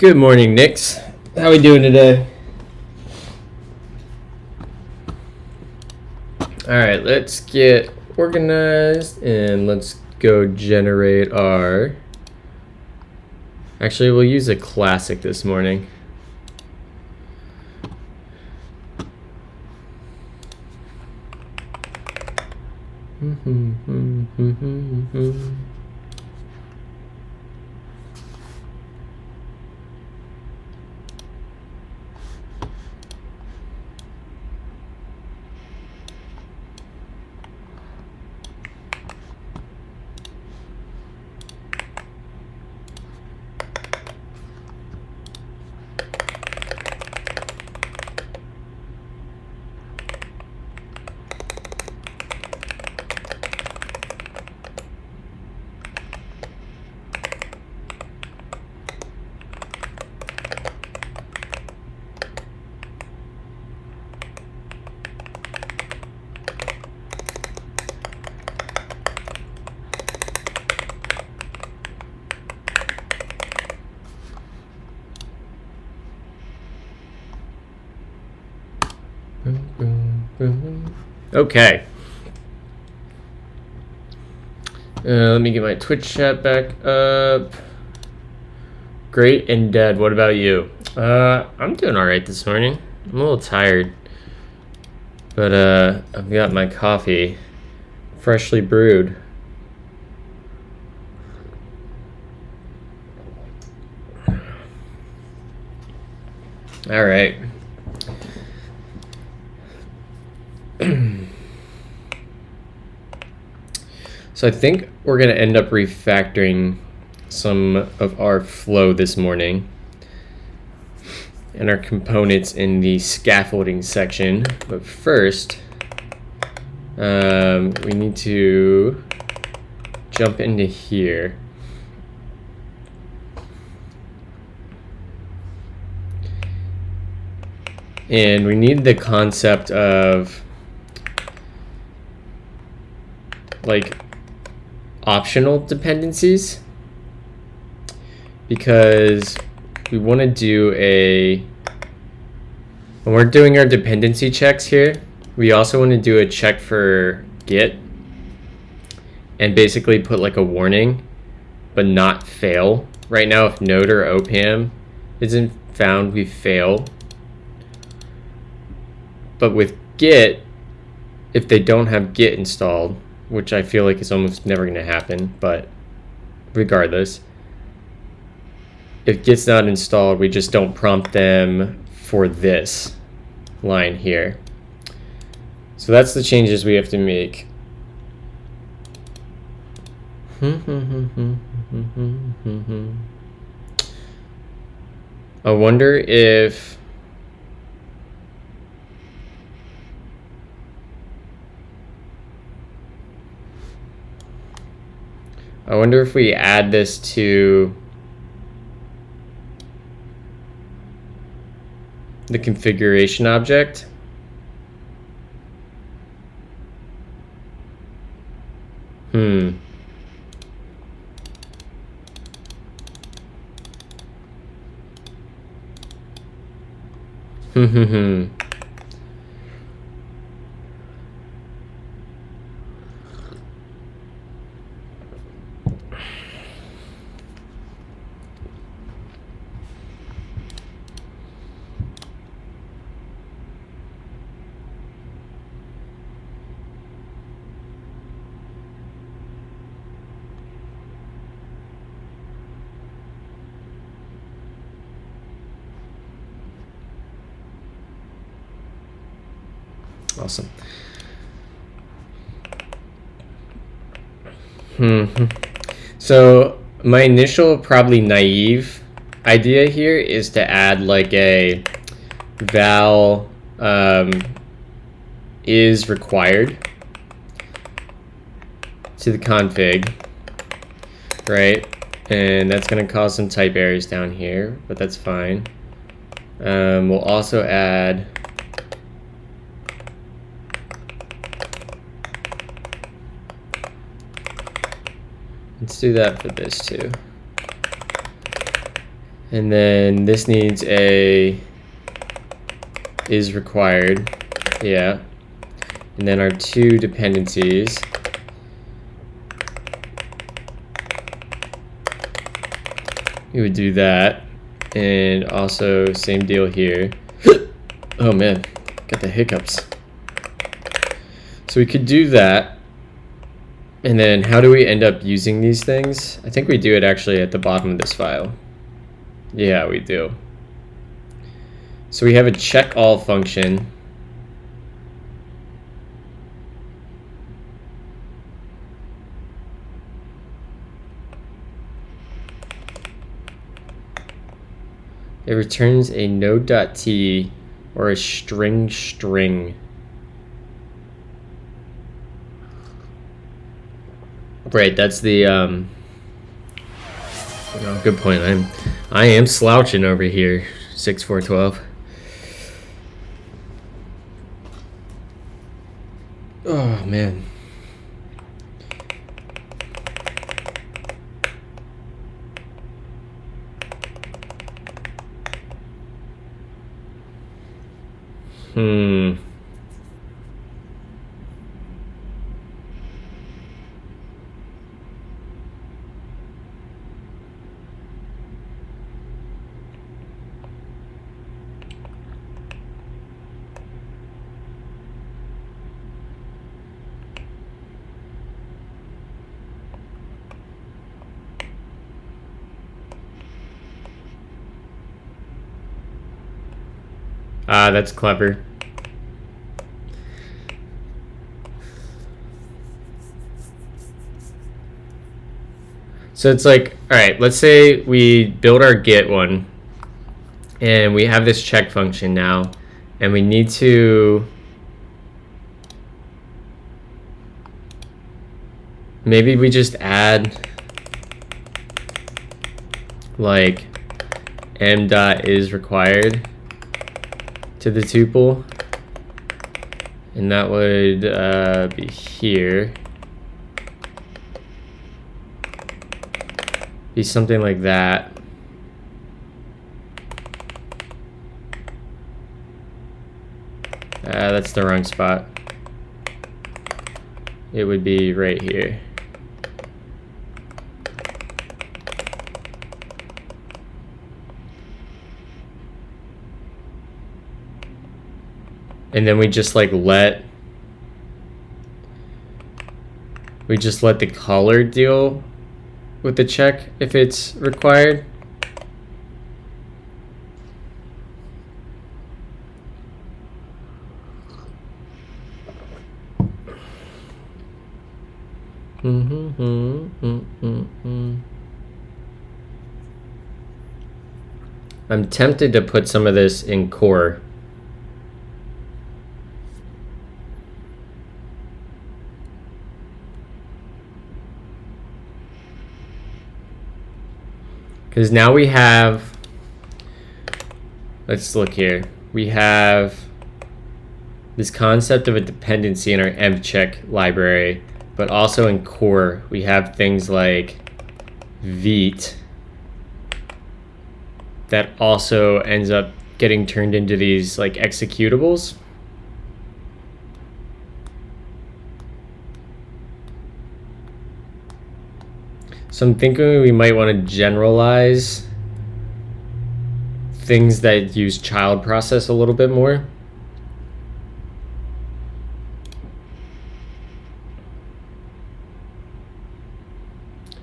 Good morning, Nix. How we doing today? All right, let's get organized and let's go generate our... Actually, we'll use a classic this morning. Okay. Let me get my Twitch chat back up. Great and dead. What about you? I'm doing all right this morning. I'm a little tired, but I've got my coffee freshly brewed. All right. So I think we're going to end up refactoring some of our flow this morning and our components in the scaffolding section. But first, we need to jump into here. And we need the concept of like optional dependencies, because we want to do when we're doing our dependency checks here, we also want to do a check for Git and basically put like a warning but not fail. Right now, if node or OCaml isn't found, we fail. But with Git, if they don't have Git installed, which I feel like is almost never going to happen, but regardless, if Git's not installed, we just don't prompt them for this line here. So that's the changes we have to make. I wonder if we add this to the configuration object. Awesome. So my initial, probably naive idea here is to add like a val is required to the config, right? And that's going to cause some type errors down here, but that's fine. We'll also add Let's do that for this too. And then this needs a is required. Yeah. And then our two dependencies. We would do that. And also same deal here. Oh man, got the hiccups. So we could do that. And then how do we end up using these things? I think we do it actually at the bottom of this file. Yeah, we do. So we have a check all function. It returns a node.t or a string. Right, that's the oh, good point. I am slouching over here. 6-4-12. Oh man. That's clever. So it's like, all right, let's say we build our get one and we have this check function now, and we need to maybe we just add like m.is required to the tuple, and that would be here. Be something like that. That's the wrong spot. It would be right here. And then we just like let the color deal with the check if it's required. I'm tempted to put some of this in core. Because now we have, let's look here. We have this concept of a dependency in our mcheck library, but also in core, we have things like Vite that also ends up getting turned into these like executables. So I'm thinking we might want to generalize things that use child process a little bit more.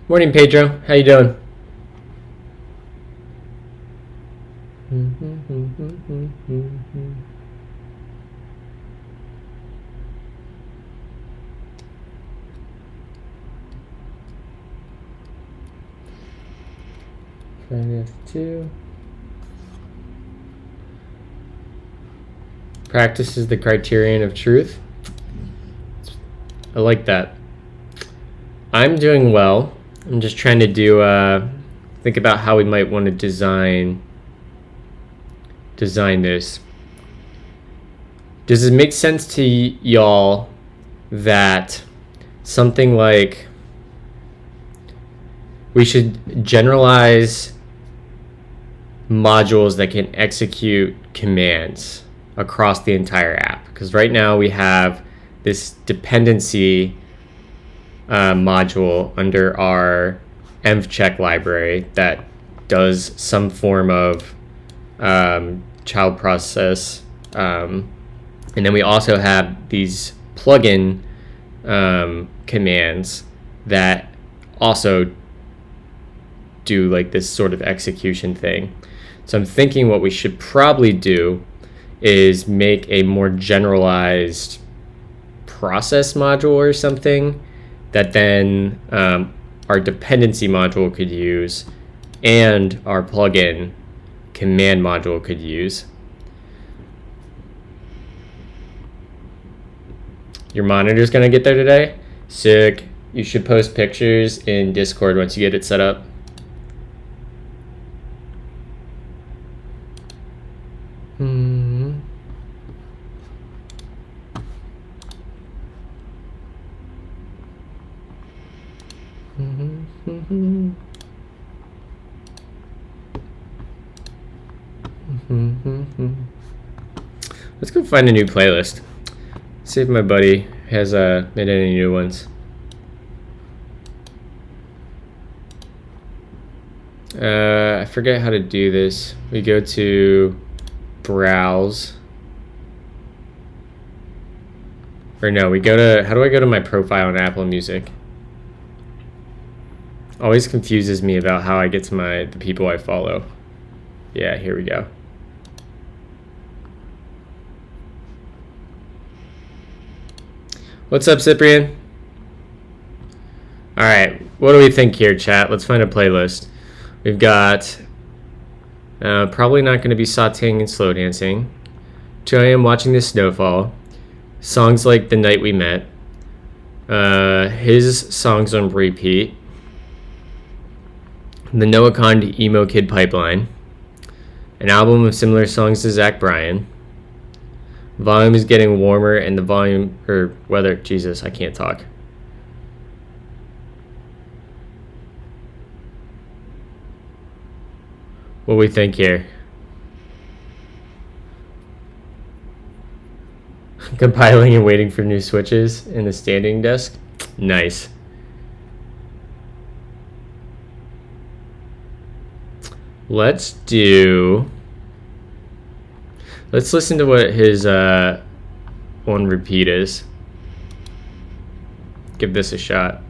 Morning, Pedro. How you doing? F2. Practice is the criterion of truth. I like that. I'm doing well. I'm just trying to do think about how we might want to design this. Does it make sense to y'all that something like we should generalize modules that can execute commands across the entire app. Because right now we have this dependency module under our env-check library that does some form of child process. And then we also have these plugin commands that also do like this sort of execution thing. So I'm thinking what we should probably do is make a more generalized process module or something that then our dependency module could use and our plugin command module could use. Your monitor's gonna get there today? Sick. You should post pictures in Discord once you get it set up. Let's go find a new playlist. See if my buddy has made any new ones. I forget how to do this. We go to browse. Or no, we go to, how do I go to my profile on Apple Music? Always confuses me about how I get to the people I follow. Yeah, here we go. What's up, Cyprian? All right, what do we think here, chat? Let's find a playlist. We've got probably not going to be sauteing and slow dancing. 2 a.m. watching the snowfall. Songs like The Night We Met. His songs on repeat. The Noah Kahn Emo Kid Pipeline. An album of similar songs to Zach Bryan. Volume is getting warmer and the volume, or weather, Jesus, I can't talk. What do we think here? Compiling and waiting for new switches in the standing desk. Nice. Let's listen to what his on repeat is. Give this a shot.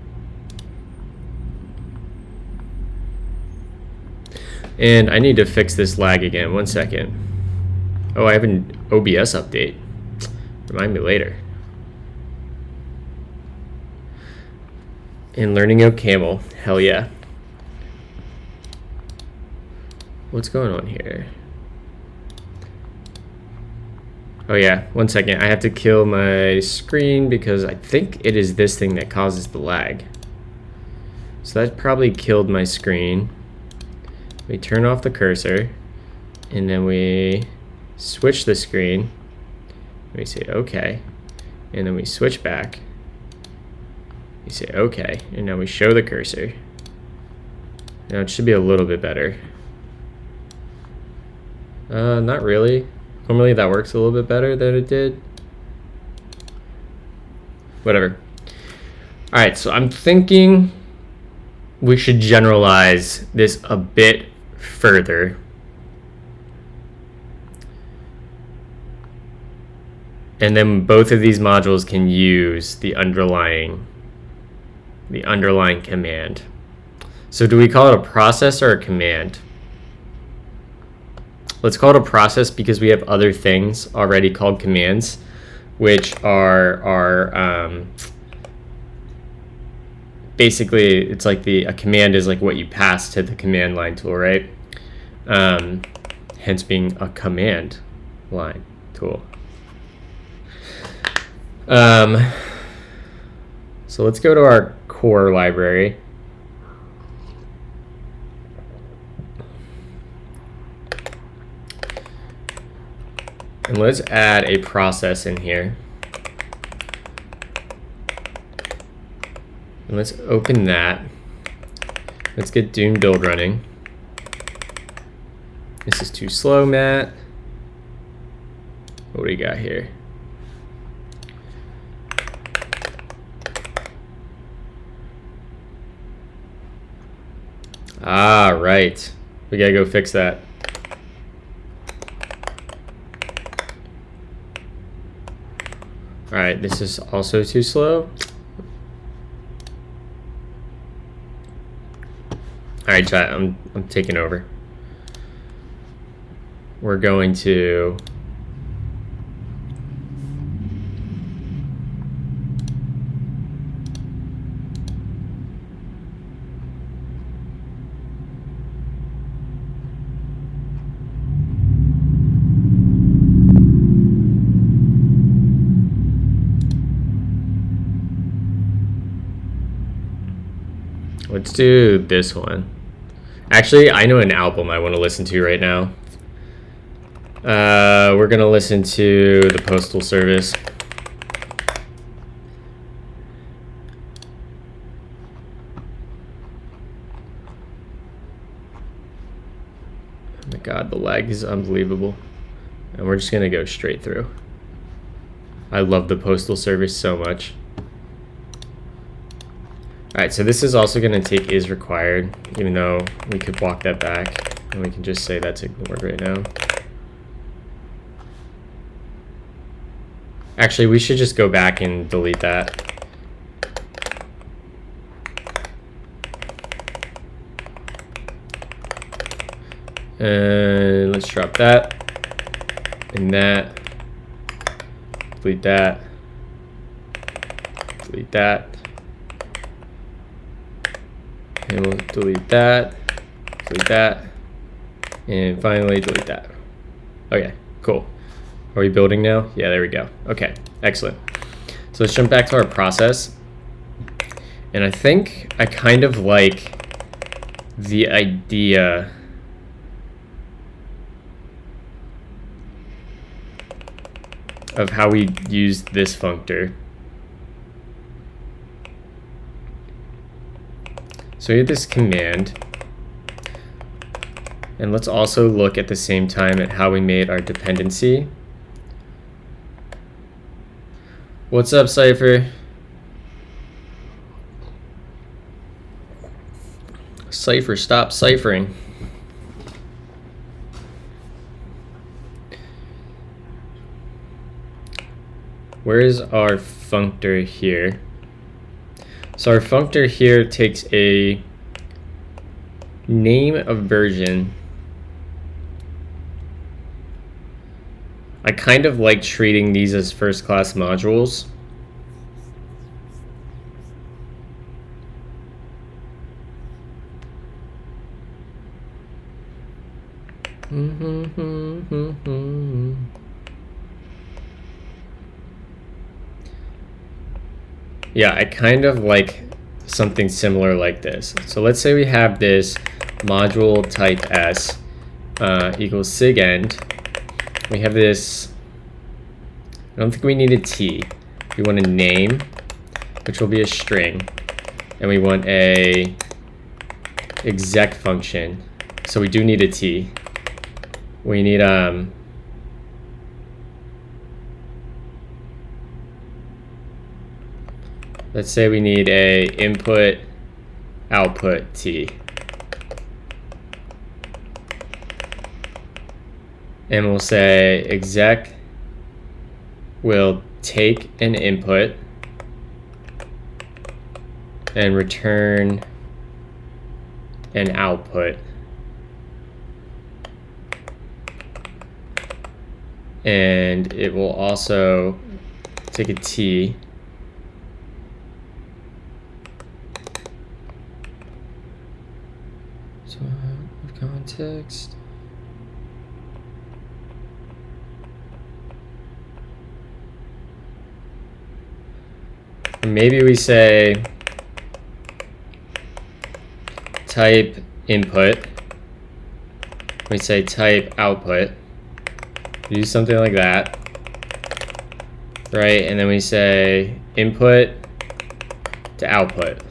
And I need to fix this lag again. 1 second. Oh, I have an OBS update. Remind me later. And learning OCaml. Hell yeah. What's going on here? Oh yeah, 1 second. I have to kill my screen because I think it is this thing that causes the lag. So that probably killed my screen. We turn off the cursor and then we switch the screen. We say okay, and then we switch back. We say okay, and now we show the cursor. Now it should be a little bit better. Not really. Normally that works a little bit better than it did. Whatever. All right, so I'm thinking we should generalize this a bit further. And then both of these modules can use the underlying command. So do we call it a process or a command? Let's call it a process because we have other things already called commands, which are basically, it's like a command is like what you pass to the command line tool, right? Hence being a command line tool. So let's go to our core library. And let's add a process in here. And let's open that. Let's get Doom build running. This is too slow, Matt. What do we got here? Ah, right. We gotta go fix that. All right, this is also too slow. All right, chat, I'm taking over. We're going to let's do this one. Actually, I know an album I want to listen to right now. We're gonna listen to the Postal Service. Oh my god, the lag is unbelievable. And we're just gonna go straight through. I love the Postal Service so much. Alright, so this is also gonna take is required, even though we could walk that back and we can just say that's ignored right now. Actually, we should just go back and delete that. And let's drop that and that. Delete that. Delete that. And we'll delete that. Delete that. And finally delete that. Okay, cool. Are we building now? Yeah, there we go. Okay, excellent. So let's jump back to our process. And I think I kind of like the idea of how we use this functor. So we have this command. And let's also look at the same time at how we made our dependency. What's up, Cypher? Cypher, stop ciphering. Where is our functor here? So our functor here takes a name of version. I kind of like treating these as first class modules. Yeah, I kind of like something similar like this. So let's say we have this module type s equals sigend. We have this, I don't think we need a t. We want a name, which will be a string. And we want a exec function. So we do need a t. We need, let's say we need a input output t. And we'll say exec will take an input and return an output. And it will also take a t so context. Maybe we say type input. We say type output. Do something like that. Right? And then we say input to output.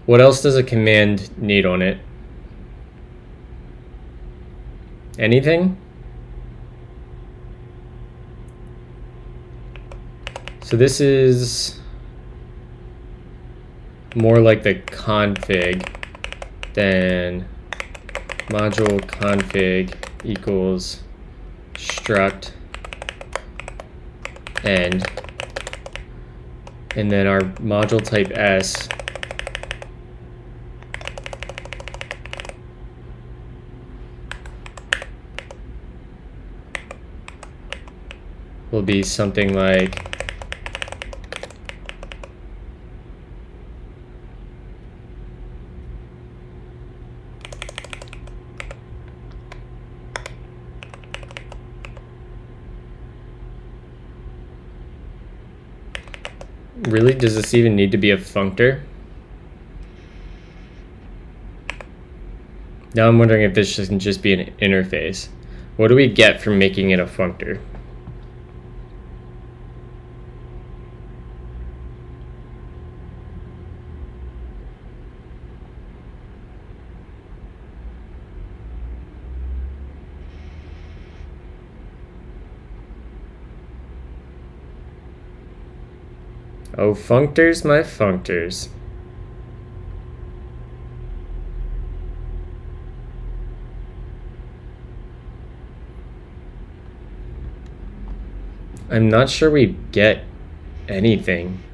What else does a command need on it? Anything? So this is more like the config than module config equals struct end, and then our module type S will be something like really, does this even need to be a functor? Now I'm wondering if this can just be an interface. What do we get from making it a functor? Oh, functors, my functors. I'm not sure we get anything.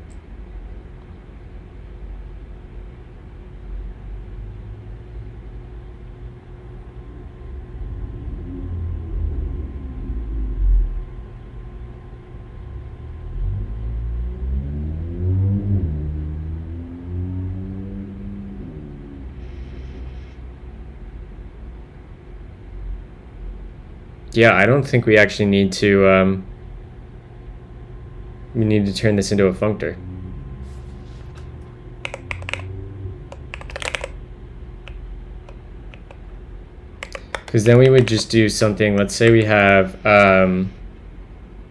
Yeah, I don't think we actually need to, we need to turn this into a functor. Because then we would just do something, let's say we have,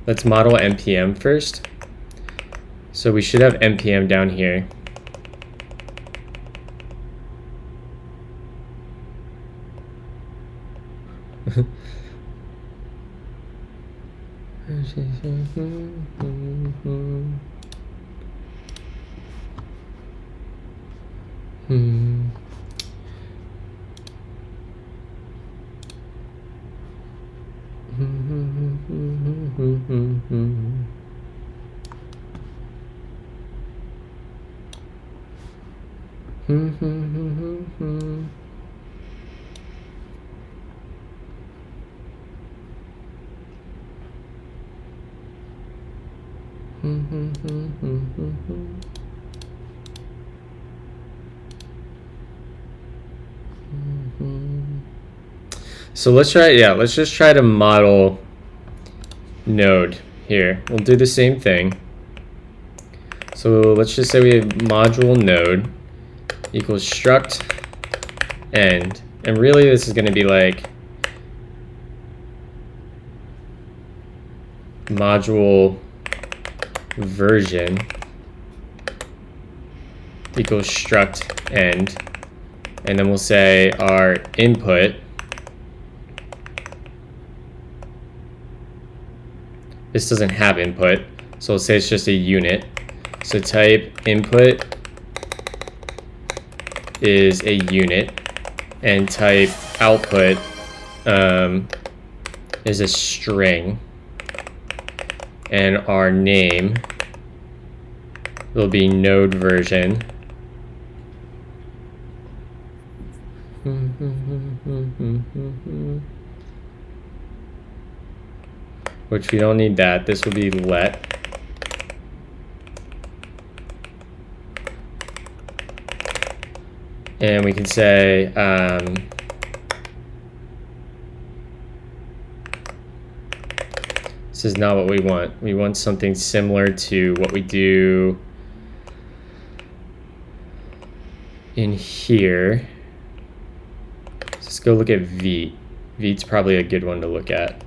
let's model npm first. So we should have npm down here. So let's try, yeah, let's just try to model node here. We'll do the same thing. So let's just say we have module node equals struct end. And really this is going to be like module version equals struct end. And then we'll say our input, this doesn't have input, so we'll say it's just a unit. So type input is a unit, and type output is a string, and our name will be node version. Which we don't need that. This will be let. And we can say this is not what we want. We want something similar to what we do in here. Let's go look at Vite. Vite's probably a good one to look at.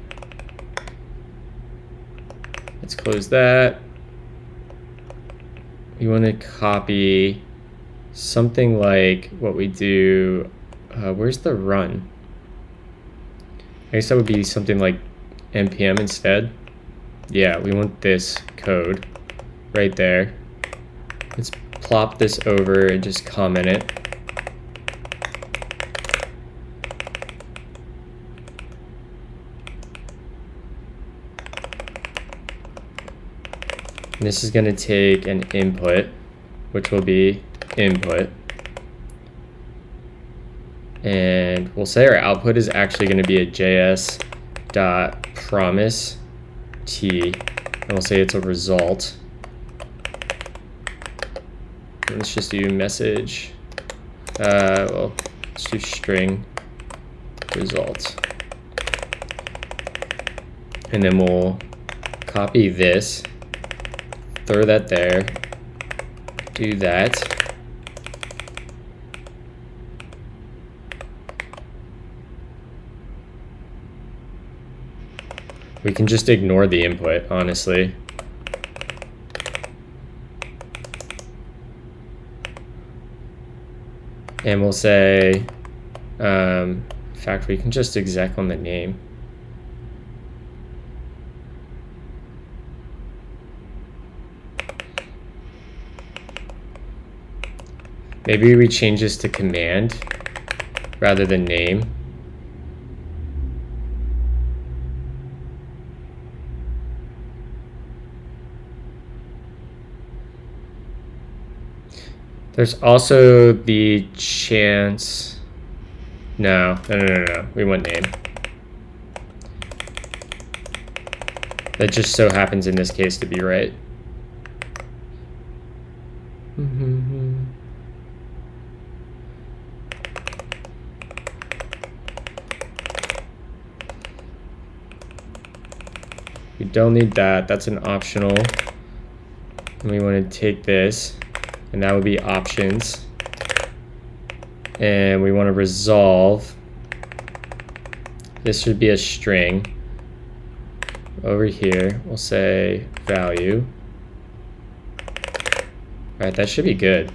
Let's close that. We want to copy something like what we do. Where's the run? I guess that would be something like npm instead. Yeah, we want this code right there. Let's plop this over and just comment it. And this is going to take an input, which will be input. And we'll say our output is actually going to be a js.promise t, and we'll say it's a result. And let's just do message. Well, let's do string result. And then we'll copy this, throw that there, do that. We can just ignore the input, honestly. And we'll say, in fact, we can just exec on the name. Maybe we change this to command rather than name. There's also the chance. No. We want name. That just so happens in this case to be right. We don't need that. That's an optional. And we want to take this, and that would be options. And we want to resolve. This should be a string. Over here, we'll say value. All right, that should be good.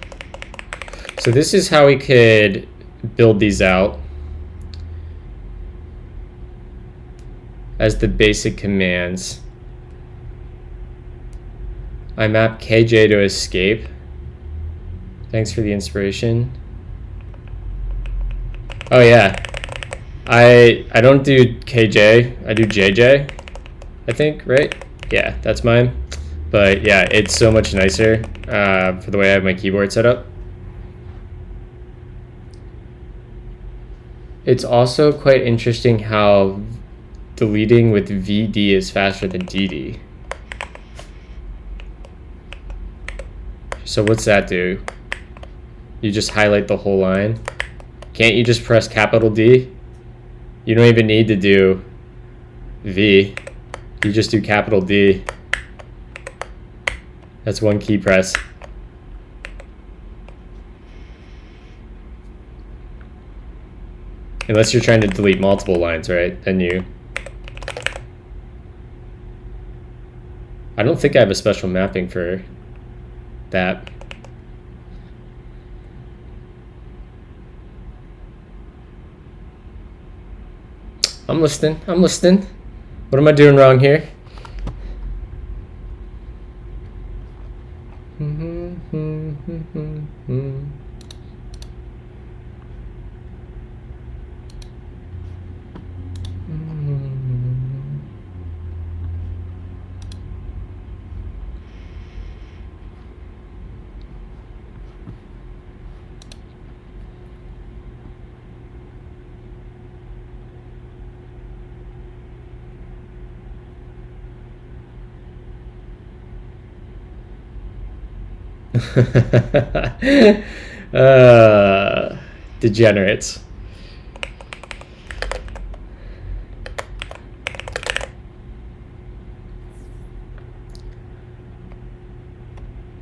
So this is how we could build these out as the basic commands. I map kj to escape. Thanks for the inspiration. Oh yeah, I don't do kj, I do jj, I think, right? Yeah, that's mine. But yeah, it's so much nicer for the way I have my keyboard set up. It's also quite interesting how deleting with VD is faster than DD. So what's that do? You just highlight the whole line? Can't you just press capital D? You don't even need to do V. You just do capital D. That's one key press. Unless you're trying to delete multiple lines, right? Then you... I don't think I have a special mapping for that. I'm listening. What am I doing wrong here? Degenerates.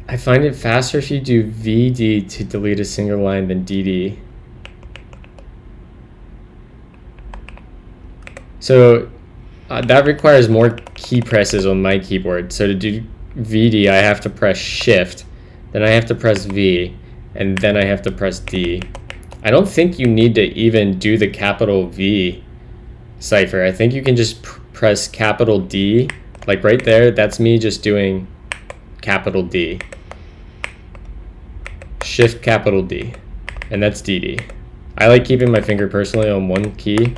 I find it faster if you do VD to delete a single line than DD. So that requires more key presses on my keyboard. So to do VD, I have to press Shift, then I have to press V, and then I have to press D. I don't think you need to even do the capital V cipher. I think you can just press capital D, like right there. That's me just doing capital D. Shift capital D, and that's DD. I like keeping my finger personally on one key.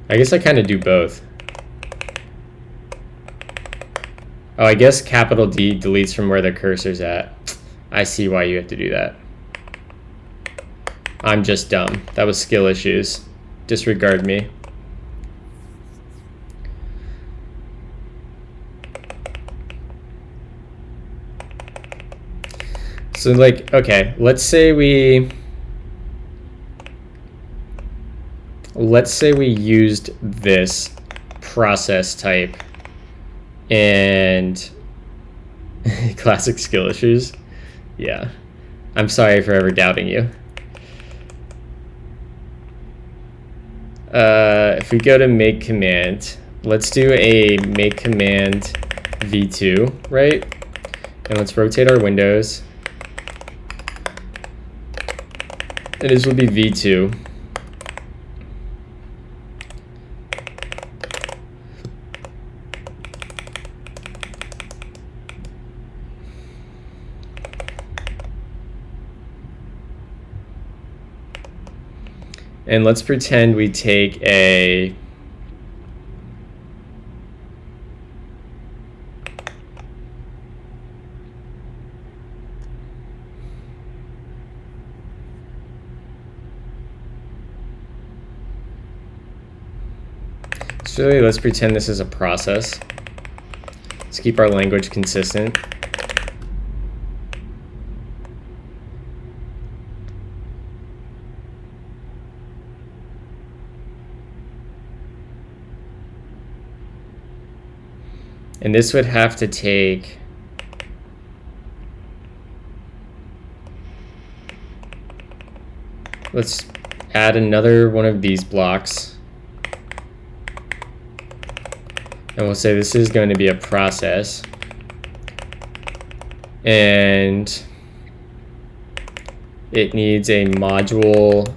I guess I kind of do both. Oh, I guess capital D deletes from where the cursor's at. I see why you have to do that. I'm just dumb. That was skill issues. Disregard me. So like, okay, let's say we used this process type and classic skill issues. Yeah, I'm sorry for ever doubting you. If we go to make command, let's do a make command v2, right? And let's rotate our windows. And this will be v2. And let's pretend we take a so let's pretend this is a process. Let's keep our language consistent. And this would have to take let's add another one of these blocks. And we'll say this is going to be a process. And it needs a module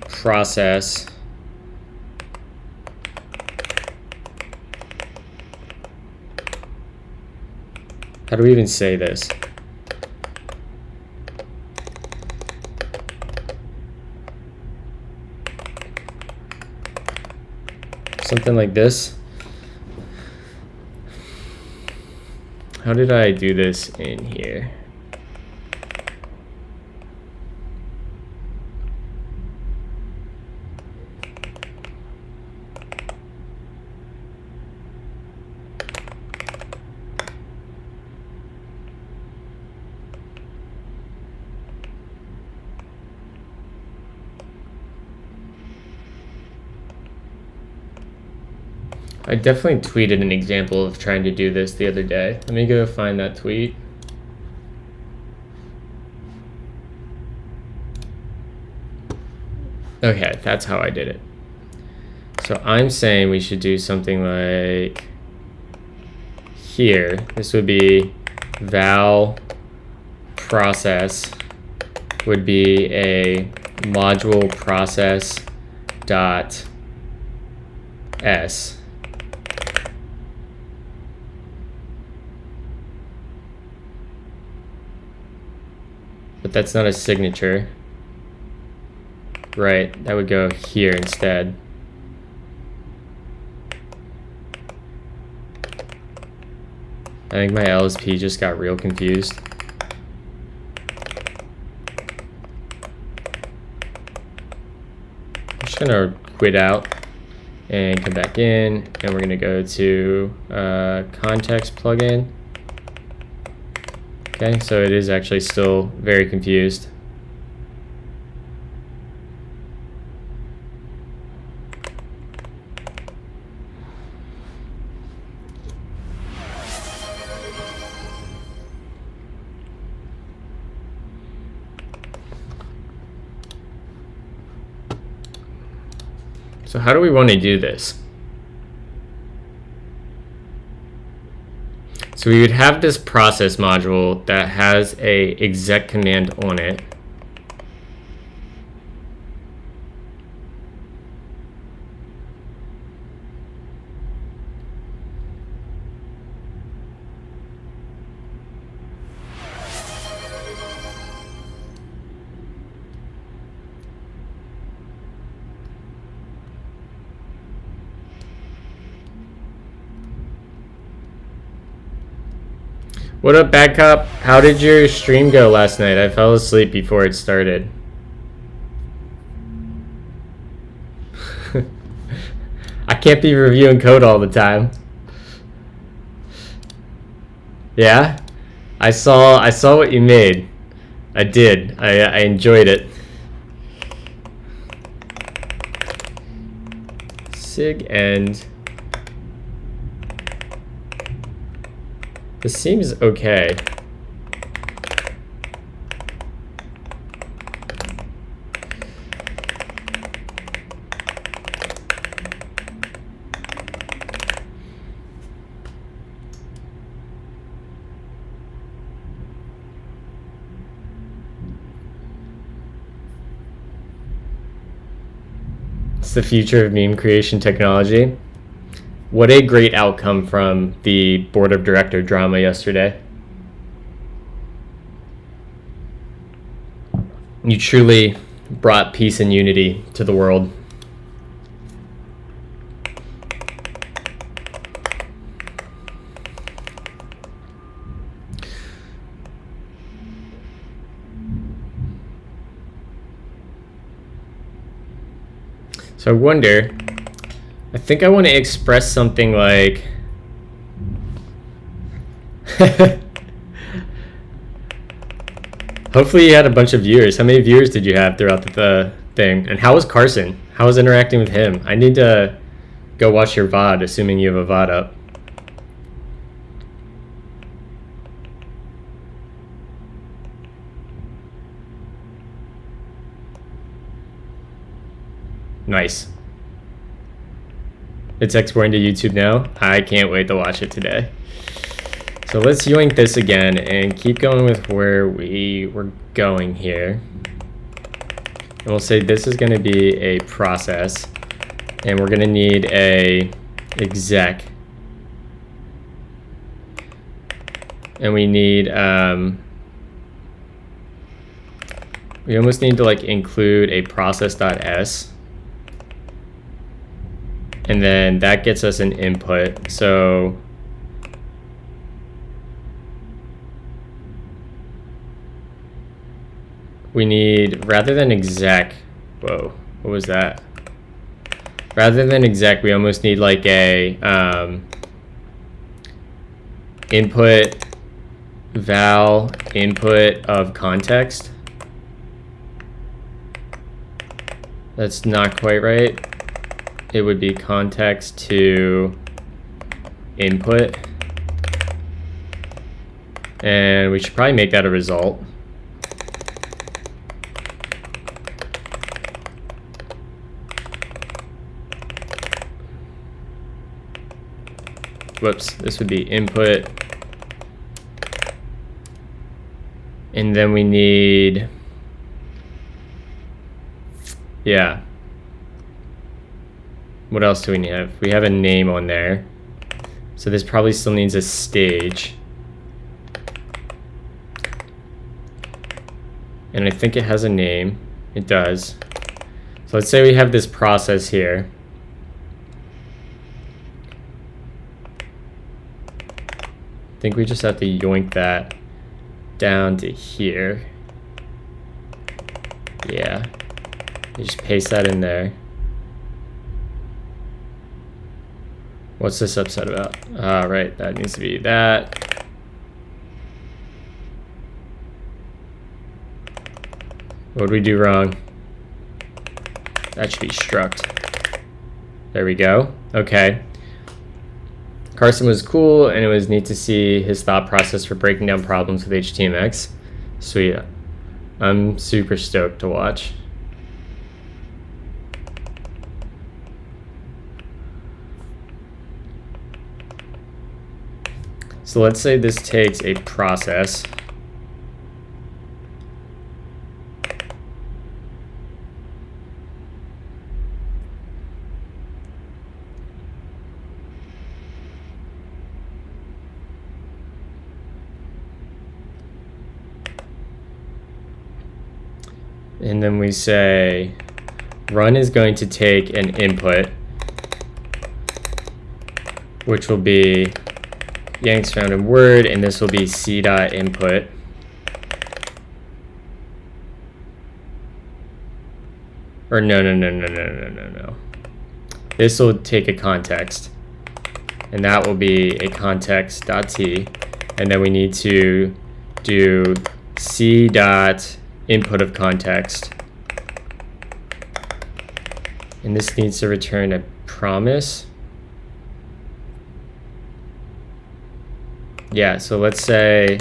process how do we even say this? Something like this. How did I do this in here? I definitely tweeted an example of trying to do this the other day. Let me go find that tweet. Okay, that's how I did it. So I'm saying we should do something like here. This would be val process would be a module process dot s. But that's not a signature. Right, that would go here instead. I think my LSP just got real confused. I'm just gonna quit out and come back in, and we're gonna go to context plugin. Okay, so it is actually still very confused. So how do we want to do this? So we would have this process module that has a exec command on it. What up, Bad Cop? How did your stream go last night? I fell asleep before it started. I can't be reviewing code all the time. Yeah? I saw what you made. I did. I enjoyed it. Sig end. This seems okay. It's the future of meme creation technology. What a great outcome from the board of director drama yesterday. You truly brought peace and unity to the world. So I wonder, I think I want to express something like hopefully you had a bunch of viewers. How many viewers did you have throughout the thing? And how was Carson? How was interacting with him? I need to go watch your VOD, assuming you have a VOD up. Nice. It's exporting to YouTube now. I can't wait to watch it today. So let's yoink this again and keep going with where we were going here. And we'll say this is going to be a process, and we're going to need a exec. And we need, we almost need to like include a process.s. And then that gets us an input. So we need, rather than exec, whoa, what was that? Rather than exec, we almost need like a input val input of context. That's not quite right. It would be context to input. And we should probably make that a result. Whoops, this would be input. And then we need, yeah. What else do we have? We have a name on there. So this probably still needs a stage. And I think it has a name. It does. So let's say we have this process here. I think we just have to yoink that down to here. Yeah. You just paste that in there. What's this subset about? Right, that needs to be that. What did we do wrong? That should be struct. There we go. Okay. Carson was cool, and it was neat to see his thought process for breaking down problems with HTMX. Sweet. I'm super stoked to watch. So let's say this takes a process. And then we say run is going to take an input, which will be yanks found in Word, and this will be c.input. Or no. This will take a context, and that will be a context.t, and then we need to do c.input of context, and this needs to return a promise. Yeah, so let's say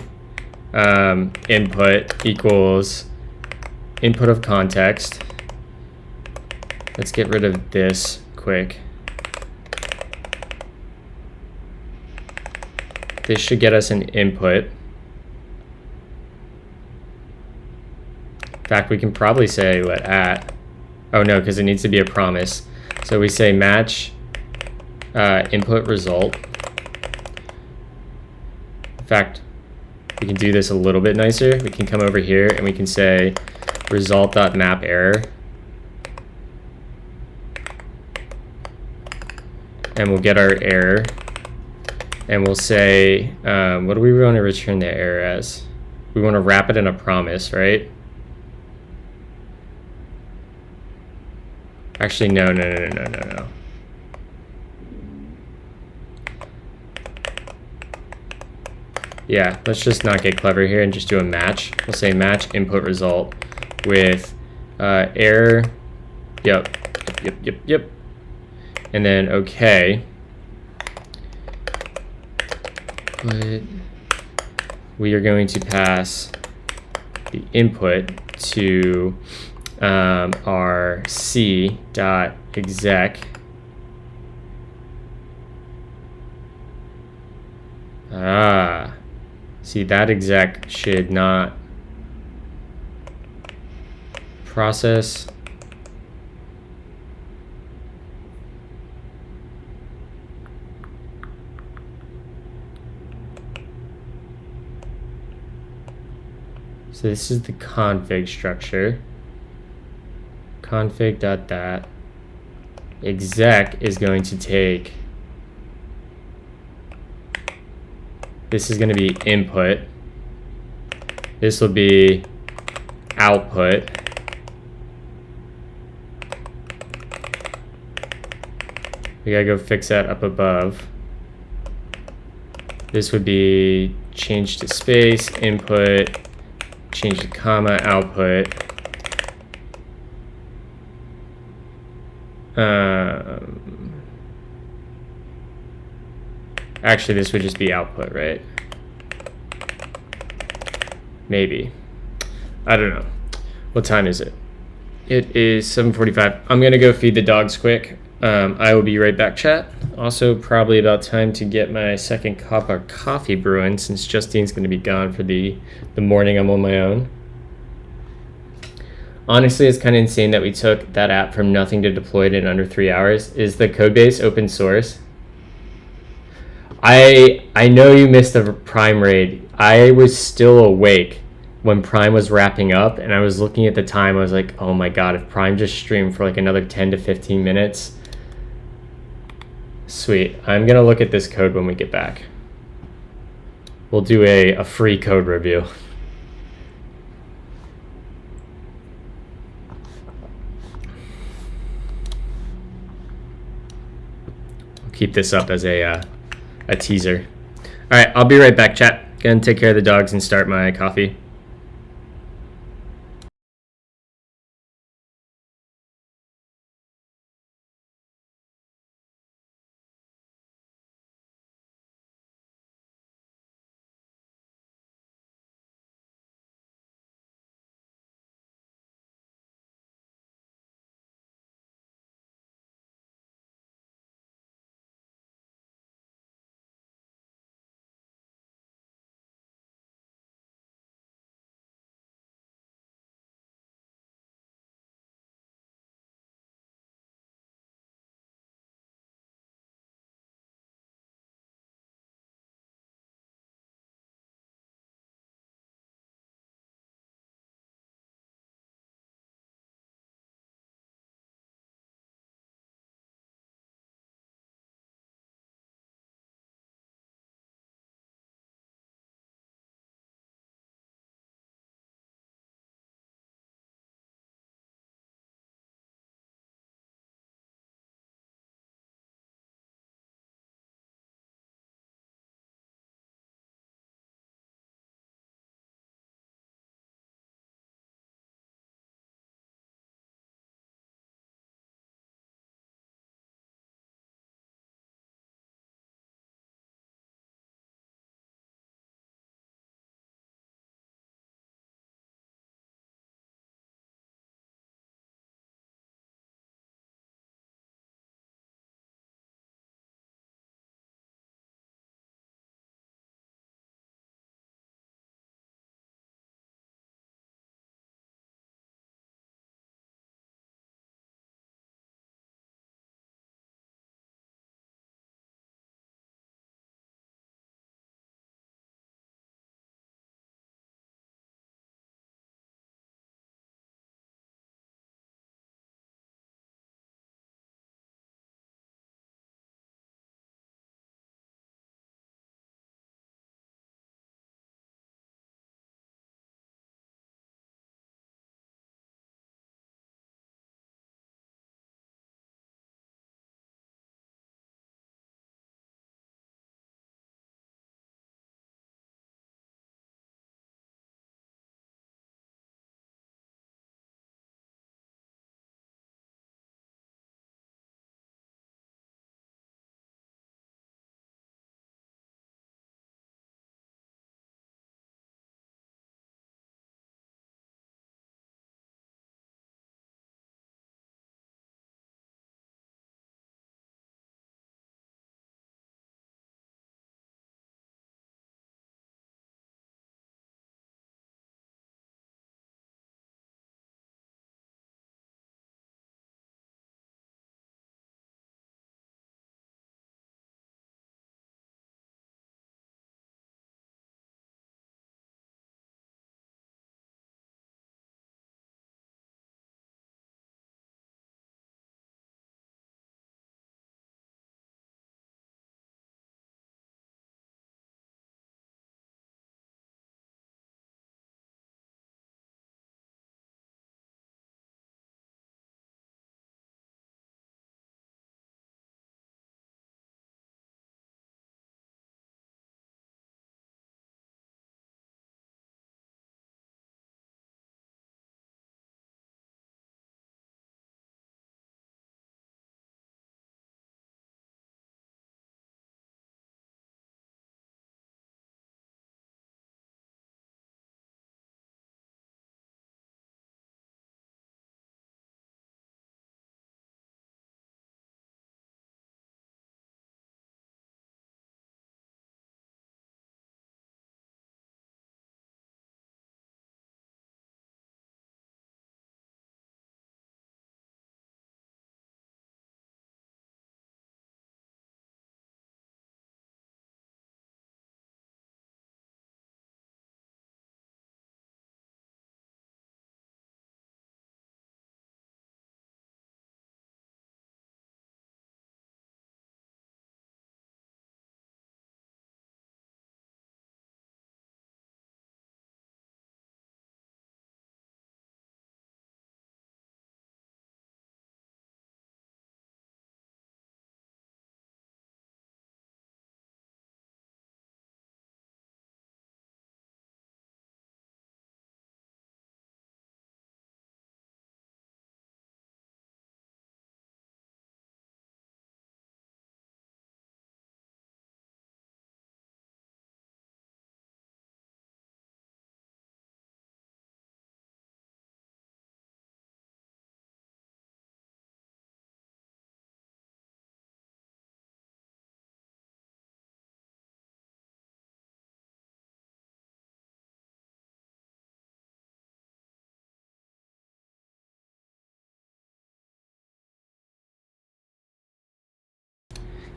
input equals input of context. Let's get rid of this quick. This should get us an input. In fact, we can probably say what at. Oh no, because it needs to be a promise. So we say match input result. In fact, we can do this a little bit nicer. We can come over here and we can say result.map error. And we'll get our error. And we'll say, what do we want to return the error as? We want to wrap it in a promise, right? Actually, no. Yeah, let's just not get clever here and just do a match. We'll say match input result with error. Yep. And then okay. But we are going to pass the input to our c.exec. See, that exec should not process. So this is the config structure. Config.that. Exec is going to take, this is going to be input. This will be output. We gotta go fix that up above. This would be change to space, input, change to comma, output. Actually, this would just be output, right? Maybe. I don't know. What time is it? It is 7:45. I'm gonna go feed the dogs quick. I will be right back, chat. Also, probably about time to get my second cup of coffee brewing since Justine's gonna be gone for the morning I'm on my own. Honestly, it's kind of insane that we took that app from nothing to deploy it in under 3 hours. Is the code base open source? I know you missed the Prime raid. I was still awake when Prime was wrapping up, and I was looking at the time. I was like, oh my god, if Prime just streamed for like another 10 to 15 minutes. Sweet. I'm going to look at this code when we get back. We'll do a free code review. Keep this up as a teaser. All right, I'll be right back, chat. Gonna take care of the dogs and start my coffee.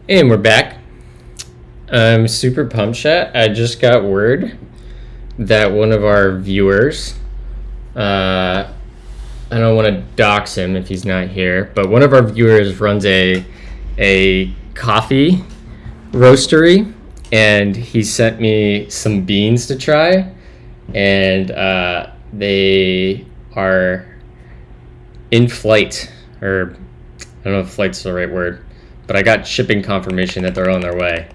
And we're back. I'm super pumped, chat. I just got word that one of our viewers, I don't want to dox him if he's not here, but one of our viewers runs a coffee roastery, and he sent me some beans to try, and they are in flight, or I don't know if flight's the right word, but I got shipping confirmation that they're on their way.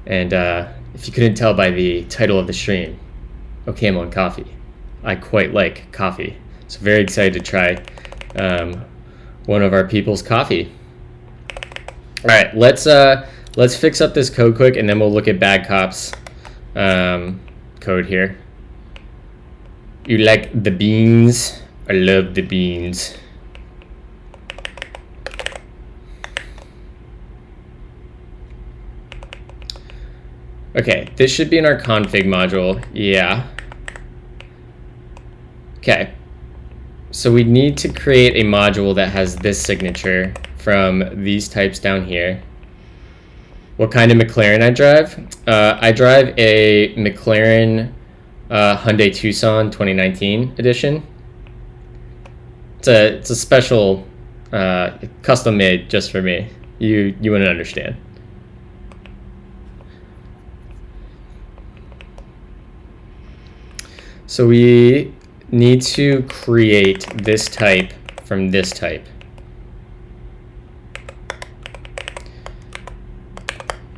And if you couldn't tell by the title of the stream, OCaml Coffee, I quite like coffee. So very excited to try one of our people's coffee. All right, let's fix up this code quick, and then we'll look at Bad Cop's code here. You like the beans? I love the beans. Okay, this should be in our config module. Yeah. Okay. So we need to create a module that has this signature from these types down here. What kind of McLaren I drive? I drive a McLaren Hyundai Tucson 2019 edition. It's a special custom made just for me. You wouldn't understand. So we need to create this type from this type.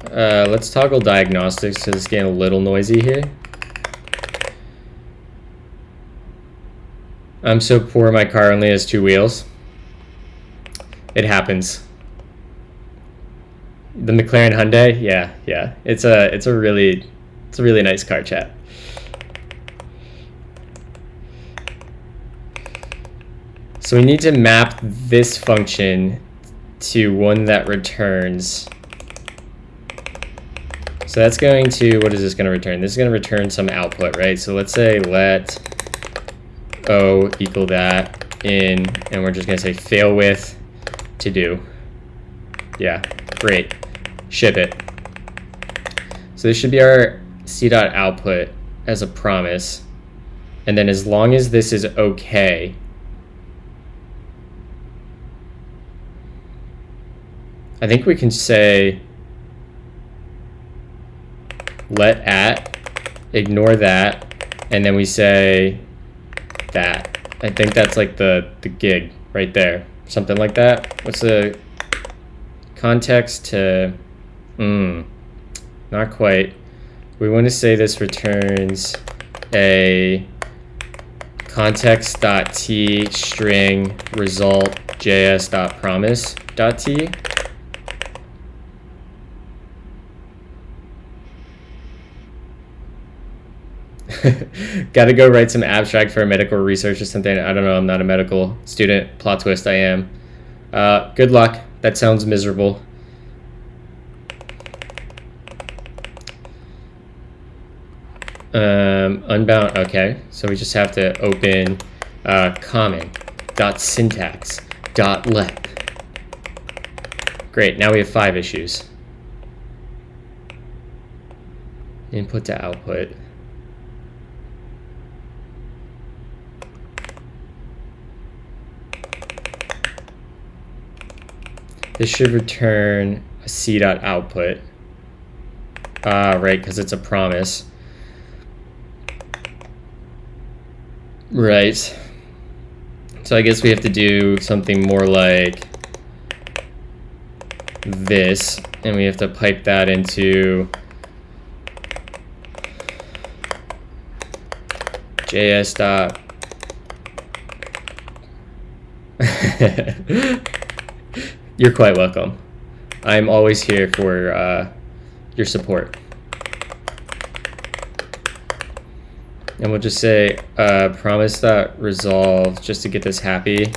Let's toggle diagnostics because it's getting a little noisy here. I'm so poor my car only has 2 wheels. It happens. The McLaren Hyundai, yeah. It's a really nice car, chat. So we need to map this function to one that returns. So that's going to, what is this going to return? This is going to return some output, right? So let's say let O equal that in, and we're just going to say fail with to do. Yeah, great. Ship it. So this should be our c.output as a promise. And then as long as this is okay, I think we can say let at, ignore that, and then we say that. I think that's like the gig right there. Something like that. What's the context to, not quite. We want to say this returns a context.t string result js.promise.t. Gotta go write some abstract for a medical research or something. I don't know, I'm not a medical student. Plot twist, I am. Good luck. That sounds miserable. Unbound, okay. So we just have to open common.syntax.let. Great, now we have 5 issues. Input to output. This should return a c.output. Right, because it's a promise. Right. So I guess we have to do something more like this, and we have to pipe that into JS. You're quite welcome. I'm always here for your support. And we'll just say promise.resolve just to get this happy.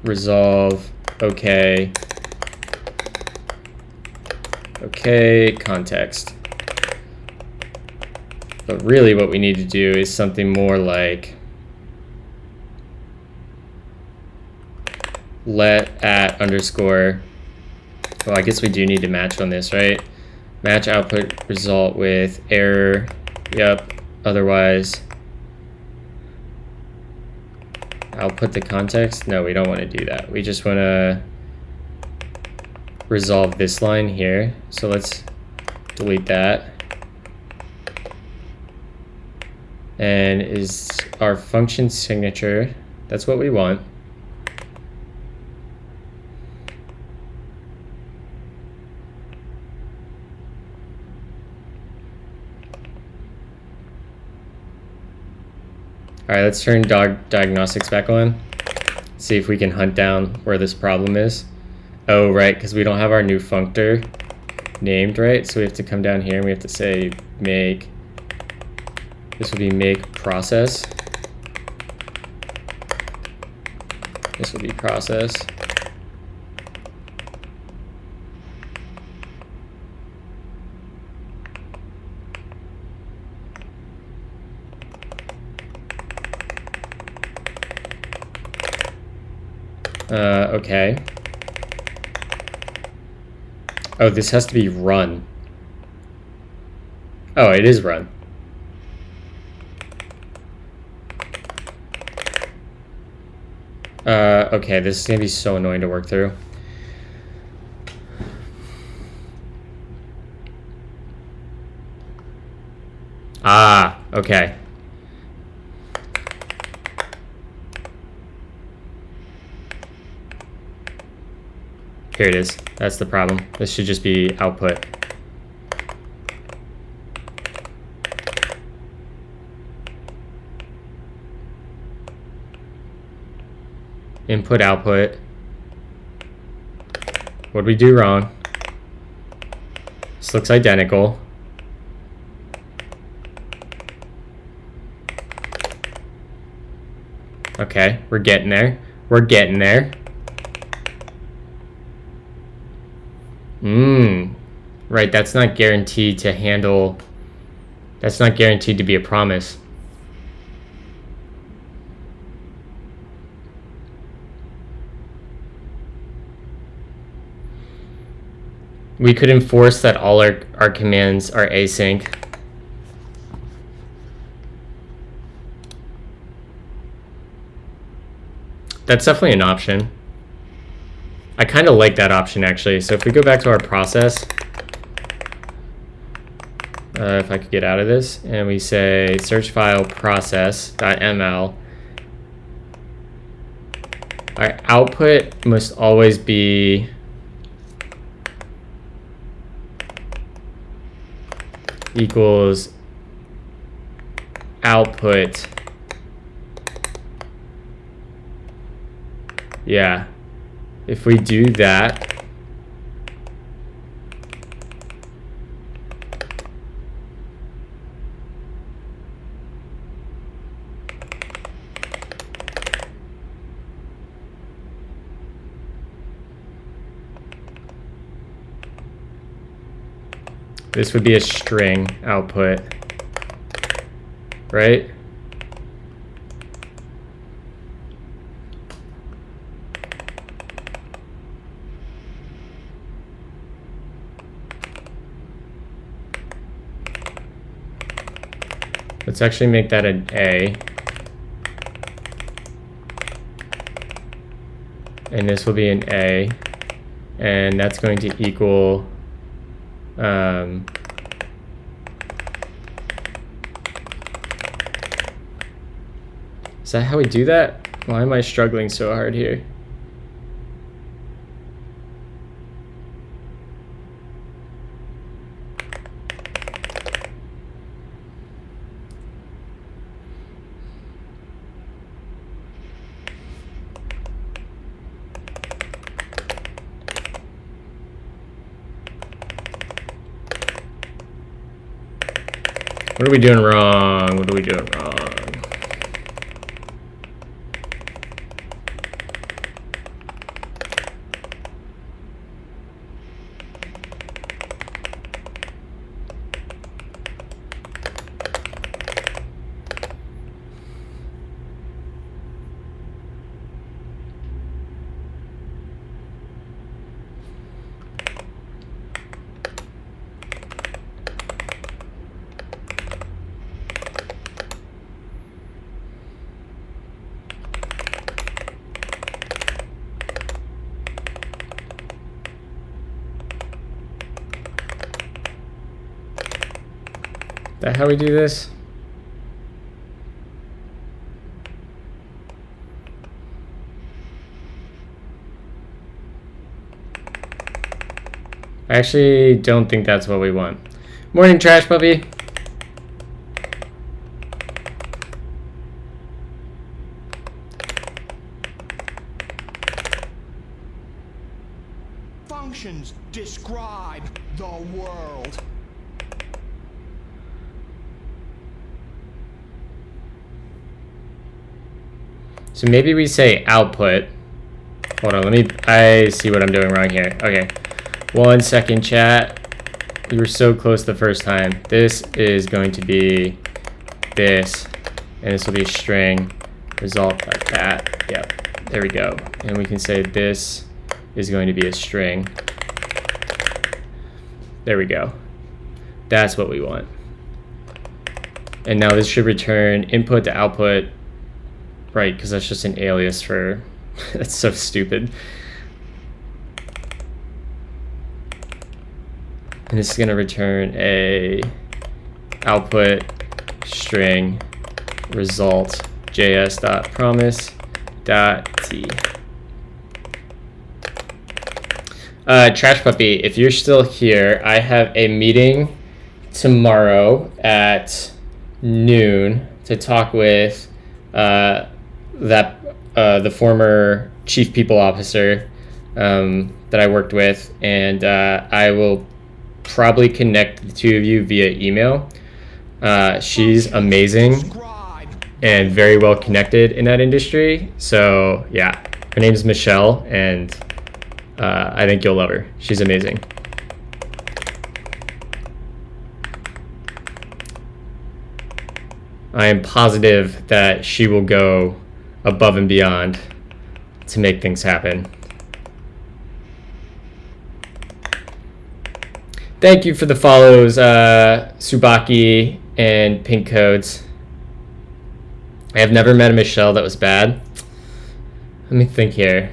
Resolve, okay. Okay, context. But really what we need to do is something more like let at underscore Well, I guess we do need to match on this, right? Match output result with error. Yep. Otherwise, output the context. No, we don't want to do that. We just want to resolve this line here. So let's delete that. And is our function signature. That's what we want. All right, let's turn diagnostics back on. See if we can hunt down where this problem is. Oh, right, because we don't have our new functor named, right? So we have to come down here and we have to say make. This will be make process. This will be process. Okay. Oh, this has to be run. Oh, it is run. Okay, this is gonna be so annoying to work through. Ah, okay. Here it is. That's the problem. This should just be output. Input, output. What did we do wrong? This looks identical. Okay, we're getting there. We're getting there. Right, that's not guaranteed to handle. That's not guaranteed to be a promise. We could enforce that all our commands are async. That's definitely an option. I kind of like that option, actually. So if we go back to our process, if I could get out of this, and we say search file process.ml, our output must always be equals output. Yeah. If we do that, this would be a string output, right? Let's actually make that an A. And this will be an A. And that's going to equal is that how we do that? Why am I struggling so hard here? What are we doing wrong? What are we doing wrong? That how we do this? I actually don't think that's what we want. Morning, Trash Puppy. Functions describe the world. So maybe we say output. Hold on, I see what I'm doing wrong here. Okay, 1 second, chat. We were so close the first time. This is going to be this, and this will be a string result like that. Yep, there we go. And we can say this is going to be a string. There we go. That's what we want. And now this should return input to output, right? Because that's just an alias for, that's so stupid. And this is going to return a output string result js.promise.t. Trash Puppy, if you're still here, I have a meeting tomorrow at noon to talk with the former chief people officer that I worked with, and I will probably connect the two of you via email. She's amazing and very well connected in that industry. So yeah, her name is Michelle, and I think you'll love her. She's amazing. I am positive that she will go above and beyond to make things happen. Thank you for the follows, Subaki and Pink Codes. I have never met a Michelle that was bad. Let me think here.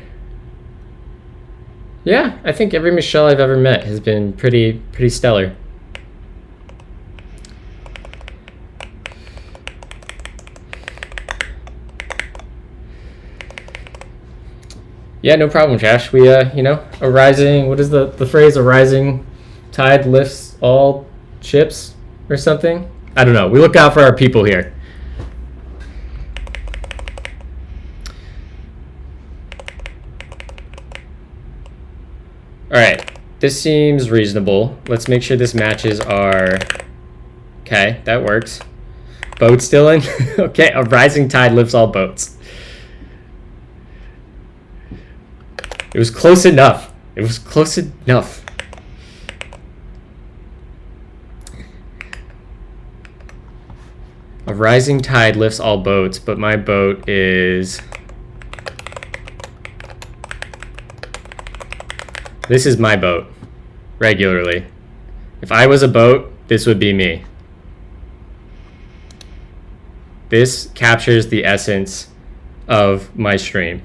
Yeah, I think every Michelle I've ever met has been pretty stellar. Yeah, no problem, Josh. We, you know, a rising, what is the phrase? A rising tide lifts all ships or something? I don't know. We look out for our people here. All right, this seems reasonable. Let's make sure this matches our, okay, that works. Boat still in? Okay, a rising tide lifts all boats. It was close enough. It was close enough. A rising tide lifts all boats, but my boat is... This is my boat, regularly. If I was a boat, this would be me. This captures the essence of my stream.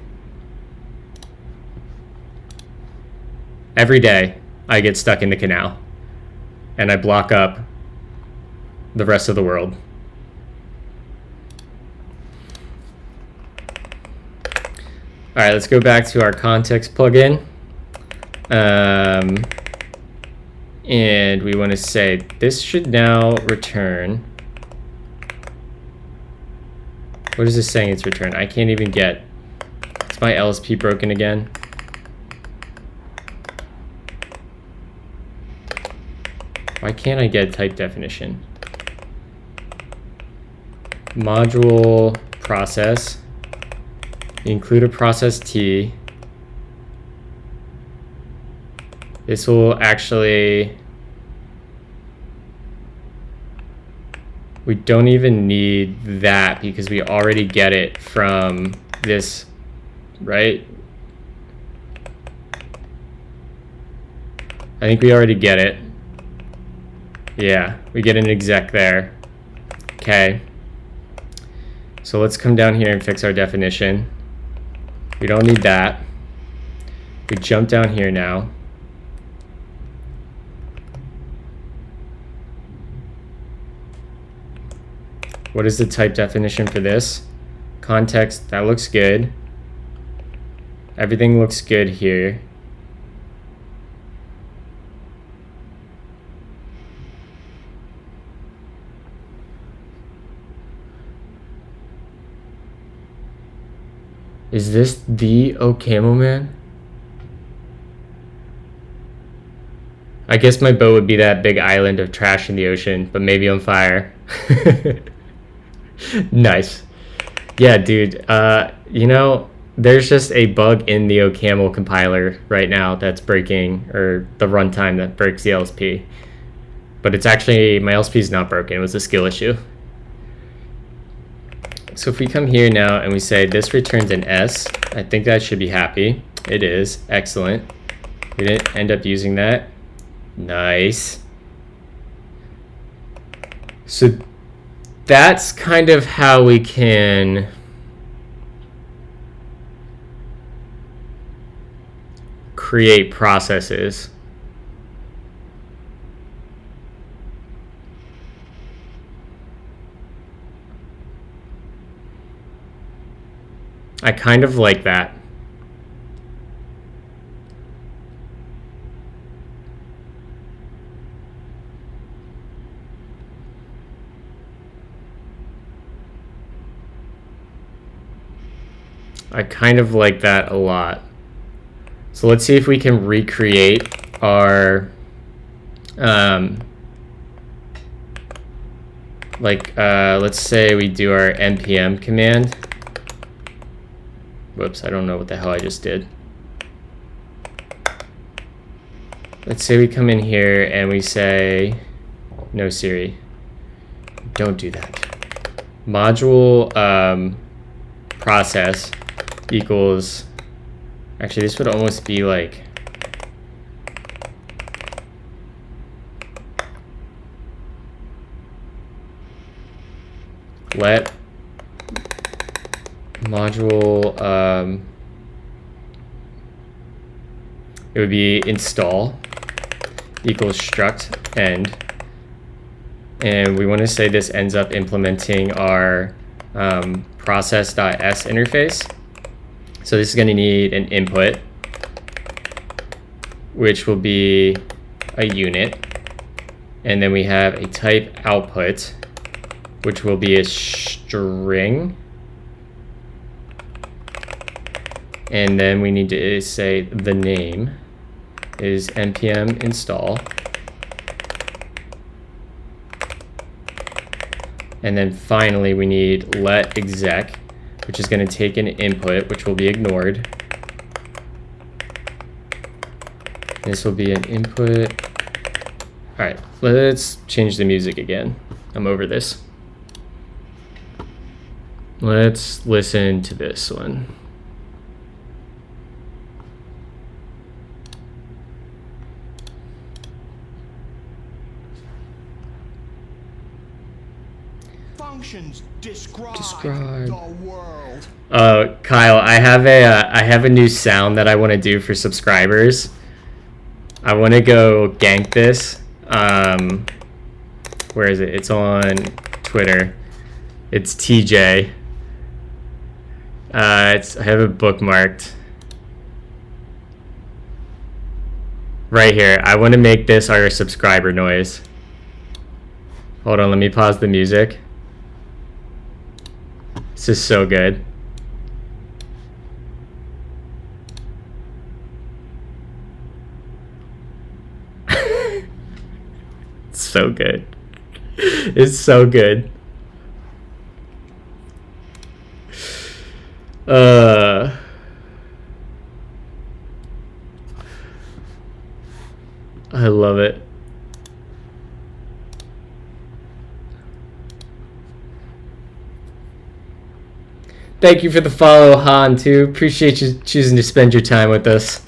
Every day, I get stuck in the canal, and I block up the rest of the world. All right, let's go back to our context plugin. And we want to say this should now return. What is this saying it's returned? I can't even get. Is my LSP broken again? Why can't I get type definition? Module process. Include a process T. This will actually, we don't even need that because we already get it from this, right? I think we already get it. Yeah, we get an exec there. Okay. So let's come down here and fix our definition. We don't need that. We jump down here now. What is the type definition for this? Context, that looks good. Everything looks good here. Is this the OCaml man? I guess my boat would be that big island of trash in the ocean, but maybe on fire. Nice. Yeah, dude. You know, there's just a bug in the OCaml compiler right now that's breaking, or the runtime that breaks the LSP. But it's actually, my LSP is not broken. It was a skill issue. So if we come here now and we say this returns an S, I think that should be happy. It is. Excellent. We didn't end up using that. Nice. So that's kind of how we can create processes. I kind of like that. I kind of like that a lot. So let's see if we can recreate our let's say we do our npm command. Whoops, I don't know what the hell I just did. Let's say we come in here and we say, no Siri, don't do that. Module process equals, actually this would almost be like, let module, it would be install equals struct end, and we want to say this ends up implementing our process.s interface. So this is going to need an input, which will be a unit, and then we have a type output, which will be a string. And then we need to say the name is npm install. And then finally we need let exec, which is going to take an input, which will be ignored. This will be an input. All right, let's change the music again. I'm over this. Let's listen to this one. Functions describe the world. Kyle, I have a new sound that I want to do for subscribers. I want to go gank this. Where is it? It's on Twitter. It's TJ. I have it bookmarked right here. I want to make this our subscriber noise. Hold on, let me pause the music. This is so good. It's so good. It's so good. I love it. Thank you for the follow, Han, too. Appreciate you choosing to spend your time with us.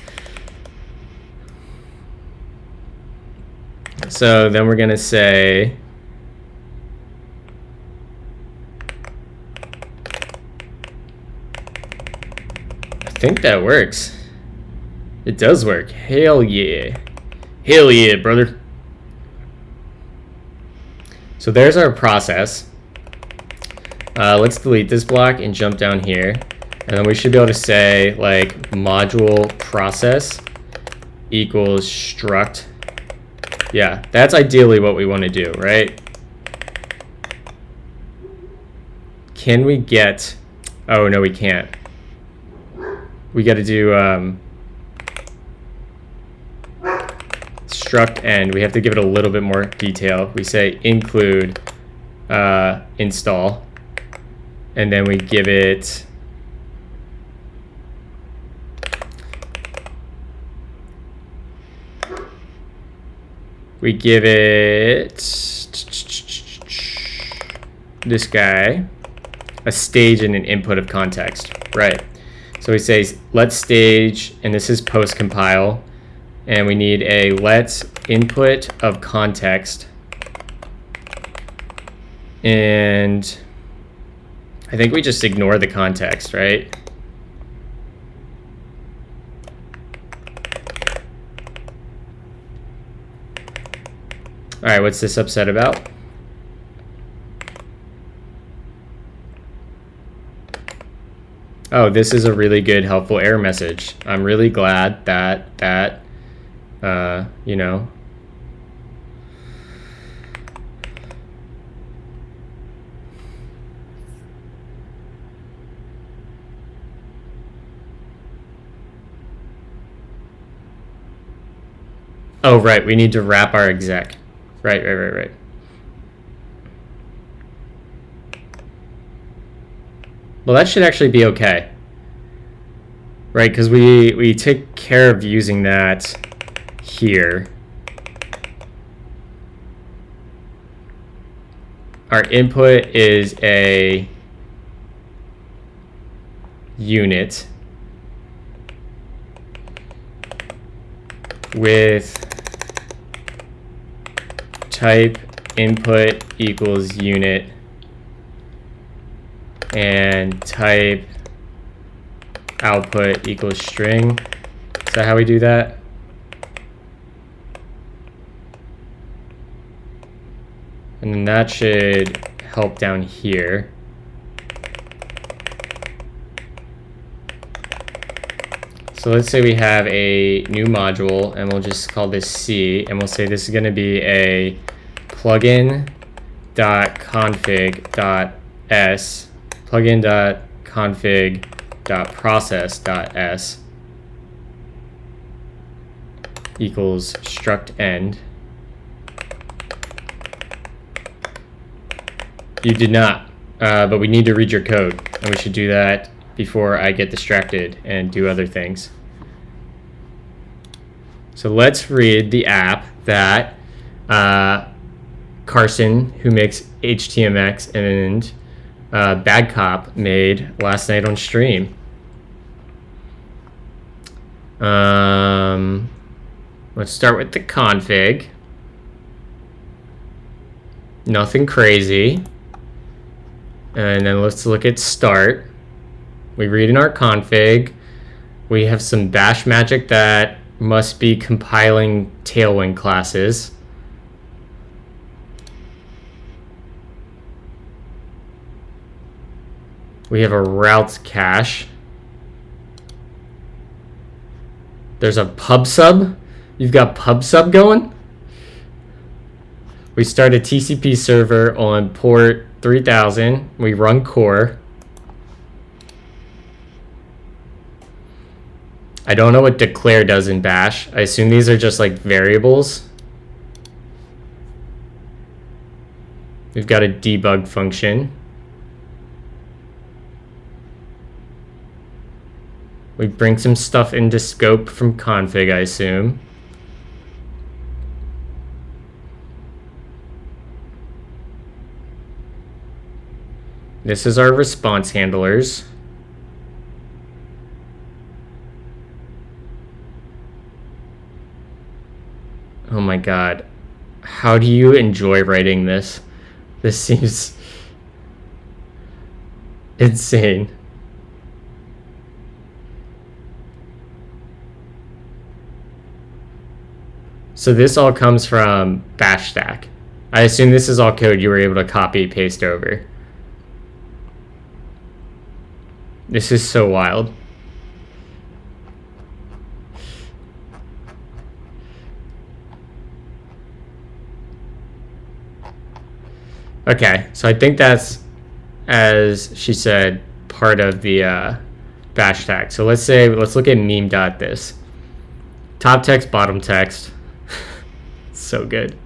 So then we're going to say, I think that works. It does work. Hell yeah. Hell yeah, brother. So there's our process. Let's delete this block and jump down here. And then we should be able to say like module process equals struct. Yeah, that's ideally what we want to do, right? Can we get, oh no, we can't. We got to do struct end. We have to give it a little bit more detail. We say include install, and then we give it this guy a stage and an input of context, right? So we say let stage, and this is post compile, and we need a let input of context, and I think we just ignore the context, right? All right, what's this upset about? Oh, this is a really good, helpful error message. I'm really glad that you know. Oh, right, we need to wrap our exec. Right. Well, that should actually be okay. Right, because we take care of using that here. Our input is a unit with type input equals unit and type output equals string. Is that how we do that? And then that should help down here. So let's say we have a new module, and we'll just call this C, and we'll say this is going to be a plugin.config.s, plugin.config.process.s equals struct end. You did not, but we need to read your code, and we should do that before I get distracted and do other things. So let's read the app that Carson, who makes HTMX, and Bad Cop made last night on stream. Let's start with the config. Nothing crazy. And then let's look at start. We read in our config. We have some bash magic that must be compiling Tailwind classes. We have a routes cache. There's a pub sub. You've got pub sub going? We start a TCP server on port 3000. We run core. I don't know what declare does in bash. I assume these are just like variables. We've got a debug function. We bring some stuff into scope from config, I assume. This is our response handlers. Oh my god. How do you enjoy writing this? This seems insane. So this all comes from bash stack. I assume this is all code you were able to copy paste over. This is so wild. Okay, so I think that's, as she said, part of the bash tag. So let's look at meme.this. Top text, bottom text. So good.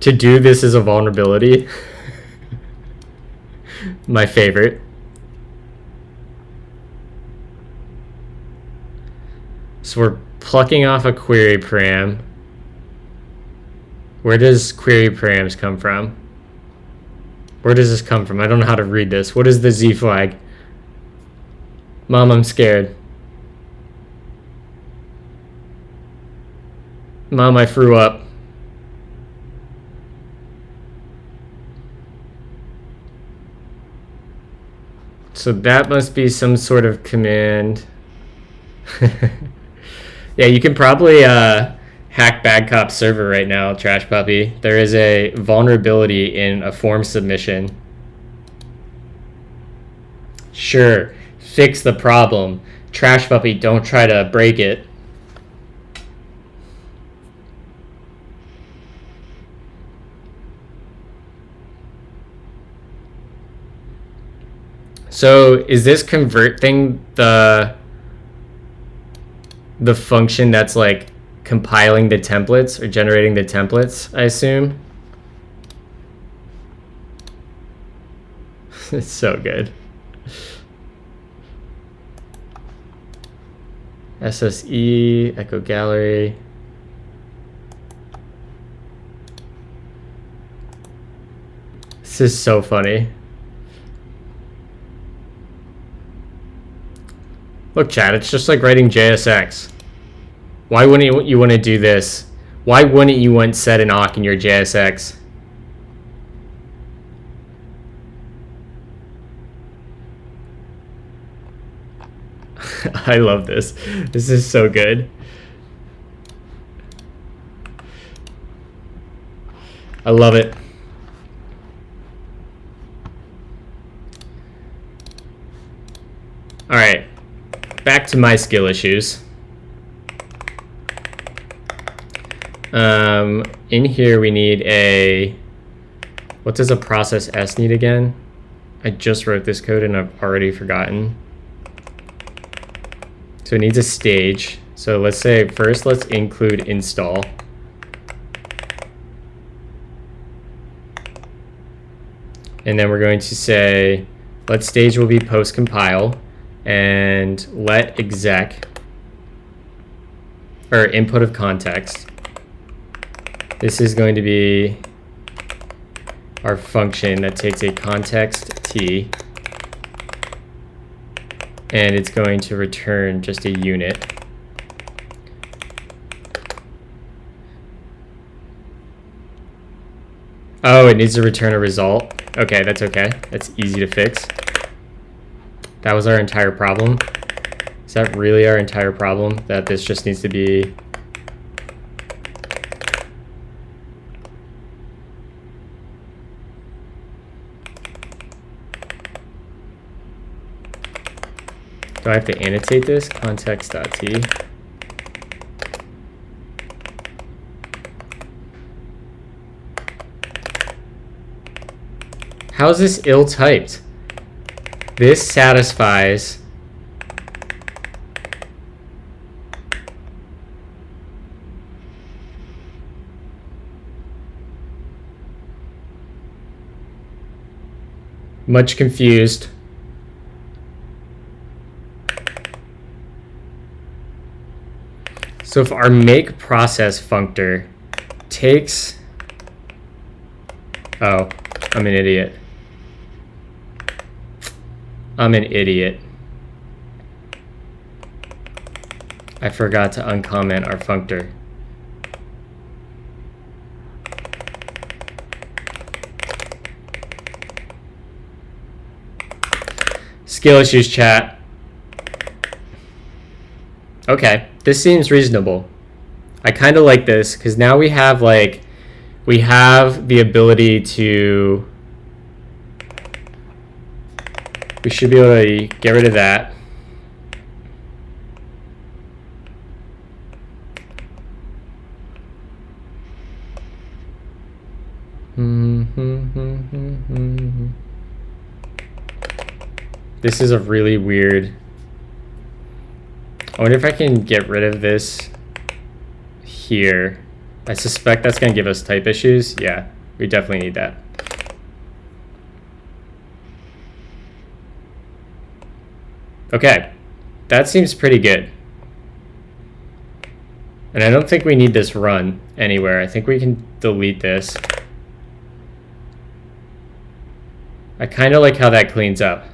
To do this is a vulnerability. My favorite. So we're plucking off a query param. Where does query params come from? Where does this come from? I don't know how to read this. What is the Z flag? Mom, I'm scared. Mom, I threw up. So that must be some sort of command. Yeah, you can probably hack Bad Cop server right now, Trash Puppy. There is a vulnerability in a form submission. Sure, fix the problem. Trash Puppy, don't try to break it. So is this convert thing the function that's like compiling the templates or generating the templates, I assume? It's so good. SSE, Echo Gallery. This is so funny. Look, chat, it's just like writing JSX. Why wouldn't you want to do this? Why wouldn't you want set and awk in your JSX? I love this. This is so good. I love it. All right. Back to my skill issues. In here we need a, what does a process S need again? I just wrote this code and I've already forgotten. So it needs a stage. So let's say first let's include install. And then we're going to say let stage will be post compile. And let exec, or input of context. This is going to be our function that takes a context t, and it's going to return just a unit. Oh, it needs to return a result. Okay, that's okay. That's easy to fix. That was our entire problem. Is that really our entire problem? That this just needs to be... Do I have to annotate this? Context.t. How is this ill-typed? This satisfies much confused. So if our make process functor takes, oh, I'm an idiot. I'm an idiot. I forgot to uncomment our functor. Skill issues, chat. Okay, this seems reasonable. I kind of like this because now we have the ability to We should be able to get rid of that. This is a really weird. I wonder if I can get rid of this here. I suspect that's going to give us type issues. Yeah, we definitely need that. Okay, that seems pretty good. And I don't think we need this run anywhere. I think we can delete this. I kind of like how that cleans up.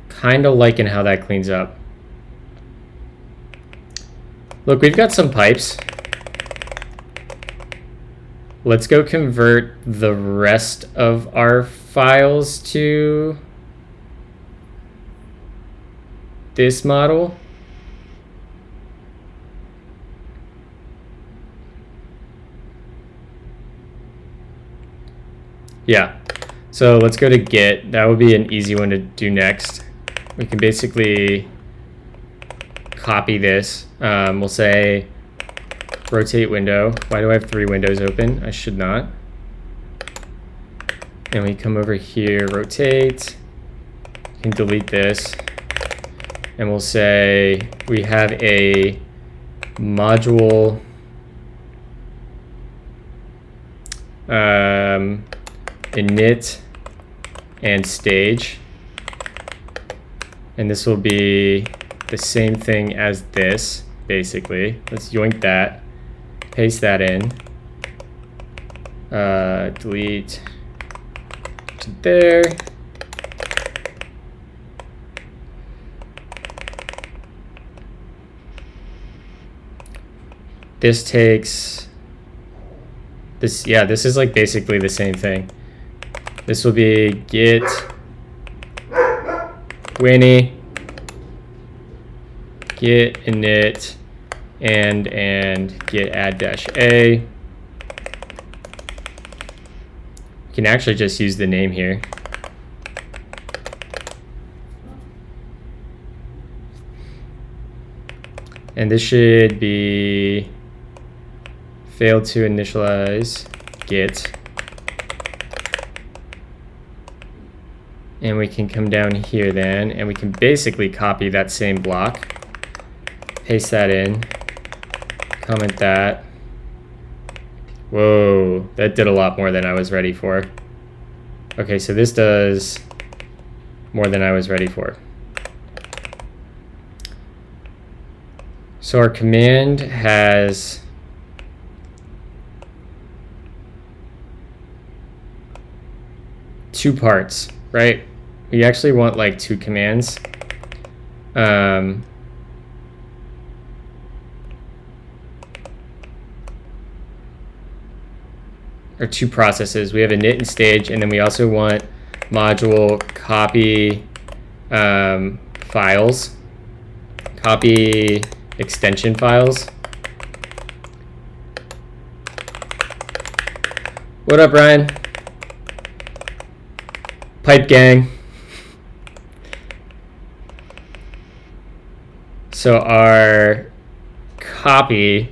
Kind of liking how that cleans up. Look, we've got some pipes. Let's go convert the rest of our files to this model. Yeah, so let's go to Git. That would be an easy one to do next. We can basically copy this. We'll say rotate window. Why do I have 3 windows open? I should not. And we come over here, rotate. We can delete this. And we'll say we have a module init and stage. And this will be the same thing as this, basically. Let's yoink that, paste that in, delete to there. This takes this, yeah, this is like basically the same thing. This will be git Winnie, git init, and git add -a. You can actually just use the name here. And this should be failed to initialize git. And we can come down here then, and we can basically copy that same block, paste that in, comment that. Whoa, that did a lot more than I was ready for. Okay, so this does more than I was ready for. So our command has two parts, right? We actually want like 2 commands. Or 2 processes. We have init and stage, and then we also want module copy files, copy extension files. What up, Ryan? Pipe gang. So our copy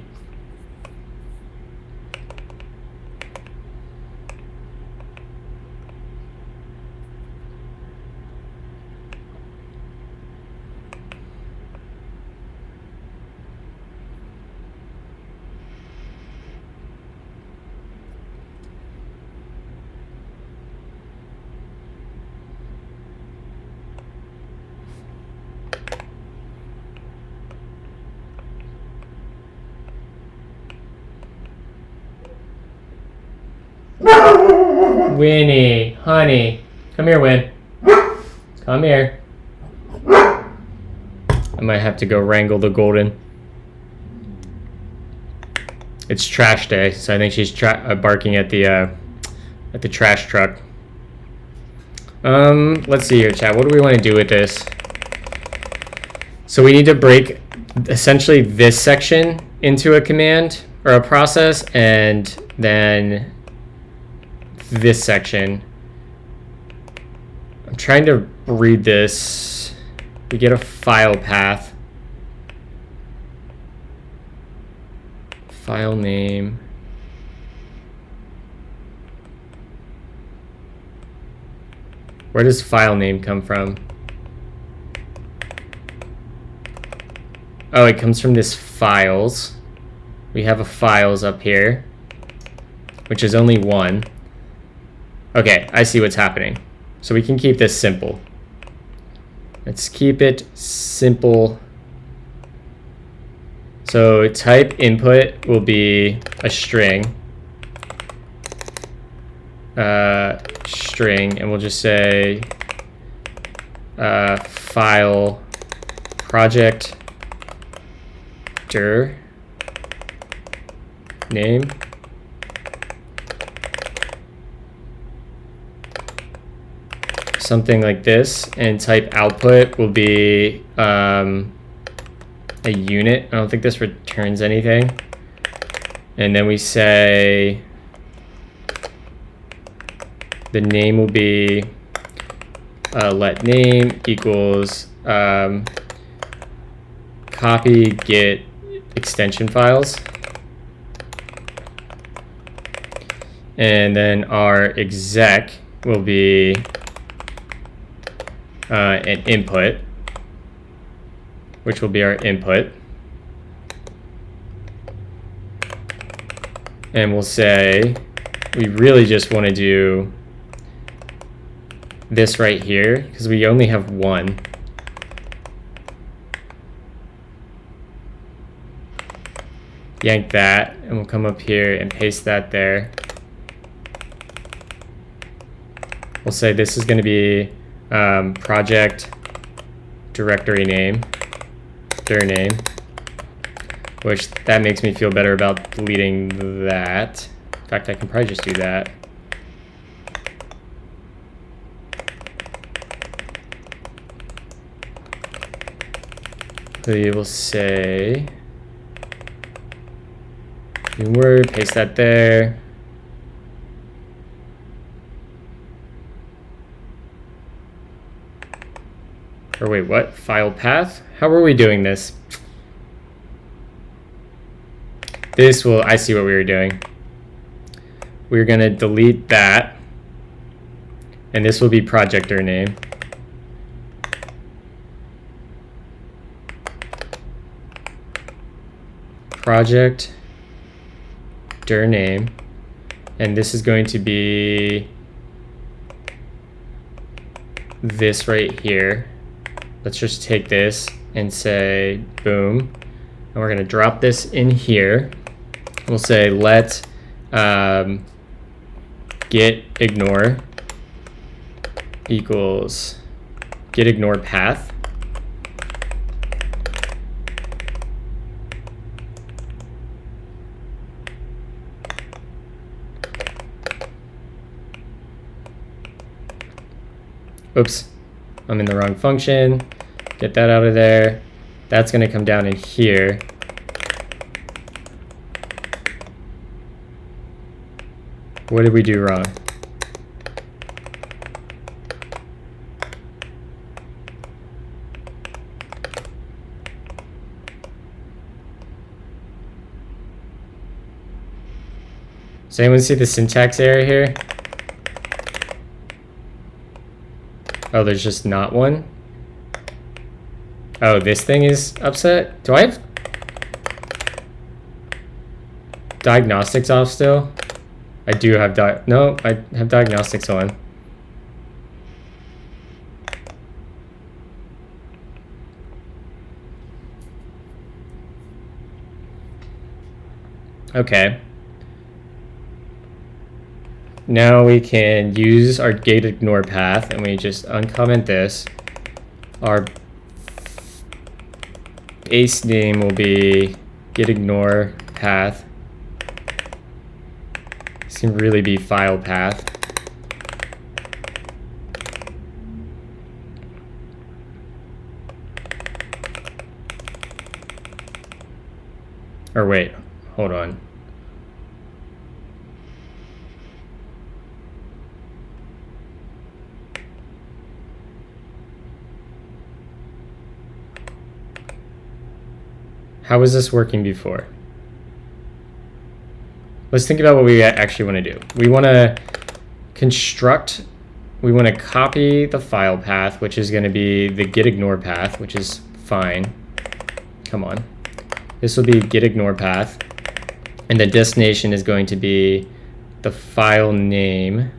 Winnie, honey, come here, Win. Come here. I might have to go wrangle the golden. It's trash day, so I think she's barking at the trash truck. Let's see here, chat. What do we want to do with this? So we need to break essentially this section into a command. or a process, and then this section. I'm trying to read this. We get a file path, file name. Where does file name come from? Oh, it comes from this files. We have a files up here, which is only one. Okay, I see what's happening. So we can keep this simple. Let's keep it simple. So type input will be a string. And we'll just say file project dir name. Something like this, and type output will be a unit. I don't think this returns anything. And then we say the name will be let name equals copy get extension files. And then our exec will be an input, which will be our input. And we'll say we really just want to do this right here because we only have one. Yank that, and we'll come up here and paste that there. We'll say this is going to be project directory name, dir name, which that makes me feel better about deleting that. In fact, I can probably just do that. We will say new word, paste that there. Or wait, what? File path? How are we doing this? This will, I see what we were doing. We're gonna delete that. And this will be project dir name. Project dir name. And this is going to be this right here. Let's just take this and say boom, and we're gonna drop this in here. We'll say let get ignore equals get ignore path. Oops, I'm in the wrong function. Get that out of there. That's going to come down in here. What did we do wrong? Does anyone see the syntax error here? Oh, there's just not one? Oh, this thing is upset? Do I have diagnostics off still? I do have no, I have diagnostics on. Okay. Now we can use our get ignore path, and we just uncomment this. Our base name will be get ignore path. This can really be file path. Or wait, hold on. How was this working before? Let's think about what we actually want to do. We want to construct, we want to copy the file path, which is going to be the getignore path, which is fine. Come on. This will be getignore path. And the destination is going to be the file name,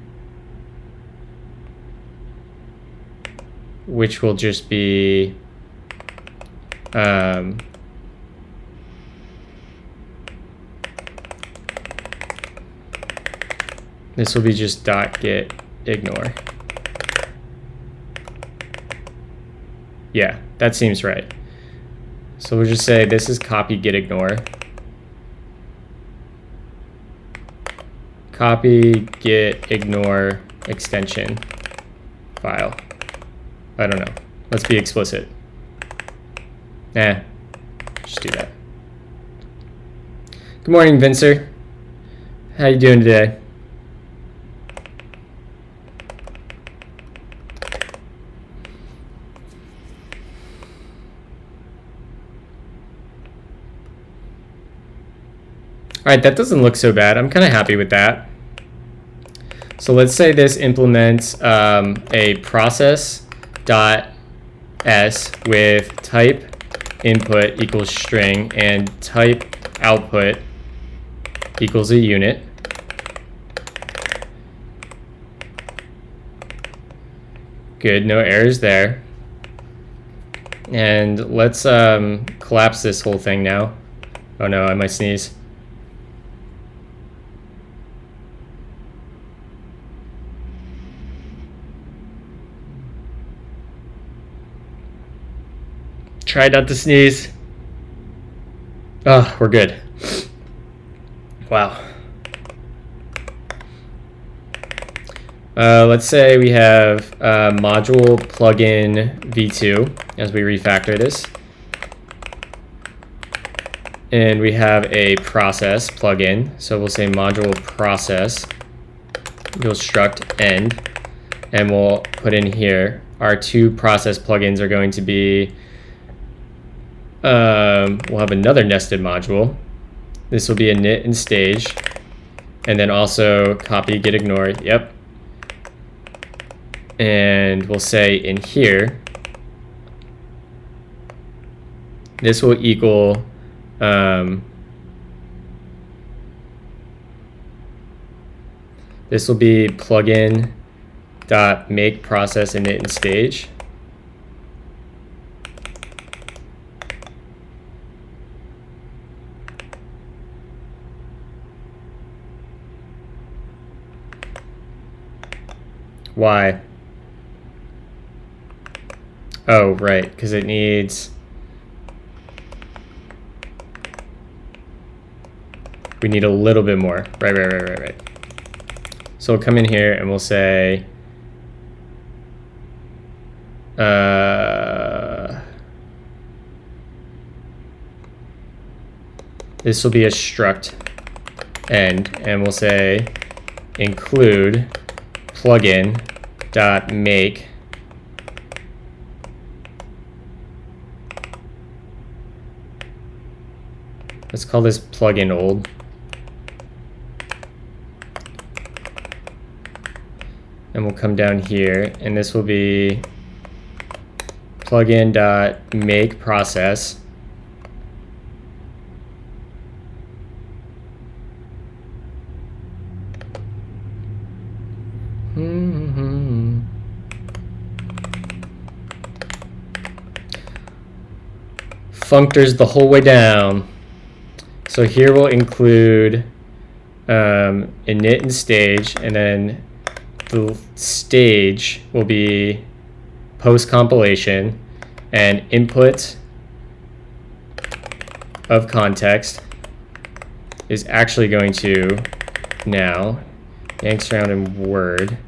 which will just be this will be just .getignore. Yeah, that seems right. So we'll just say this is copy getignore. Copy getignore extension file. I don't know. Let's be explicit. Just do that. Good morning, Vincer. How you doing today? All right, that doesn't look so bad. I'm kind of happy with that. So let's say this implements a process.s with type input equals string and type output equals a unit. Good, no errors there. And let's collapse this whole thing now. Oh no, I might sneeze. Try not to sneeze. Oh, we're good. Wow. Let's say we have module plugin v2 as we refactor this. And we have a process plugin. So we'll say module process. We'll struct end. And we'll put in here our two process plugins are going to be we'll have another nested module. This will be a init and stage, and then also copy getignore. Yep. And we'll say in here, this will equal this will be plugin dot make process init and stage. Why? Oh, right, because it needs... We need a little bit more. Right. So we'll come in here and we'll say... this will be a struct end, and we'll say include plugin dot make let's call this plugin old, and we'll come down here and this will be plugin dot make process functors the whole way down. So here we'll include init and stage, and then the stage will be post compilation, and input of context is actually going to now yanks around in Word.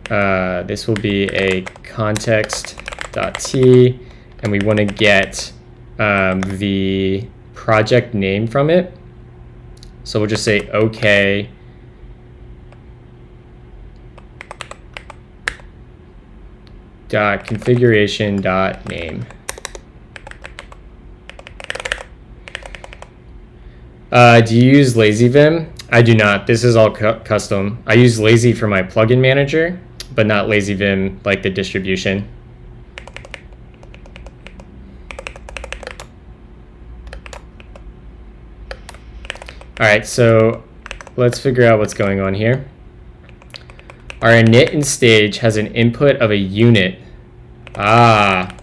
This will be a context.t, and we want to get the project name from it. So we'll just say OK dot configuration dot name. Do you use LazyVim? I do not. This is all custom. I use Lazy for my plugin manager, but not LazyVim like the distribution. All right, so let's figure out what's going on here. Our init and stage has an input of a unit. Ah,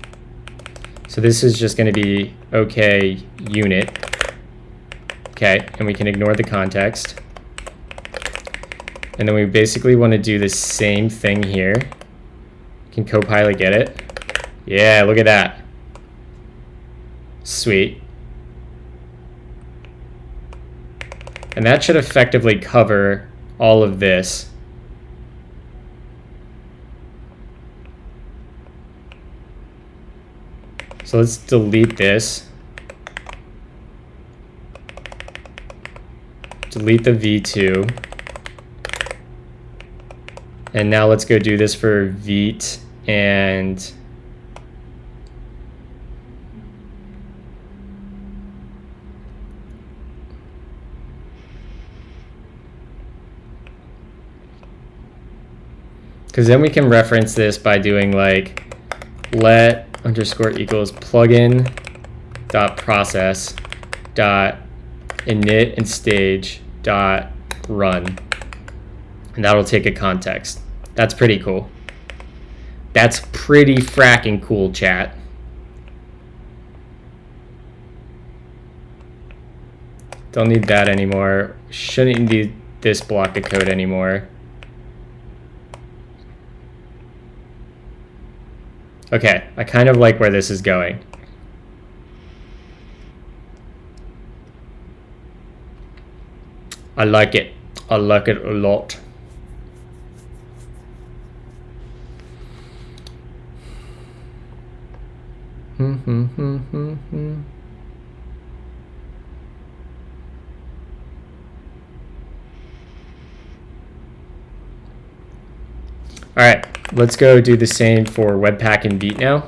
so this is just going to be okay unit. Okay, and we can ignore the context. And then we basically want to do the same thing here. Can Copilot get it? Yeah, look at that. Sweet. And that should effectively cover all of this. So let's delete this. Delete the v2. And now let's go do this for Vite and because then we can reference this by doing like let underscore equals plugin dot process dot init and stage dot run, and that'll take a context. That's pretty cool. That's pretty fracking cool, chat. Don't need that anymore. Shouldn't need this block of code anymore. Okay, I kind of like where this is going. I like it. I like it a lot. All right, let's go do the same for Webpack and Vite now.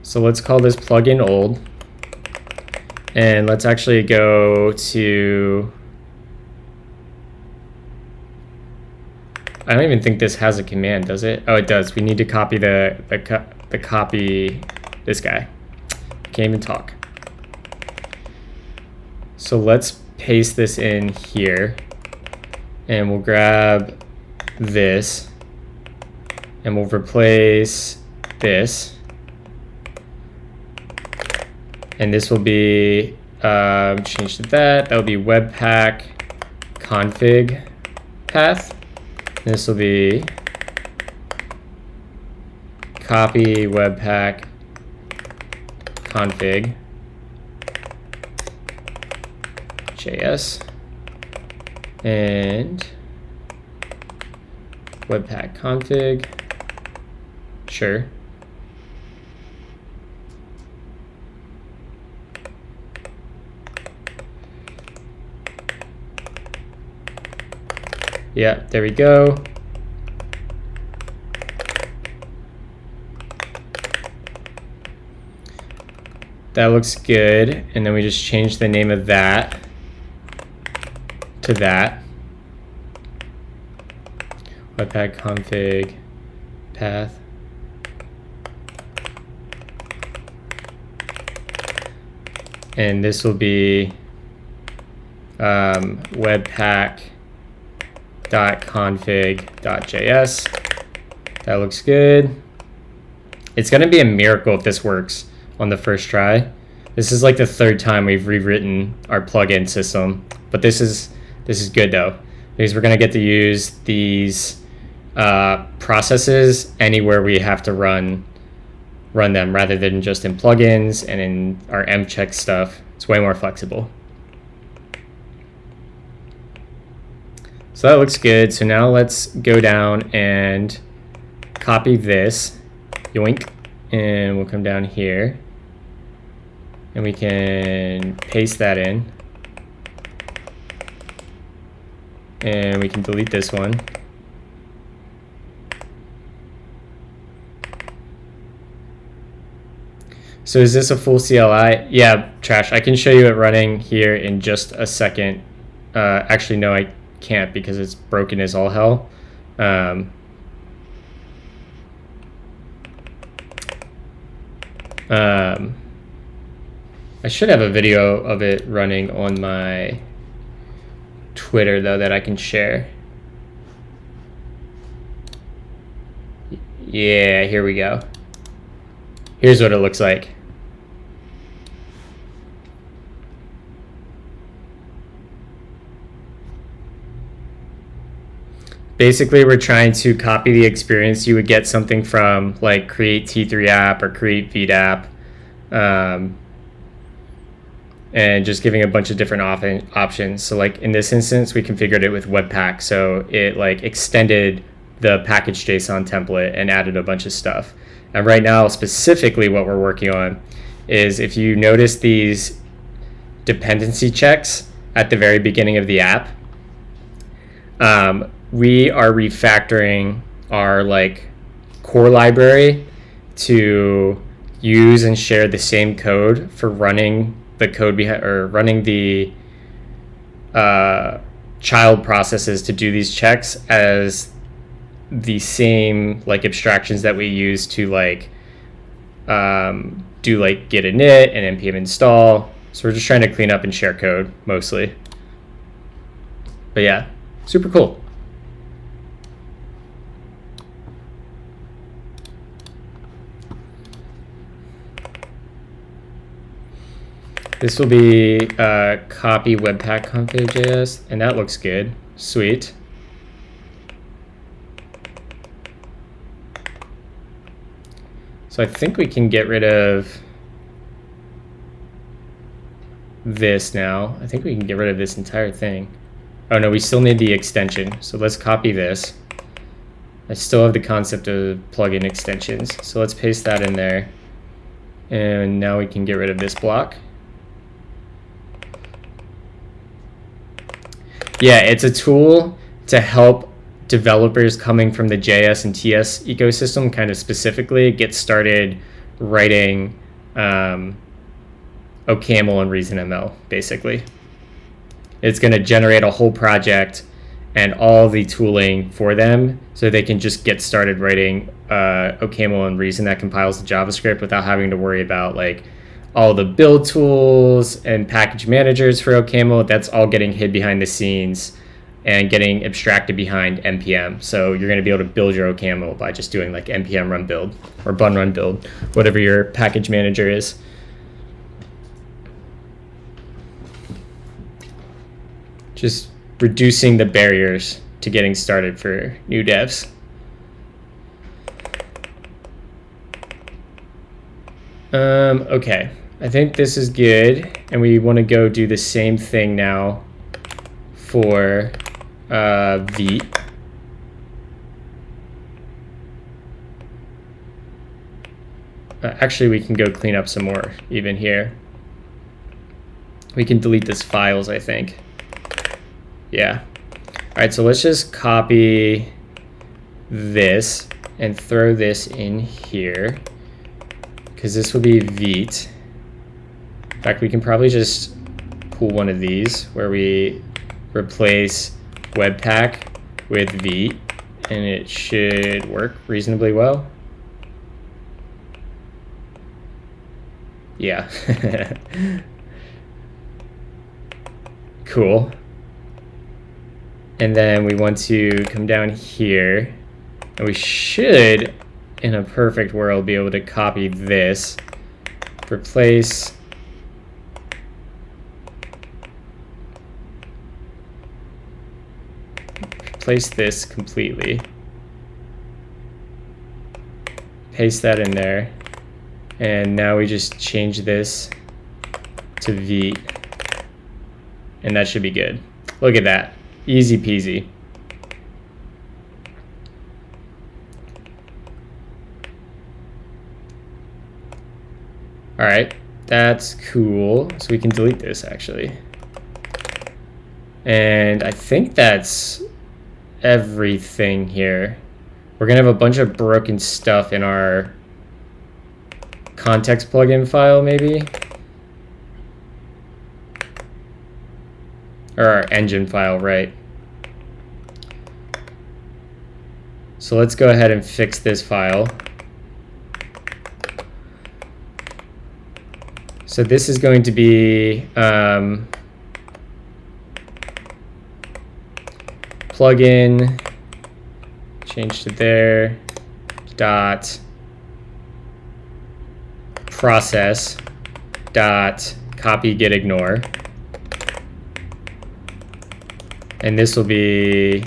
So let's call this plugin old. And let's actually go to, I don't even think this has a command, does it? Oh, it does. We need to copy the copy this guy. Can't even talk. So let's paste this in here, and we'll grab this, and we'll replace this, and this will be change to that. That will be Webpack config path. This will be copy Webpack config JS and Webpack config. Sure. Yeah, there we go. That looks good. And then we just change the name of that to that. Webpack config path. And this will be webpack.config.js. That looks good. It's going to be a miracle if this works on the first try. This is like the third time we've rewritten our plugin system, but this is good though, because we're going to get to use these processes anywhere we have to run them, rather than just in plugins and in our mcheck stuff. It's way more flexible. So that looks good. So now let's go down and copy this, yoink, and we'll come down here and we can paste that in. And we can delete this one. So is this a full CLI? Yeah, Trash. I can show you it running here in just a second. Actually, no, I can't because it's broken as all hell. I should have a video of it running on my Twitter, though, that I can share. Yeah, here we go. Here's what it looks like. Basically, we're trying to copy the experience you would get something from like create T3 app or create feed app, and just giving a bunch of different options. So like in this instance, we configured it with Webpack. So it like extended the package JSON template and added a bunch of stuff. And right now, specifically what we're working on is if you notice these dependency checks at the very beginning of the app, we are refactoring our like core library to use and share the same code for running the code behind or running the child processes to do these checks as the same like abstractions that we use to like do like git init and npm install. So we're just trying to clean up and share code mostly. But yeah, super cool. This will be copy webpack config.js, and that looks good. Sweet. So I think we can get rid of this now. I think we can get rid of this entire thing. Oh no, we still need the extension. So let's copy this. I still have the concept of plugin extensions. So let's paste that in there. And now we can get rid of this block. Yeah, it's a tool to help developers coming from the JS and TS ecosystem kind of specifically get started writing OCaml and ReasonML, basically. It's going to generate a whole project and all the tooling for them so they can just get started writing OCaml and Reason that compiles the JavaScript without having to worry about like all the build tools and package managers for OCaml. That's all getting hid behind the scenes and getting abstracted behind npm. So you're going to be able to build your OCaml by just doing like npm run build or bun run build, whatever your package manager is. Just reducing the barriers to getting started for new devs. Okay, I think this is good, and we want to go do the same thing now for Vite. Actually, we can go clean up some more even here. We can delete this files, I think. Yeah. All right, so let's just copy this and throw this in here, because this will be Vite. In fact, we can probably just pull one of these where we replace Webpack with Vite, and it should work reasonably well. Yeah. Cool. And then we want to come down here, and we should, in a perfect world, be able to copy this, replace this completely, paste that in there, and now we just change this to Vite, and that should be good. Look at that. Easy peasy. All right, that's cool. So we can delete this actually. And I think that's everything here. We're gonna have a bunch of broken stuff in our context plugin file, maybe, or our engine file, right? So let's go ahead and fix this file. So this is going to be plugin, change to there, dot process dot copy get ignore, and this will be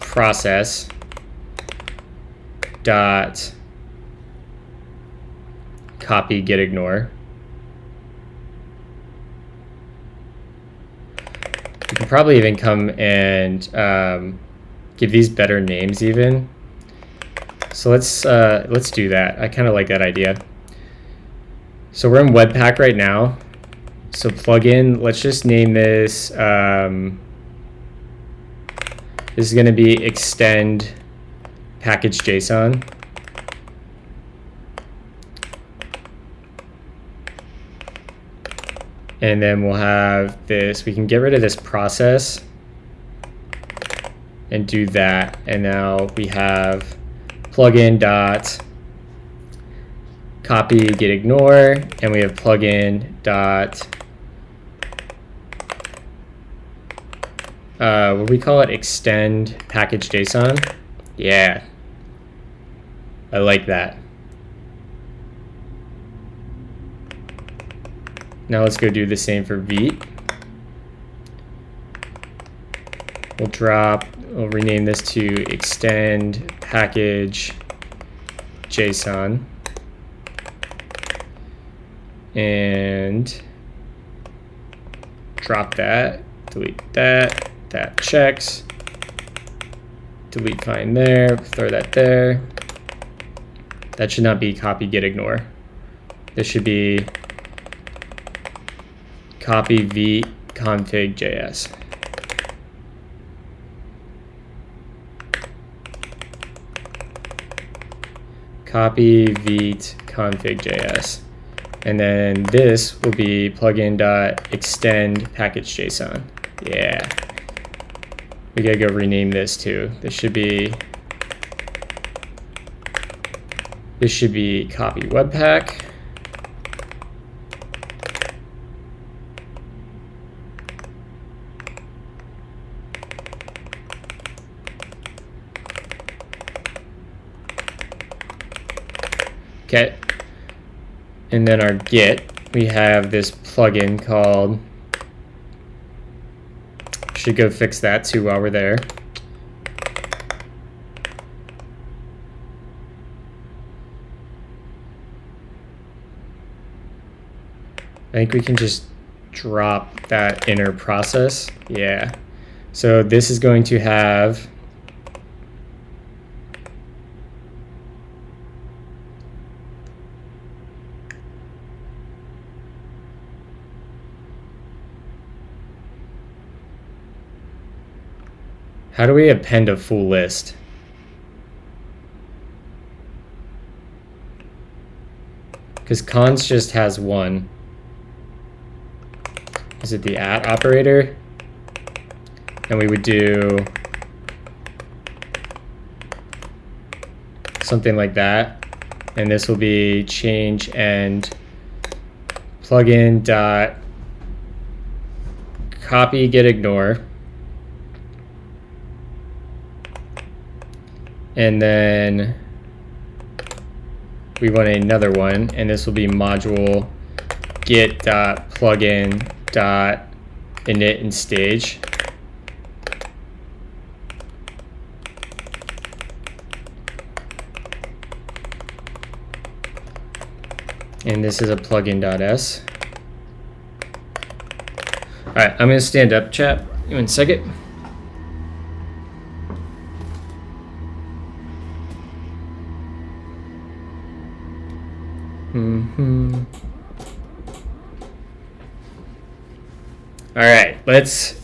process dot copy get ignore. You can probably even come and give these better names even. So let's do that. I kind of like that idea. So we're in Webpack right now. So plugin, let's just name this. This is going to be extend package JSON. And then we'll have this, we can get rid of this process and do that. And now we have plugin dot copy get ignore, and we have plugin dot what do we call it? Extend package JSON. Yeah, I like that. Now let's go do the same for Vite. We'll rename this to extend package JSON. And drop that, delete that, that checks. Delete find there, throw that there. That should not be copy get ignore. This should be copy Vite config JS. Copy Vite config JS. And then this will be plugin.extend package JSON. Yeah. We gotta go rename this too. This should be copy Webpack. Okay, and then our Git, we have this plugin called, should go fix that too while we're there. I think we can just drop that inner process. Yeah, so this is going to have how do we append a full list? Because cons just has one. Is it the @ operator? And we would do something like that. And this will be change end plugin dot copy get ignore. And then we want another one, and this will be module get.plugin.init and stage. And this is a plugin.s. All right, I'm gonna stand up, chat. Give me 1 second. All right, let's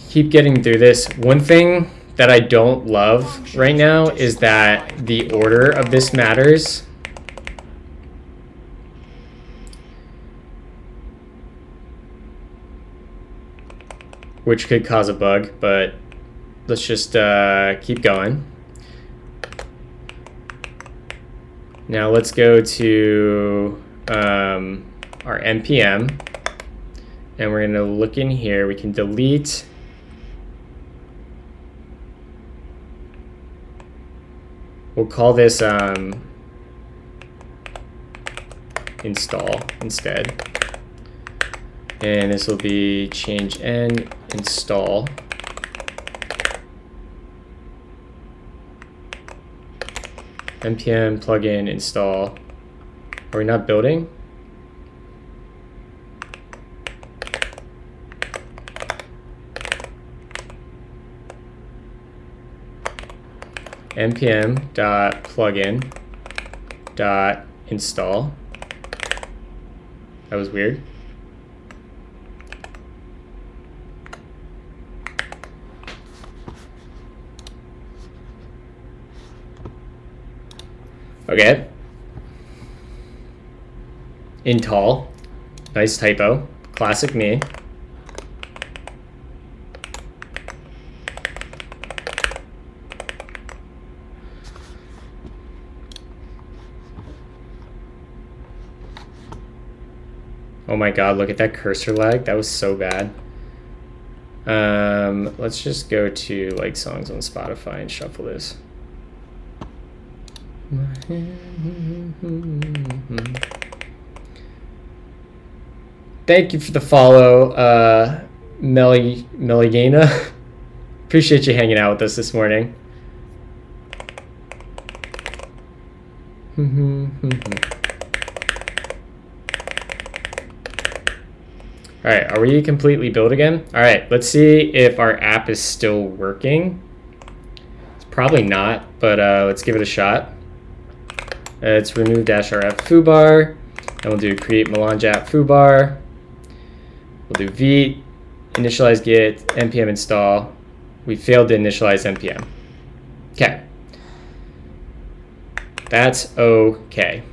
keep getting through this. One thing that I don't love right now is that the order of this matters. Which could cause a bug, but let's just keep going. Now let's go to our npm, and we're going to look in here. We can delete we'll call this install instead. And this will be change n install. npm plugin install. Are we not building? npm.plugin.install. That was weird. Okay. Intall. Nice typo. Classic me. Oh my god, look at that cursor lag. That was so bad. Let's just go to like songs on Spotify and shuffle this. Thank you for the follow, Meligana. Appreciate you hanging out with us this morning. All right, are we completely built again? All right, let's see if our app is still working. It's probably not, but let's give it a shot. It's remove -rf foobar, and we'll do create melange app foobar. We'll do vite, initialize git, npm install. We failed to initialize npm. Okay. That's okay.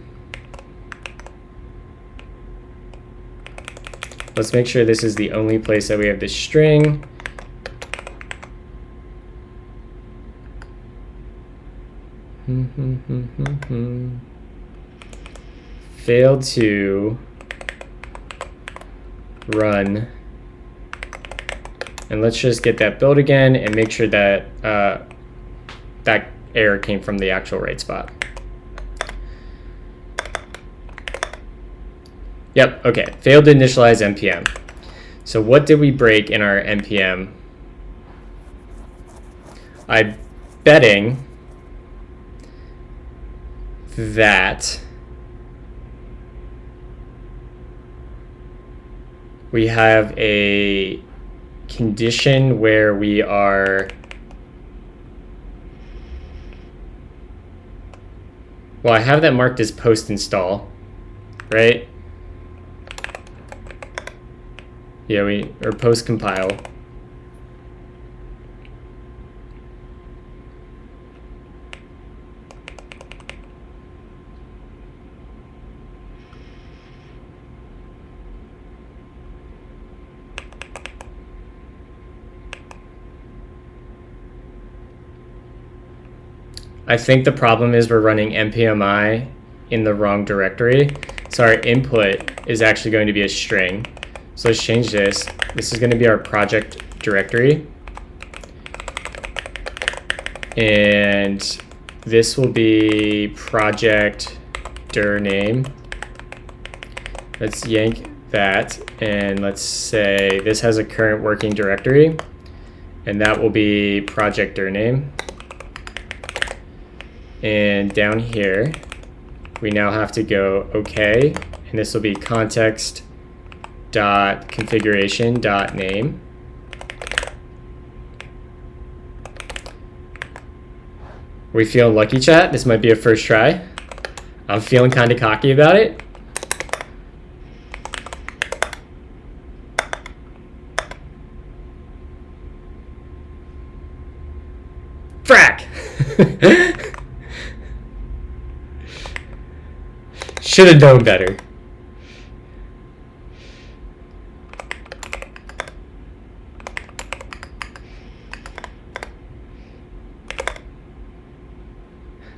Let's make sure this is the only place that we have this string. Failed to run. And let's just get that built again and make sure that that error came from the actual right spot. Yep, okay, failed to initialize npm. So what did we break in our npm? I'm betting that we have a condition where we are, well, I have that marked as post install, right? Yeah, or post compile. I think the problem is we're running npmi in the wrong directory. So our input is actually going to be a string. So let's change this. This is going to be our project directory. And this will be project dir name. Let's yank that. And let's say this has a current working directory. And that will be project dir name. And down here, we now have to go OK. And this will be context.configuration.name. We feel lucky, chat? This might be a first try. I'm feeling kind of cocky about it. Frack! Should have known better.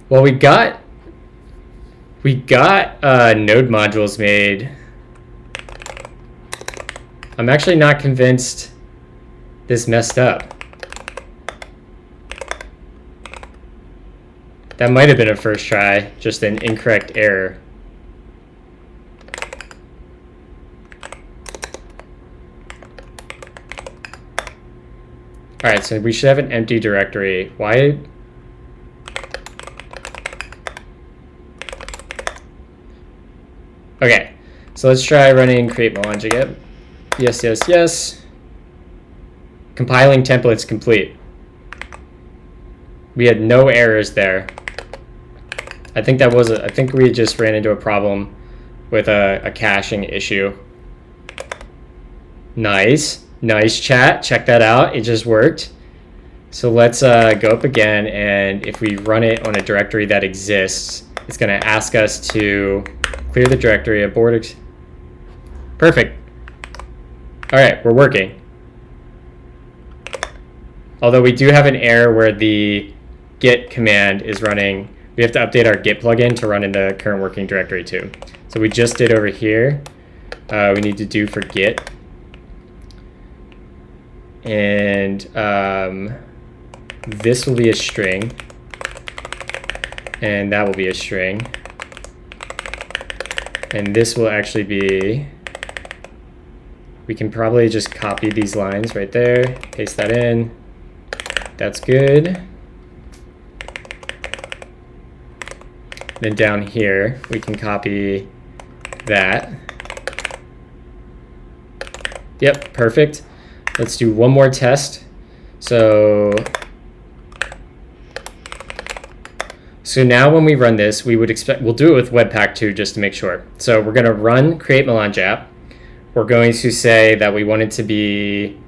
Well, we got node modules made. I'm actually not convinced this messed up. That might have been a first try, just an incorrect error. All right, so we should have an empty directory. Why? Okay, so let's try running create melange again. Yes, yes, yes. Compiling templates complete. We had no errors there. I think that was I think we just ran into a problem with a caching issue. Nice, nice chat. Check that out. It just worked. So let's go up again, and if we run it on a directory that exists, it's going to ask us to clear the directory, abort. Perfect. All right, we're working. Although we do have an error where the git command is running. We have to update our git plugin to run in the current working directory too. So we just did over here. We need to do for git. And this will be a string. And that will be a string. And this will actually be, we can probably just copy these lines right there, paste that in. That's good. Then down here, we can copy that. Yep, perfect. Let's do one more test. So now when we run this, we would expect, we'll do it with Webpack too, just to make sure. So we're gonna run create melange app. We're going to say that we want it to be,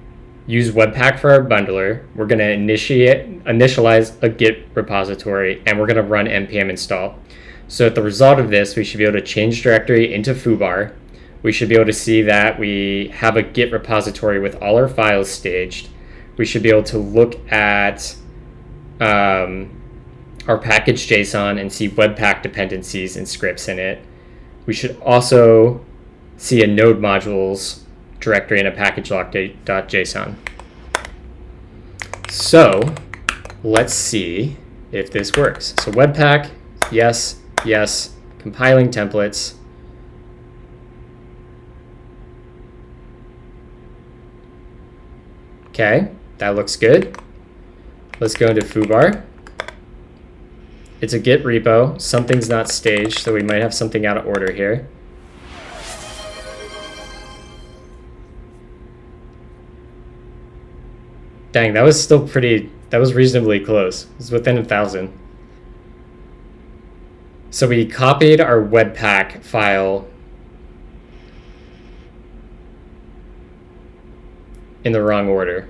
use Webpack for our bundler. We're gonna initialize a Git repository, and we're gonna run npm install. So at the result of this, we should be able to change directory into foobar. We should be able to see that we have a Git repository with all our files staged. We should be able to look at our package JSON and see Webpack dependencies and scripts in it. We should also see a node modules directory and a package lock.json. So let's see if this works. So Webpack, yes, yes, compiling templates. Okay, that looks good. Let's go into foobar. It's a Git repo. Something's not staged, so we might have something out of order here. Dang, that was still pretty, that was reasonably close. It was within 1,000. So we copied our Webpack file in the wrong order.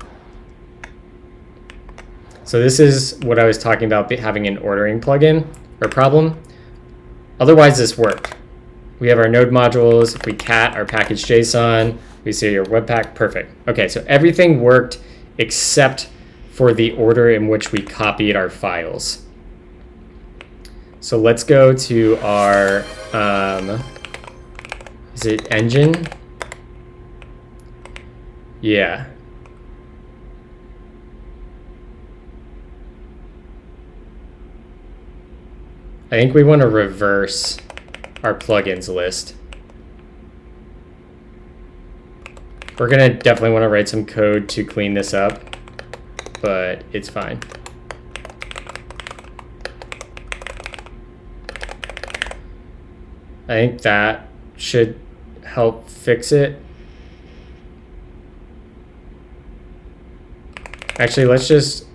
So this is what I was talking about, having an ordering plugin or problem. Otherwise this worked. We have our node modules. If we cat our package JSON, we see your Webpack, perfect. Okay, so everything worked except for the order in which we copied our files. So let's go to our, is it engine? Yeah. I think we want to reverse our plugins list. We're gonna definitely want to write some code to clean this up, but it's fine. I think that should help fix it. Actually, let's just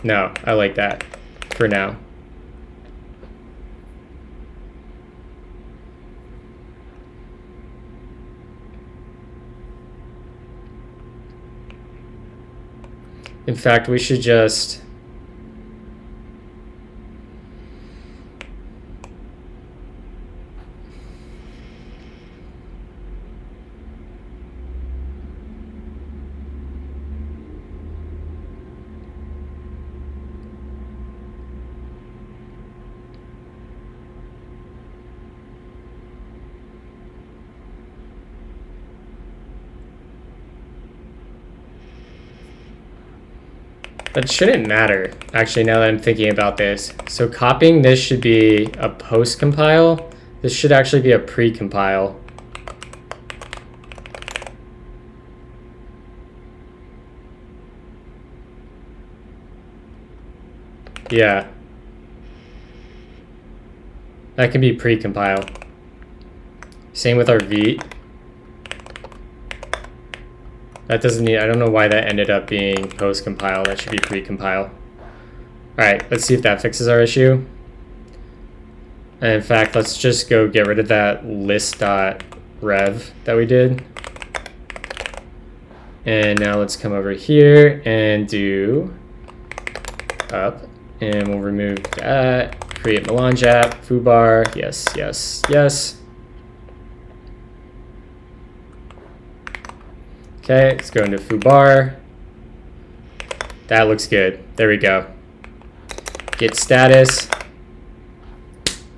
no, I like that for now. In fact, we should just that shouldn't matter, actually, now that I'm thinking about this. So copying this should be a post-compile. This should actually be a pre-compile. Yeah. That can be pre-compile. Same with our V. That doesn't need, I don't know why that ended up being post-compile. That should be pre-compile. All right, let's see if that fixes our issue. And in fact, let's just go get rid of that list.rev that we did. And now let's come over here and do up. And we'll remove that. Create melange app, foobar. Yes, yes, yes. Okay, let's go into foobar. That looks good. There we go. Git status.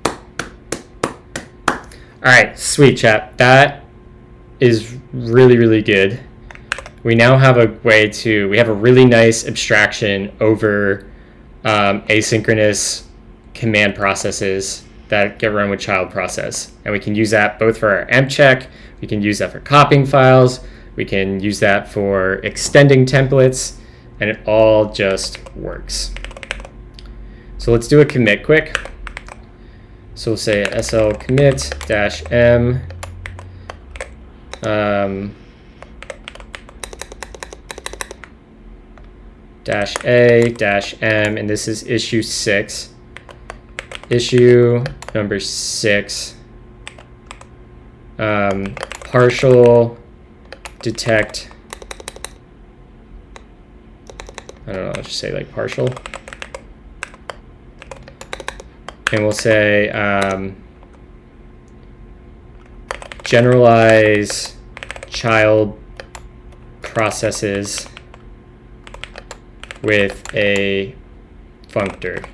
All right, sweet chat. That is really, really good. We now have a way to, we have a really nice abstraction over asynchronous command processes that get run with child process. And we can use that both for our emp check, we can use that for copying files, we can use that for extending templates, and it all just works. So let's do a commit quick. So we'll say sl commit -m -a-m, and this is issue 6. Issue number 6. Partial detect. I don't know, I'll just say like partial. And we'll say generalize child processes with a functor.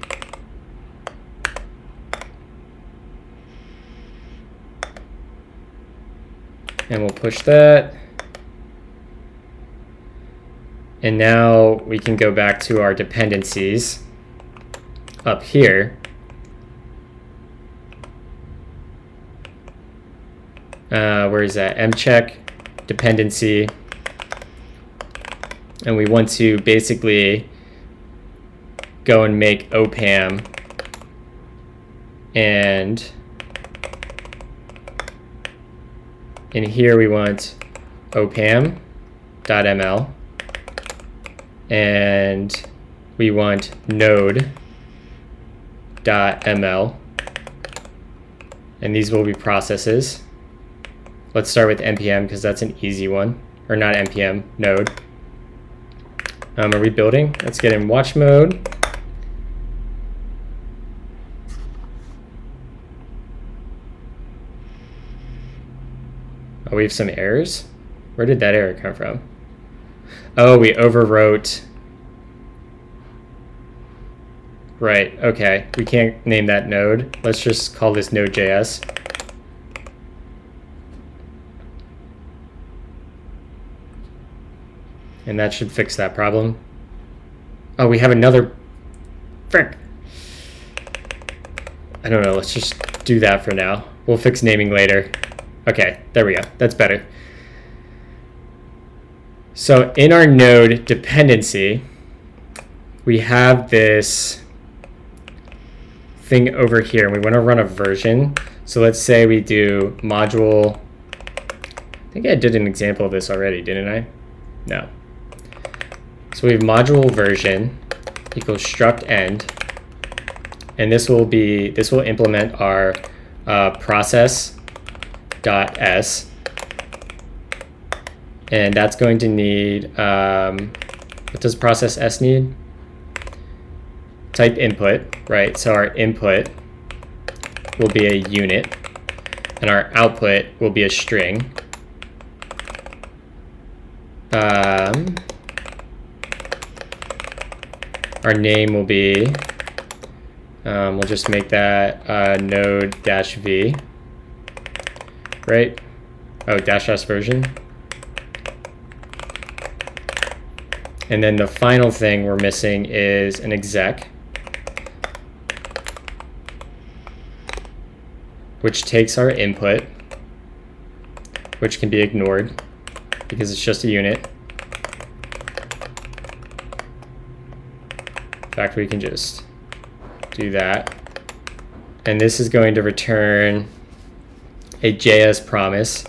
And we'll push that. And now we can go back to our dependencies up here. Where is that? mcheck dependency. And we want to basically go and make OCaml. And in here we want OCaml.ml. And we want node.ml. And these will be processes. Let's start with npm because that's an easy one. Or not npm, node. Are we building? Let's get in watch mode. Oh, we have some errors? Where did that error come from? Oh, we overwrote. Right, okay. We can't name that node. Let's just call this node.js. And that should fix that problem. Oh, we have another. Frick. I don't know, let's just do that for now. We'll fix naming later. Okay, there we go. That's better. So in our node dependency, we have this thing over here. We want to run a version. So let's say we do module. I think I did an example of this already, didn't I? No. So we have module version equals struct end, and this will implement our process.s, and that's going to need What does process S need? Type input, right? So our input will be a unit, and our output will be a string. Our name will be, we'll just make that node-v, right? Oh, --s version. And then the final thing we're missing is an exec, which takes our input, which can be ignored because it's just a unit. In fact, we can just do that. And this is going to return a JS promise.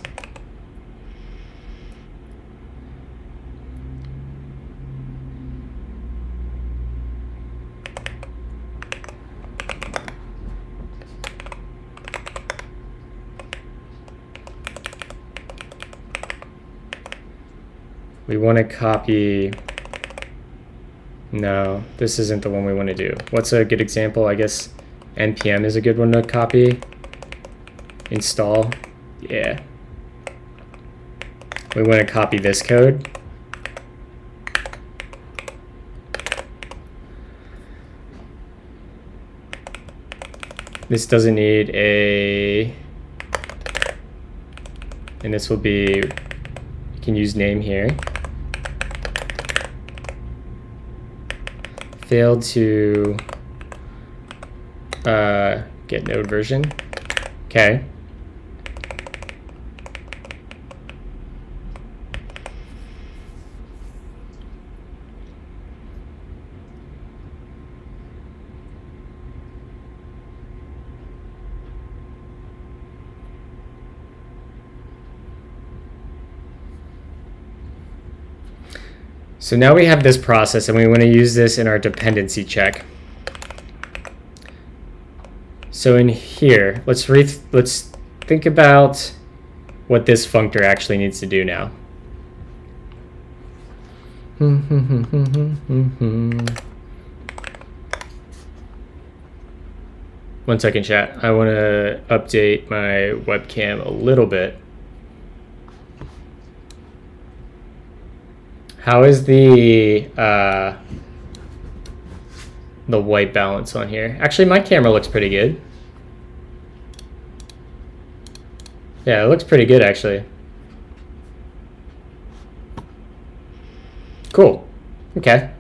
We want to copy. No, this isn't the one we want to do. What's a good example? I guess npm is a good one to copy. Install. Yeah. We want to copy this code. This doesn't need a, and this will be, you can use name here. Failed to get node version. Okay. So now we have this process and we want to use this in our dependency check. So in here, let's think about what this functor actually needs to do now. One second, chat. I want to update my webcam a little bit. How is the white balance on here? Actually, my camera looks pretty good. Yeah, it looks pretty good, actually. Cool. Okay.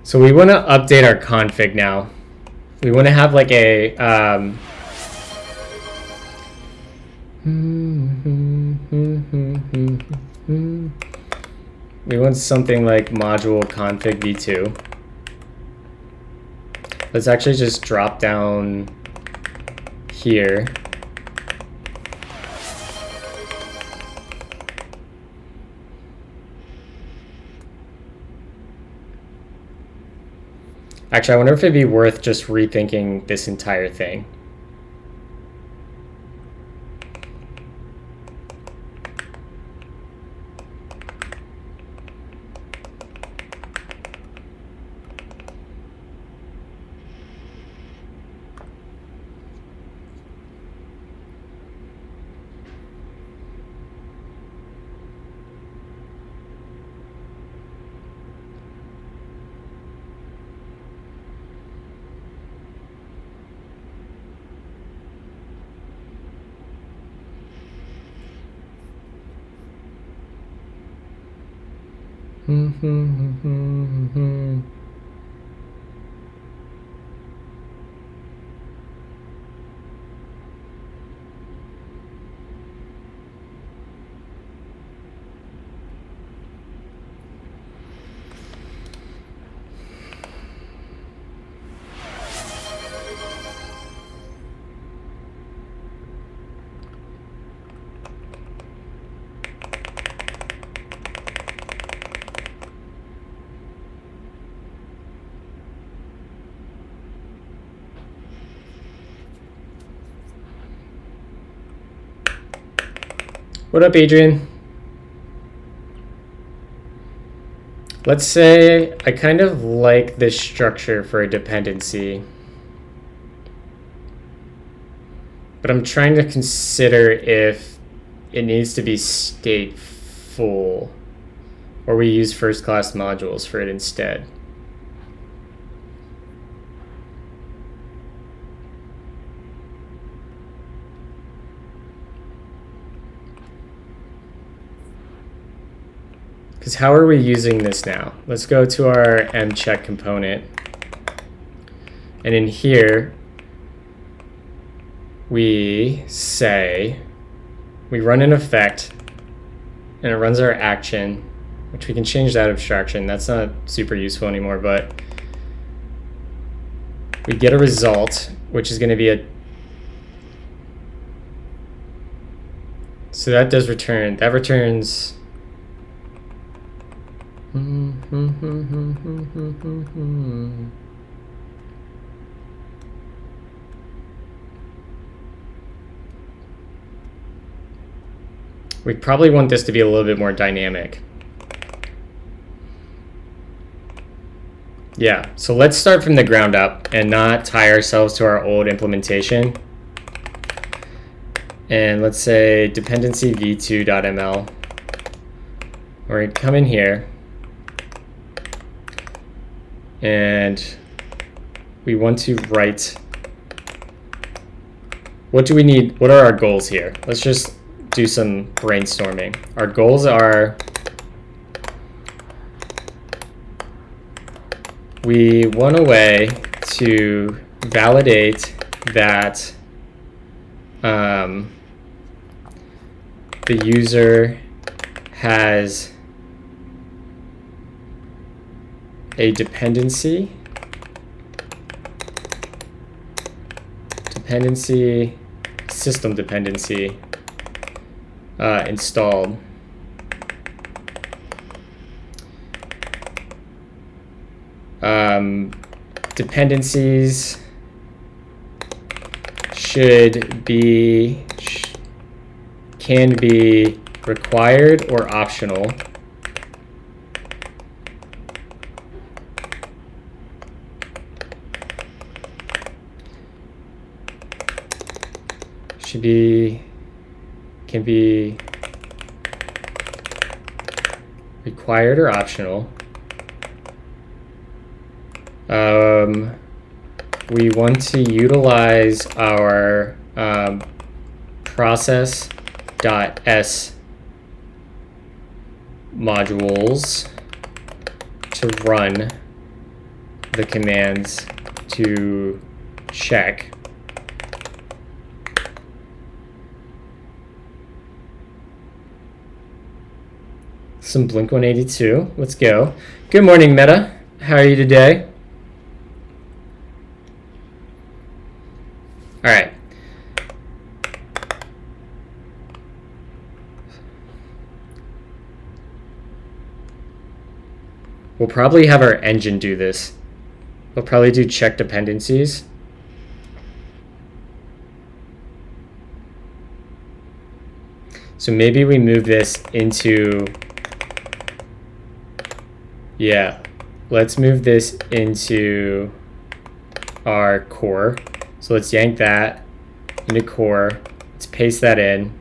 So we want to update our config now. We want to have like a we want something like module config v2. Let's actually just drop down here. Actually, I wonder if it'd be worth just rethinking this entire thing. What up, Adrian? Let's say I kind of like this structure for a dependency, but I'm trying to consider if it needs to be stateful, or we use first-class modules for it instead. Because how are we using this now? Let's go to our mcheck component. And in here, we say, we run an effect, and it runs our action, which we can change that abstraction. That's not super useful anymore, but we get a result, which is going to be a... So that does return, that returns... We probably want this to be a little bit more dynamic. Yeah, so let's start from the ground up and not tie ourselves to our old implementation. And let's say dependency v2.ml. We're going to come in here. And we want to write, what do we need? What are our goals here? Let's just do some brainstorming. Our goals are, we want a way to validate that the user has a dependency system dependency installed. Dependencies can be required or optional. Can be required or optional. We want to utilize our process.s modules to run the commands to check. Some Blink-182. Let's go. Good morning, Meta. How are you today? All right. We'll probably have our engine do this. We'll probably do check dependencies. So maybe we move this into... Yeah, let's move this into our core. So let's yank that into core. Let's paste that in.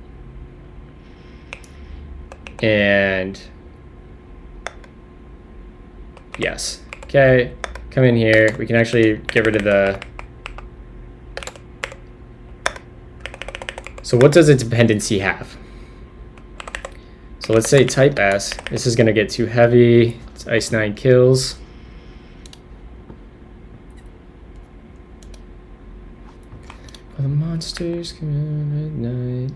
And yes. Okay, come in here. We can actually get rid of the... So what does a dependency have? So let's say type S. This is going to get too heavy. It's Ice 9 kills. All the monsters come in at night.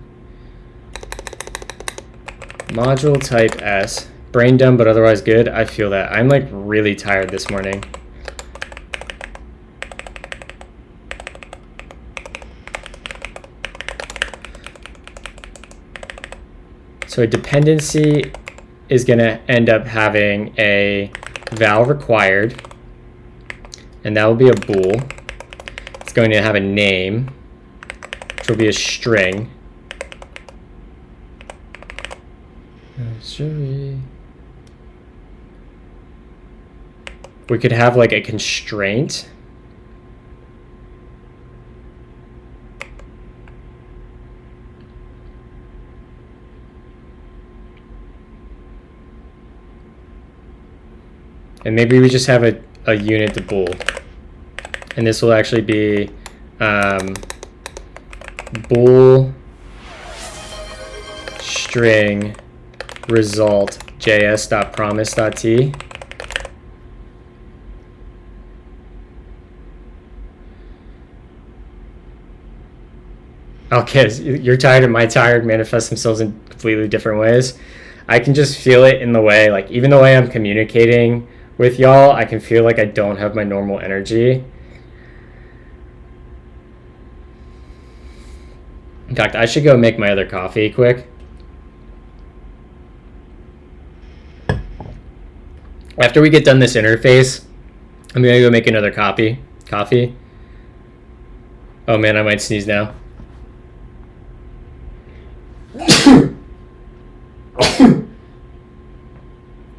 Module type S. Brain dumb, but otherwise good. I feel that. I'm like really tired this morning. So a dependency is going to end up having a val required, and that will be a bool. It's going to have a name, which will be a string. We could have like a constraint. And maybe we just have a unit to bool. And this will actually be bool string result js.promise.t. Okay, you're tired and my tired manifest themselves in completely different ways. I can just feel it in the way, like even the way I'm communicating with y'all, I can feel like I don't have my normal energy. In fact, I should go make my other coffee quick. After we get done this interface, I'm gonna go make another coffee. Oh man, I might sneeze now.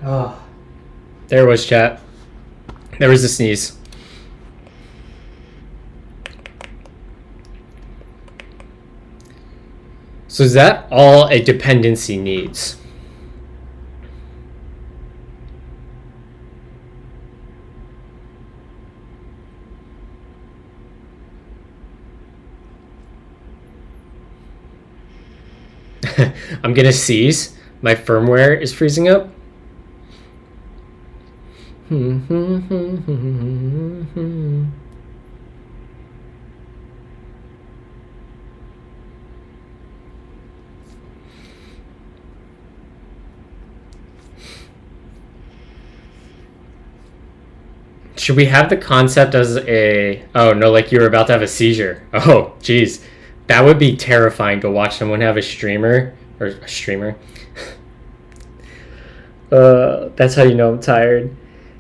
Oh. There was chat. There was the sneeze. So is that all a dependency needs? I'm gonna seize. My firmware is freezing up. Should we have the concept as a... Oh, no, like you were about to have a seizure. Oh, geez. That would be terrifying to watch someone have a streamer. Or a streamer. That's how you know I'm tired.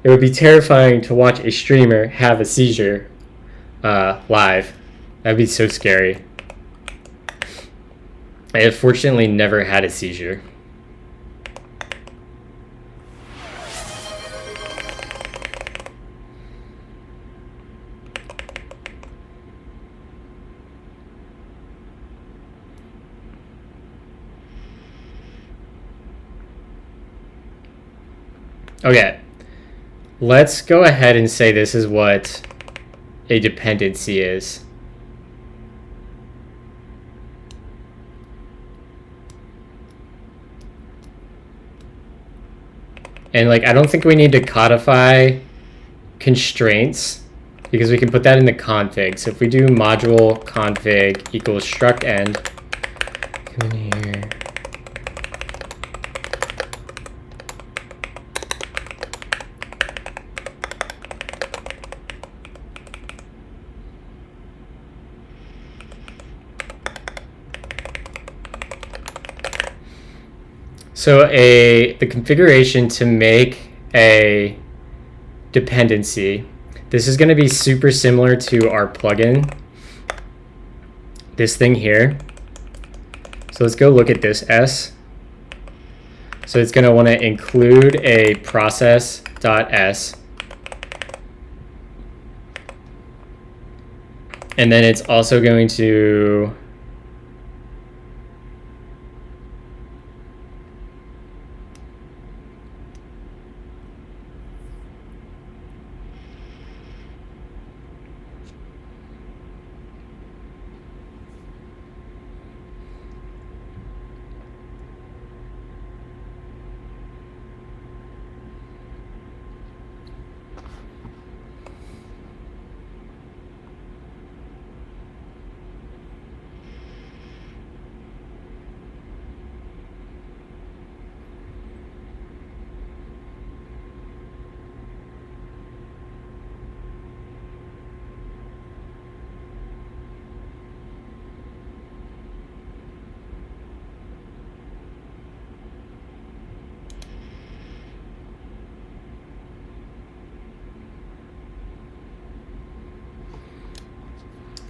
It would be terrifying to watch a streamer have a seizure live. That'd be so scary. I have fortunately never had a seizure. Okay, let's go ahead and say this is what a dependency is. And like, I don't think we need to codify constraints because we can put that in the config. So if we do module config equals struct end, come in here. So the configuration to make a dependency, this is going to be super similar to our plugin, this thing here. So let's go look at this S. So it's going to want to include a process.s. And then it's also going to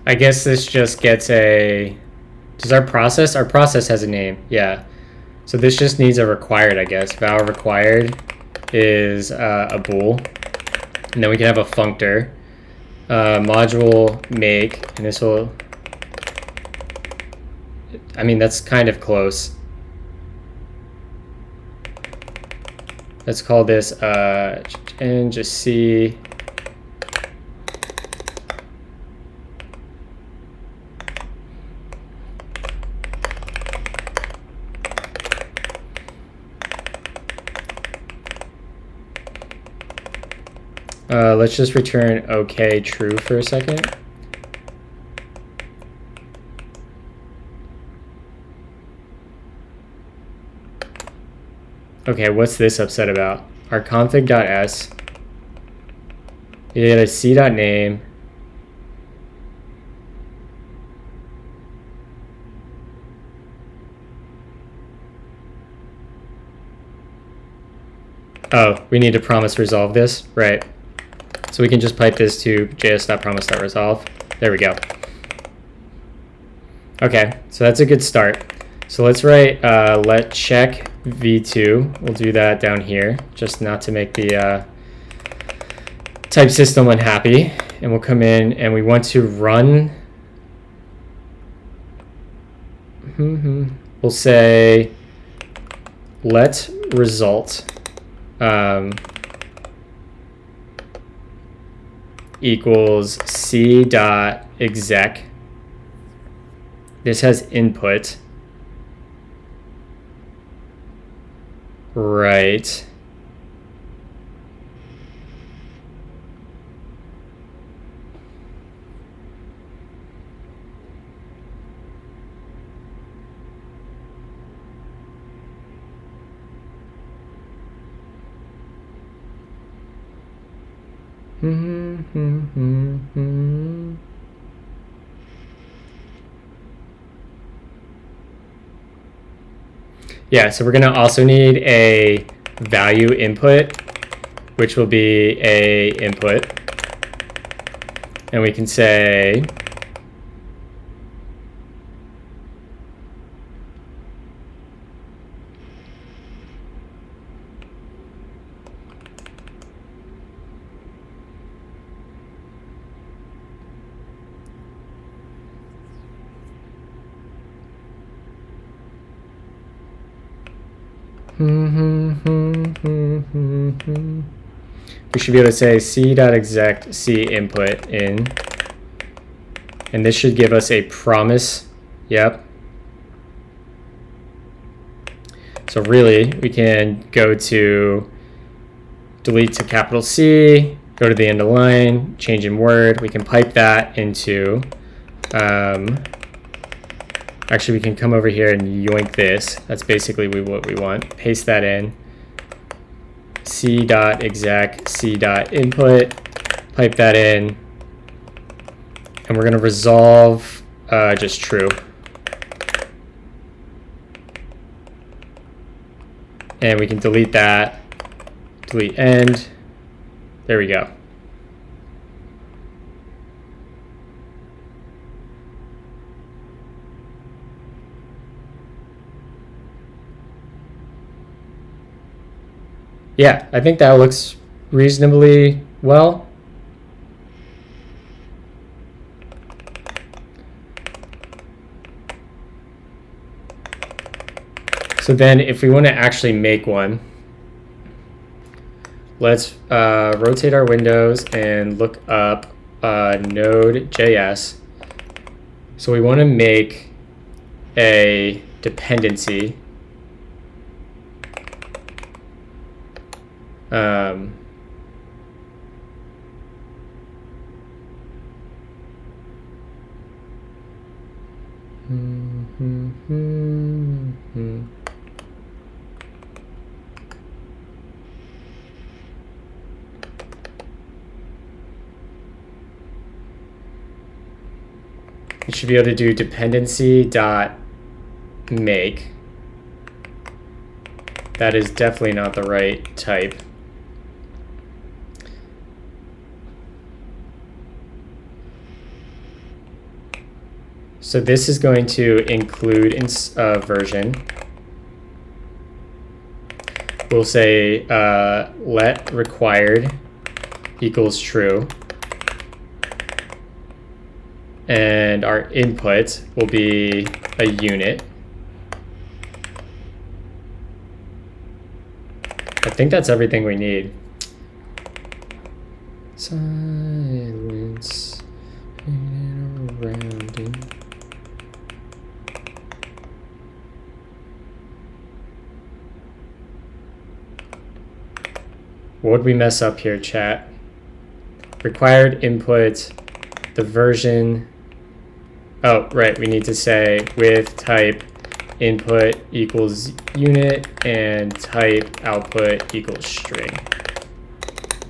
I guess this just gets a... Does our process has a name? Yeah. So this just needs a required, I guess. Val required is a bool. And then we can have a functor. Module make, and this will, I mean, that's kind of close. Let's call this and just see. Let's just return OK true for a second. Okay, what's this upset about? Our config.s. You get a c.name. Oh, we need to promise resolve this, right? So we can just pipe this to js.promise.resolve. There we go. Okay, so that's a good start. So let's write let check v2. We'll do that down here, just not to make the type system unhappy. And we'll come in and we want to run. We'll say let result equals c.exec. This has input. Right. Yeah, so we're going to also need a value input, which will be a input. And we can say we should be able to say c.exec c input in, and this should give us a promise. Yep. So really, we can go to delete to capital C, go to the end of line, change in word. We can pipe that into, actually we can come over here and yoink this. That's basically what we want. Paste that in. c.exec c.input, pipe that in, and we're going to resolve just true. And we can delete that, delete end. There we go. Yeah, I think that looks reasonably well. So then if we want to actually make one, let's rotate our windows and look up Node.js. So we want to make a dependency. You should be able to do dependency.make. That is definitely not the right type. So this is going to include version. we'll say let required equals true. And our input will be a unit. I think that's everything we need. Silence around it. What would we mess up here, chat? Required input, the version. Oh, right, we need to say with type input equals unit and type output equals string.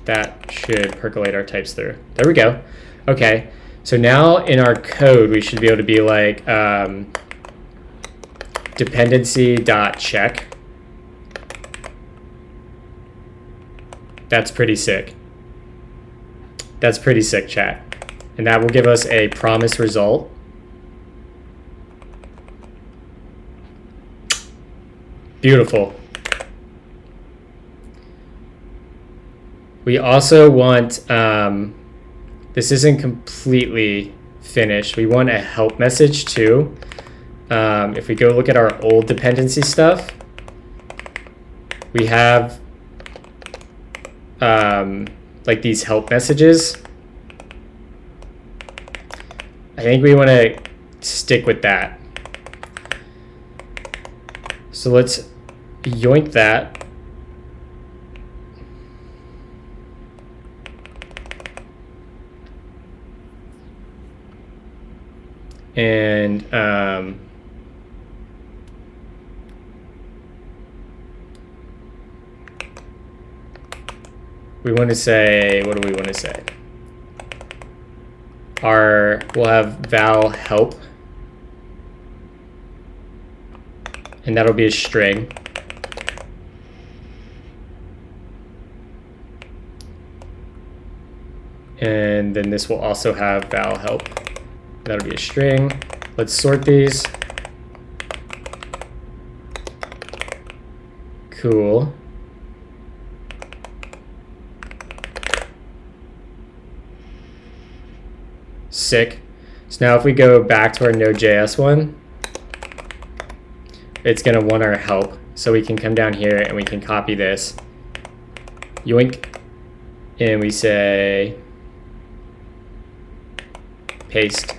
That should percolate our types through. There we go. Okay, so now in our code, we should be able to be like dependency.check. That's pretty sick. That's pretty sick, chat. And that will give us a promise result. Beautiful. We also want, this isn't completely finished. We want a help message too. If we go look at our old dependency stuff, we have like these help messages. I think we want to stick with that. So let's yoink that. And we want to say, what do we want to say? We'll have val help, and that'll be a string. And then this will also have val help. That'll be a string. Let's sort these. Cool. Sick. So now if we go back to our Node.js one, it's going to want our help. So we can come down here and we can copy this. Yoink. And we say paste.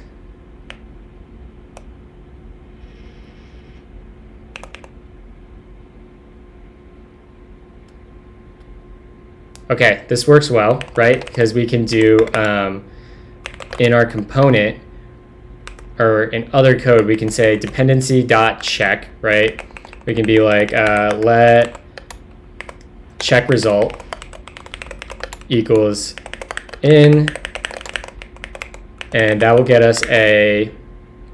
Okay, this works well, right? Because we can do in our component, or in other code, we can say dependency.check, right? We can be like let check result equals in, and that will get us a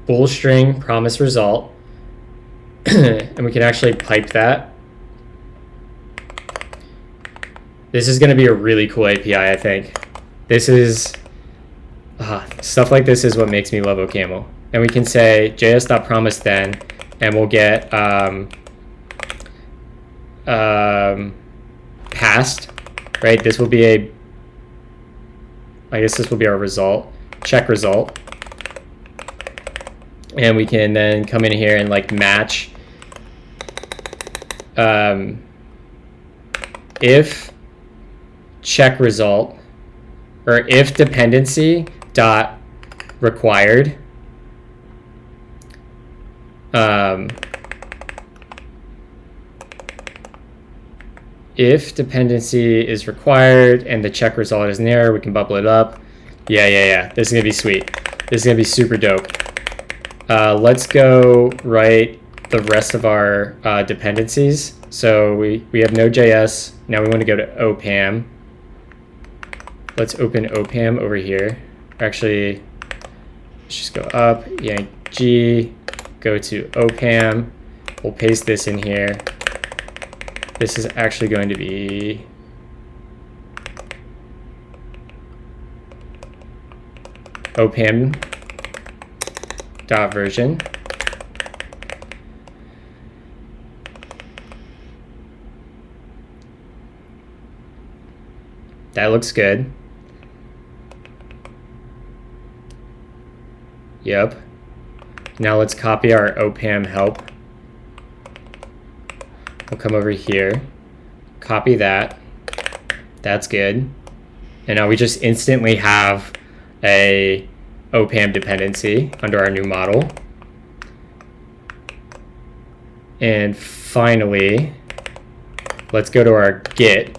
bool string promise result. And we can actually pipe that. This is going to be a really cool API, I think. This is stuff like this is what makes me love OCaml. And we can say js.promise then, and we'll get passed, right? This will be I guess this will be our result, check result. And we can then come in here and like match if check result, or if dependency dot required if dependency is required and the check result is an error, we can bubble it up. Yeah. This is gonna be sweet. This is gonna be super dope. Let's go write the rest of our dependencies. So we have Node.js. Now we want to go to OCaml. Let's open OCaml over here. Actually, let's just go up, yank G, go to OCaml. We'll paste this in here. This is actually going to be OCaml.version. That looks good. Yep. Now let's copy our OPAM help. We'll come over here, copy that. That's good. And now we just instantly have a OPAM dependency under our new model. And finally, let's go to our Git.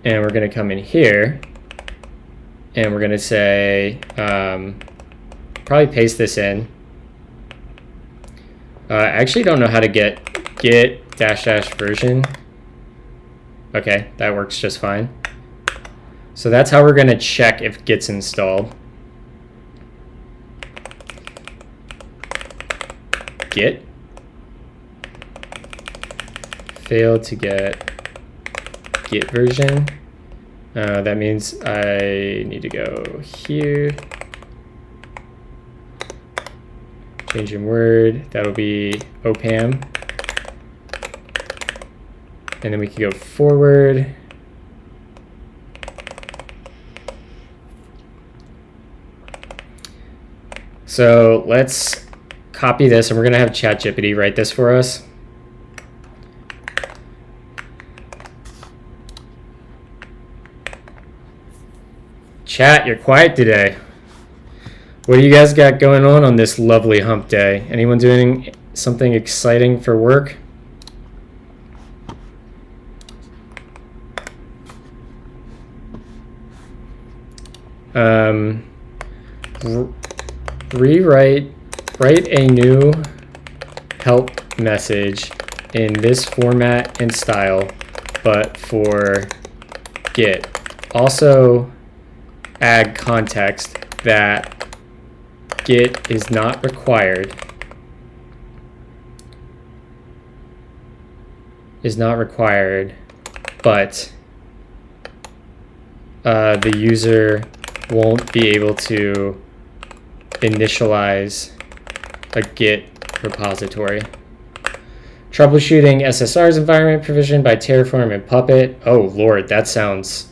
And we're going to come in here. And we're going to say, probably paste this in. I actually don't know how to get git -- version. Okay, that works just fine. So that's how we're going to check if Git's installed. Git. Failed to get Git version. That means I need to go here. Change in word. That'll be OPAM. And then we can go forward. So let's copy this, and we're going to have ChatGPT write this for us. Chat, you're quiet today. What do you guys got going on this lovely hump day? Anyone doing something exciting for work? Write a new help message in this format and style, but for Git. Also add context that Git is not required. But the user won't be able to initialize a Git repository. Troubleshooting SSR's environment provisioned by Terraform and Puppet. Oh Lord, that sounds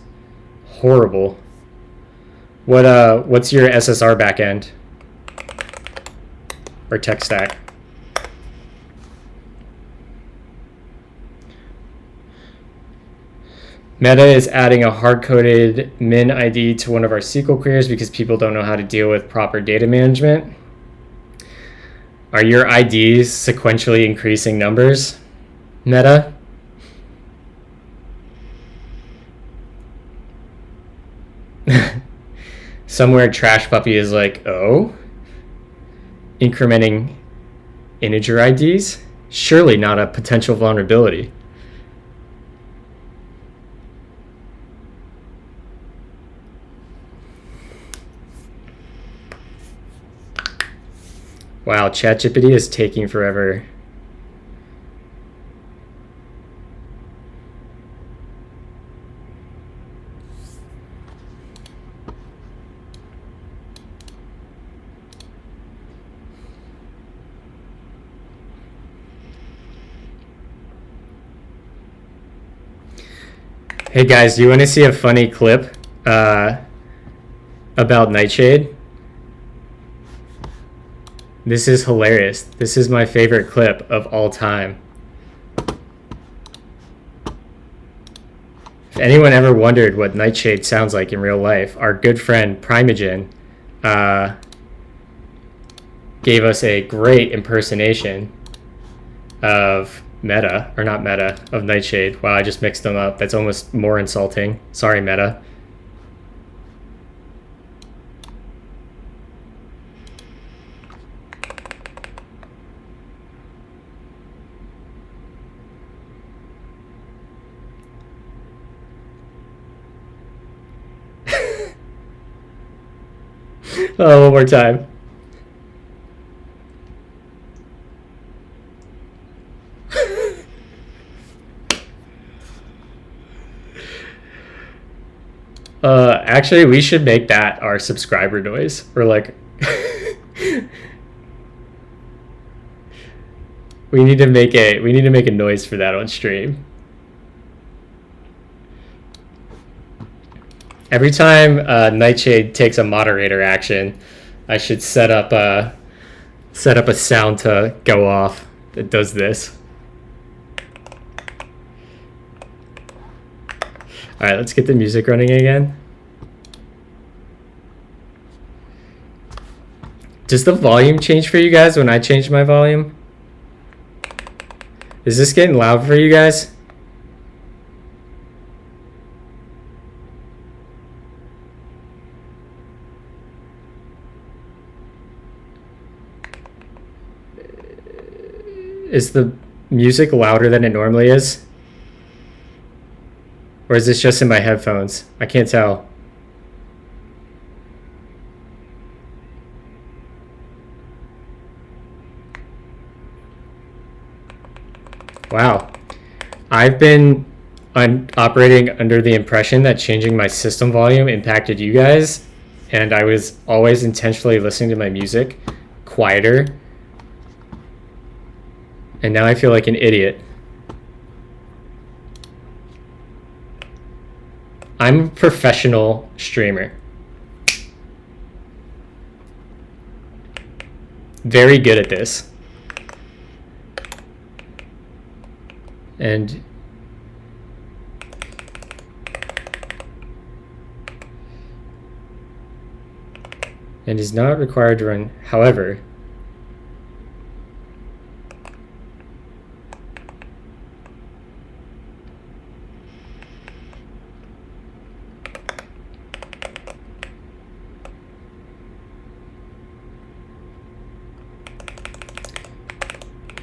horrible. What's your SSR backend or tech stack? Meta is adding a hard-coded min ID to one of our SQL queries because people don't know how to deal with proper data management. Are your IDs sequentially increasing numbers, Meta? Somewhere Trash Puppy is like, oh? Incrementing integer IDs? Surely not a potential vulnerability. Wow, ChatGPT is taking forever. Hey guys, do you want to see a funny clip about Nightshade? This is hilarious. This is my favorite clip of all time. If anyone ever wondered what Nightshade sounds like in real life, our good friend Primogen gave us a great impersonation of Meta, or not Meta, of Nightshade. Wow, I just mixed them up. That's almost more insulting. Sorry, Meta. Oh, one more time. Actually, we should make that our subscriber noise. Or like, we need to make a noise for that on stream. Every time Nightshade takes a moderator action, I should set up a sound to go off that does this. All right, let's get the music running again. Does the volume change for you guys when I change my volume? Is this getting loud for you guys? Is the music louder than it normally is? Or is this just in my headphones? I can't tell. Wow. I've been operating under the impression that changing my system volume impacted you guys, and I was always intentionally listening to my music quieter. And now I feel like an idiot. I'm a professional streamer. Very good at this. And is not required to run. However,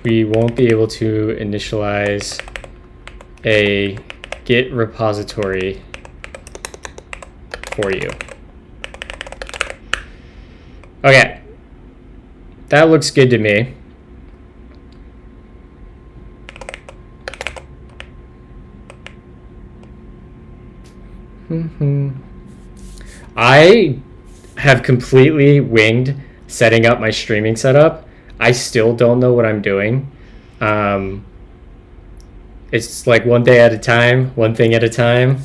we won't be able to initialize a Git repository for you. Okay, that looks good to me. I have completely winged setting up my streaming setup. I still don't know what I'm doing. It's like one day at a time, one thing at a time.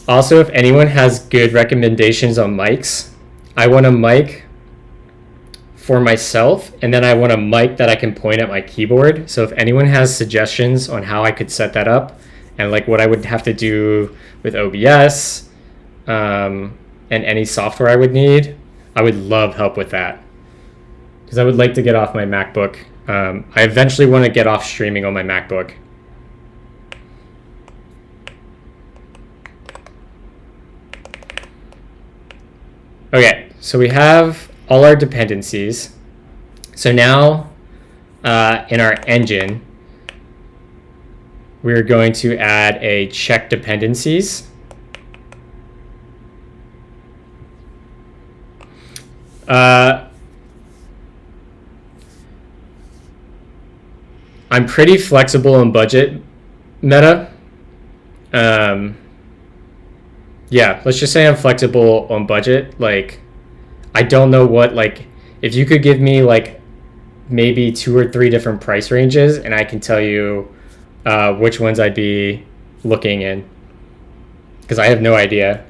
Also, if anyone has good recommendations on mics, I want a mic for myself, and then I want a mic that I can point at my keyboard. So if anyone has suggestions on how I could set that up, and like what I would have to do with OBS, and any software I would need, I would love help with that. Because I would like to get off my MacBook. I eventually want to get off streaming on my MacBook. Okay, so we have all our dependencies. So now in our engine, we're going to add a check dependencies. I'm pretty flexible on budget meta. Yeah, let's just say I'm flexible on budget. Like, I don't know what, like, if you could give me like maybe 2 or 3 different price ranges, and I can tell you which ones I'd be looking in, because I have no idea.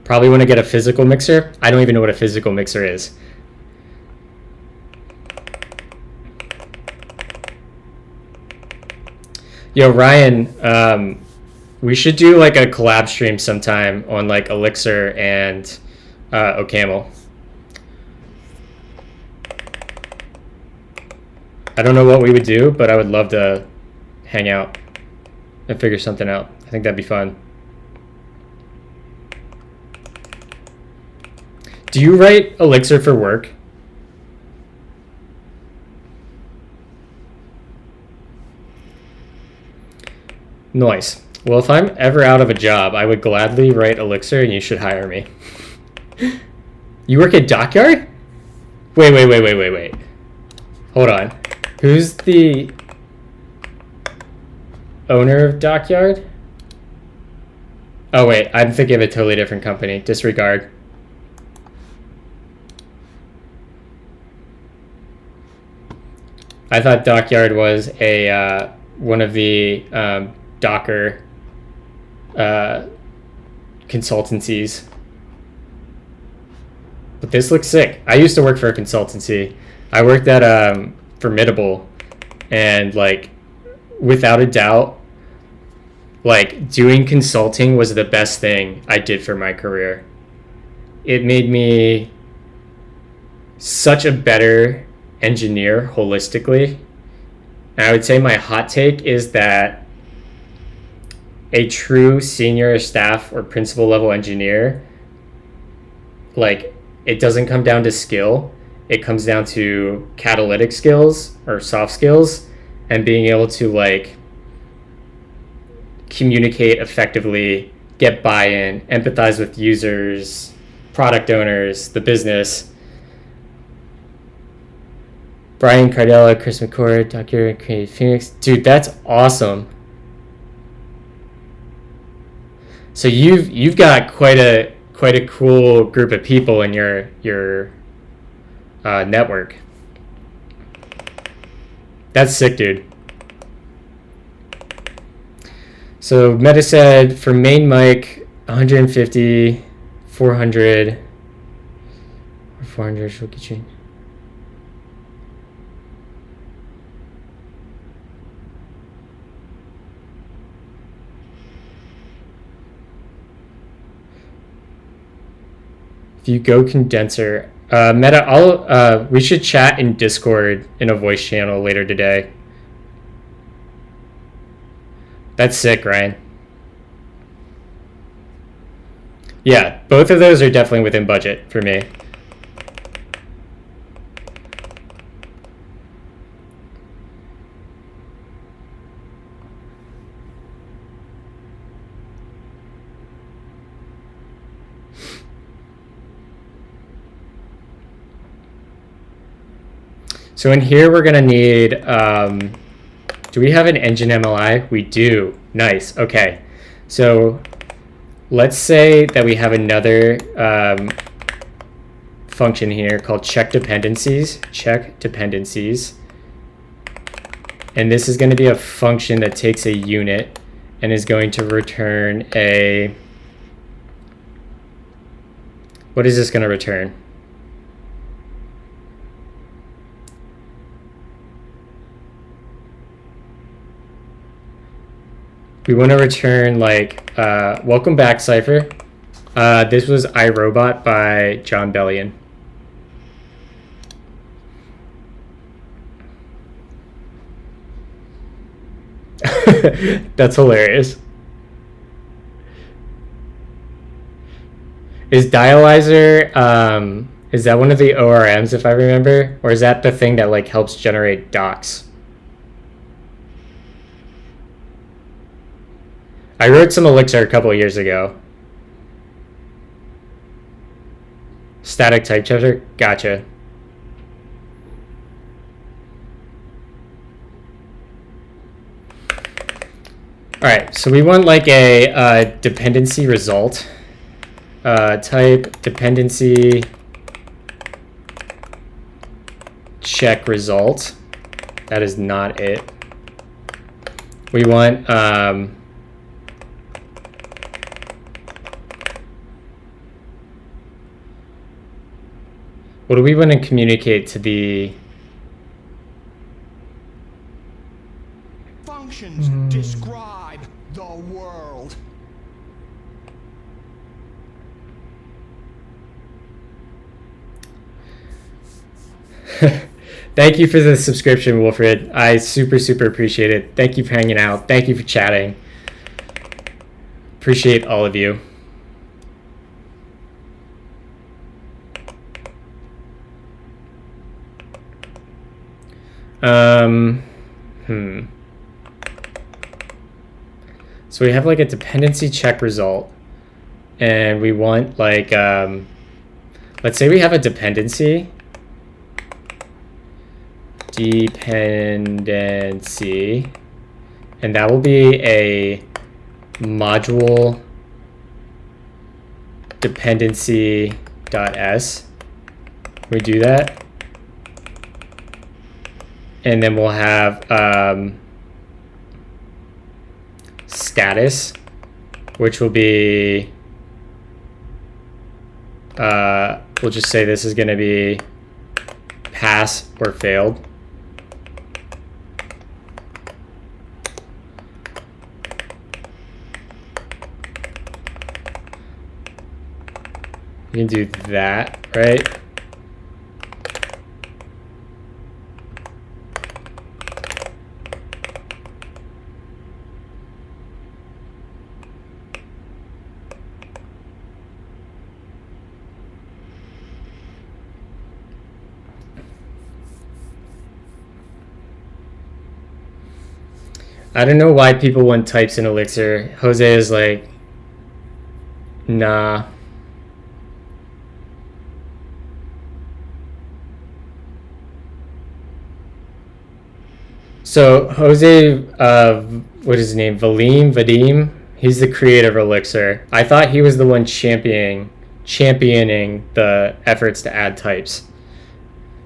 Probably want to get a physical mixer. I don't even know what a physical mixer is. Yo, Ryan, we should do like a collab stream sometime on like Elixir and OCaml. I don't know what we would do, but I would love to hang out and figure something out. I think that'd be fun. Do you write Elixir for work? Nice. Well, if I'm ever out of a job, I would gladly write Elixir, and you should hire me. You work at Dockyard? Wait. Hold on. Who's the owner of Dockyard? Oh, wait. I'm thinking of a totally different company. Disregard. I thought Dockyard was a one of the Docker consultancies. But this looks sick. I used to work for a consultancy. I worked at Formidable, and like without a doubt, like doing consulting was the best thing I did for my career. It made me such a better engineer holistically. And I would say my hot take is that a true senior staff or principal level engineer, like, it doesn't come down to skill. It comes down to catalytic skills or soft skills and being able to like communicate effectively, get buy-in, empathize with users, product owners, the business. Brian Cardella, Chris McCord, Dr. Creative Phoenix. Dude, that's awesome. So you've got quite a cool group of people in your network. That's sick, dude. So Meta said for main mic 150, 400, or 400 should get you. If you go condenser, Meta, we should chat in Discord in a voice channel later today. That's sick, Ryan. Yeah, both of those are definitely within budget for me. So in here, we're going to need, do we have an engine MLI? We do. Nice. Okay. So let's say that we have another function here called check dependencies. Check dependencies. And this is going to be a function that takes a unit and is going to return a, what is this going to return? We want to return like, welcome back, Cypher. This was iRobot by John Bellion. That's hilarious. Is Dialyzer, is that one of the ORMs if I remember? Or is that the thing that like helps generate docs? I wrote some Elixir a couple of years ago. Static type checker? Gotcha. Alright, so we want like a dependency result. Type dependency check result. That is not it. We want what do we want to communicate to the functions describe the world? Thank you for the subscription, Wilfred. I super appreciate it. Thank you for hanging out. Thank you for chatting. Appreciate all of you. So we have like a dependency check result, and we want like, let's say we have a dependency, and that will be a module dependency.s. We do that. And then we'll have status, which will be we'll just say this is going to be pass or failed. You can do that, right? I don't know why people want types in Elixir. Jose is like, nah. So Jose, what is his name? Vadim? He's the creator of Elixir. I thought he was the one championing the efforts to add types.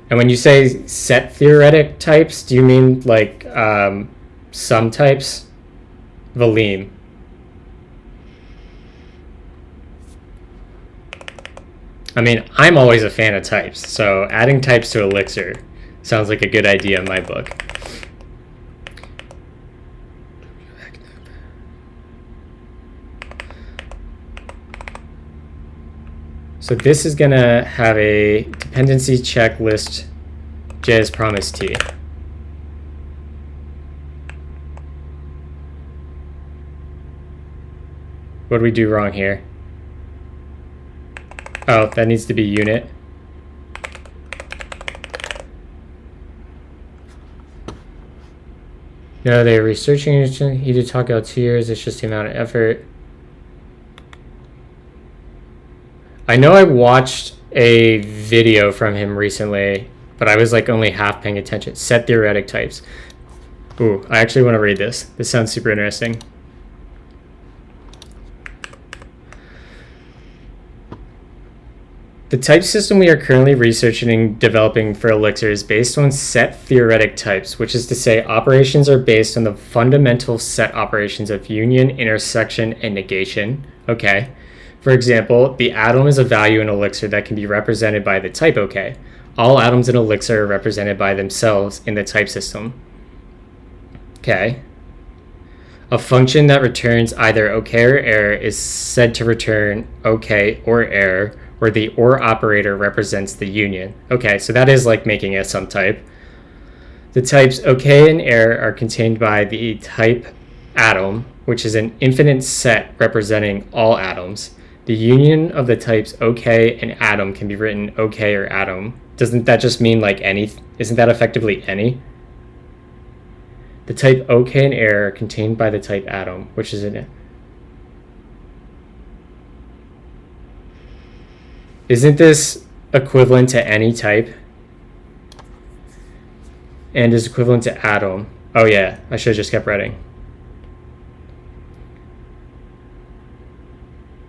And when you say set theoretic types, do you mean like some types? Valim. I mean, I'm always a fan of types, so adding types to Elixir sounds like a good idea in my book. So this is going to have a dependency checklist JS promise T. What do we do wrong here? Oh, that needs to be unit. No, they're researching. He did talk out 2 years. It's just the amount of effort. I know I watched a video from him recently, but I was like only half paying attention. Set theoretic types. Ooh, I actually want to read this. This sounds super interesting. The type system we are currently researching and developing for Elixir is based on set theoretic types, which is to say operations are based on the fundamental set operations of union, intersection, and negation. Okay. For example, the atom is a value in Elixir that can be represented by the type OK. All atoms in Elixir are represented by themselves in the type system. Okay. A function that returns either OK or error is said to return OK or error, where the OR operator represents the union. Okay, so that is like making a sum type. The types OK and error are contained by the type atom, which is an infinite set representing all atoms. The union of the types OK and atom can be written OK or atom. Doesn't that just mean like any? Isn't that effectively any? The type OK and error are contained by the type atom, which is an... Isn't this equivalent to any type? And is equivalent to atom. Oh yeah, I should have just kept writing.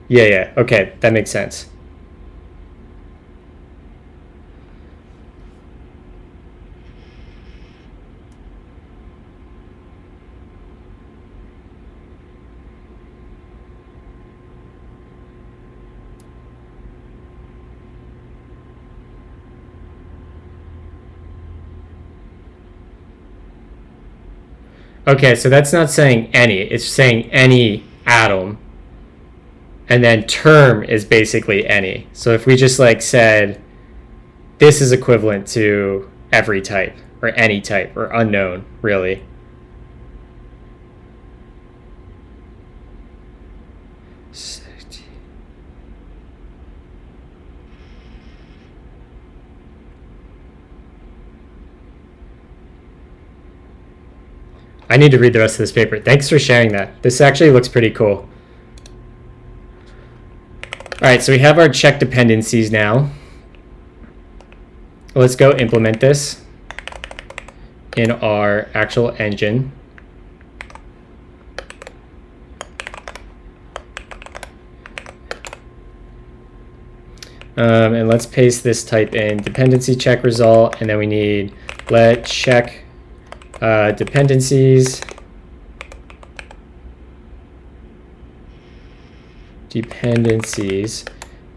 Yeah, okay, that makes sense. Okay, so that's not saying any, it's saying any atom. And then term is basically any. So if we just like said, this is equivalent to every type, or any type, or unknown, really. I need to read the rest of this paper. Thanks for sharing that. This actually looks pretty cool. All right, so we have our check dependencies now. Let's go implement this in our actual engine. And let's paste this type in dependency check result, and then we need let check dependencies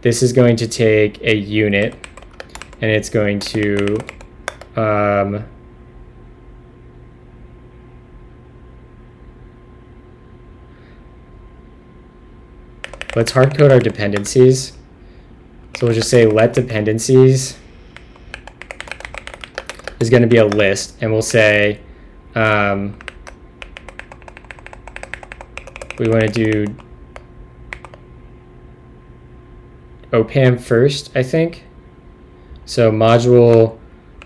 this is going to take a unit, and it's going to let's hard code our dependencies. So we'll just say let dependencies is going to be a list, and we'll say we want to do OCaml first, I think. So module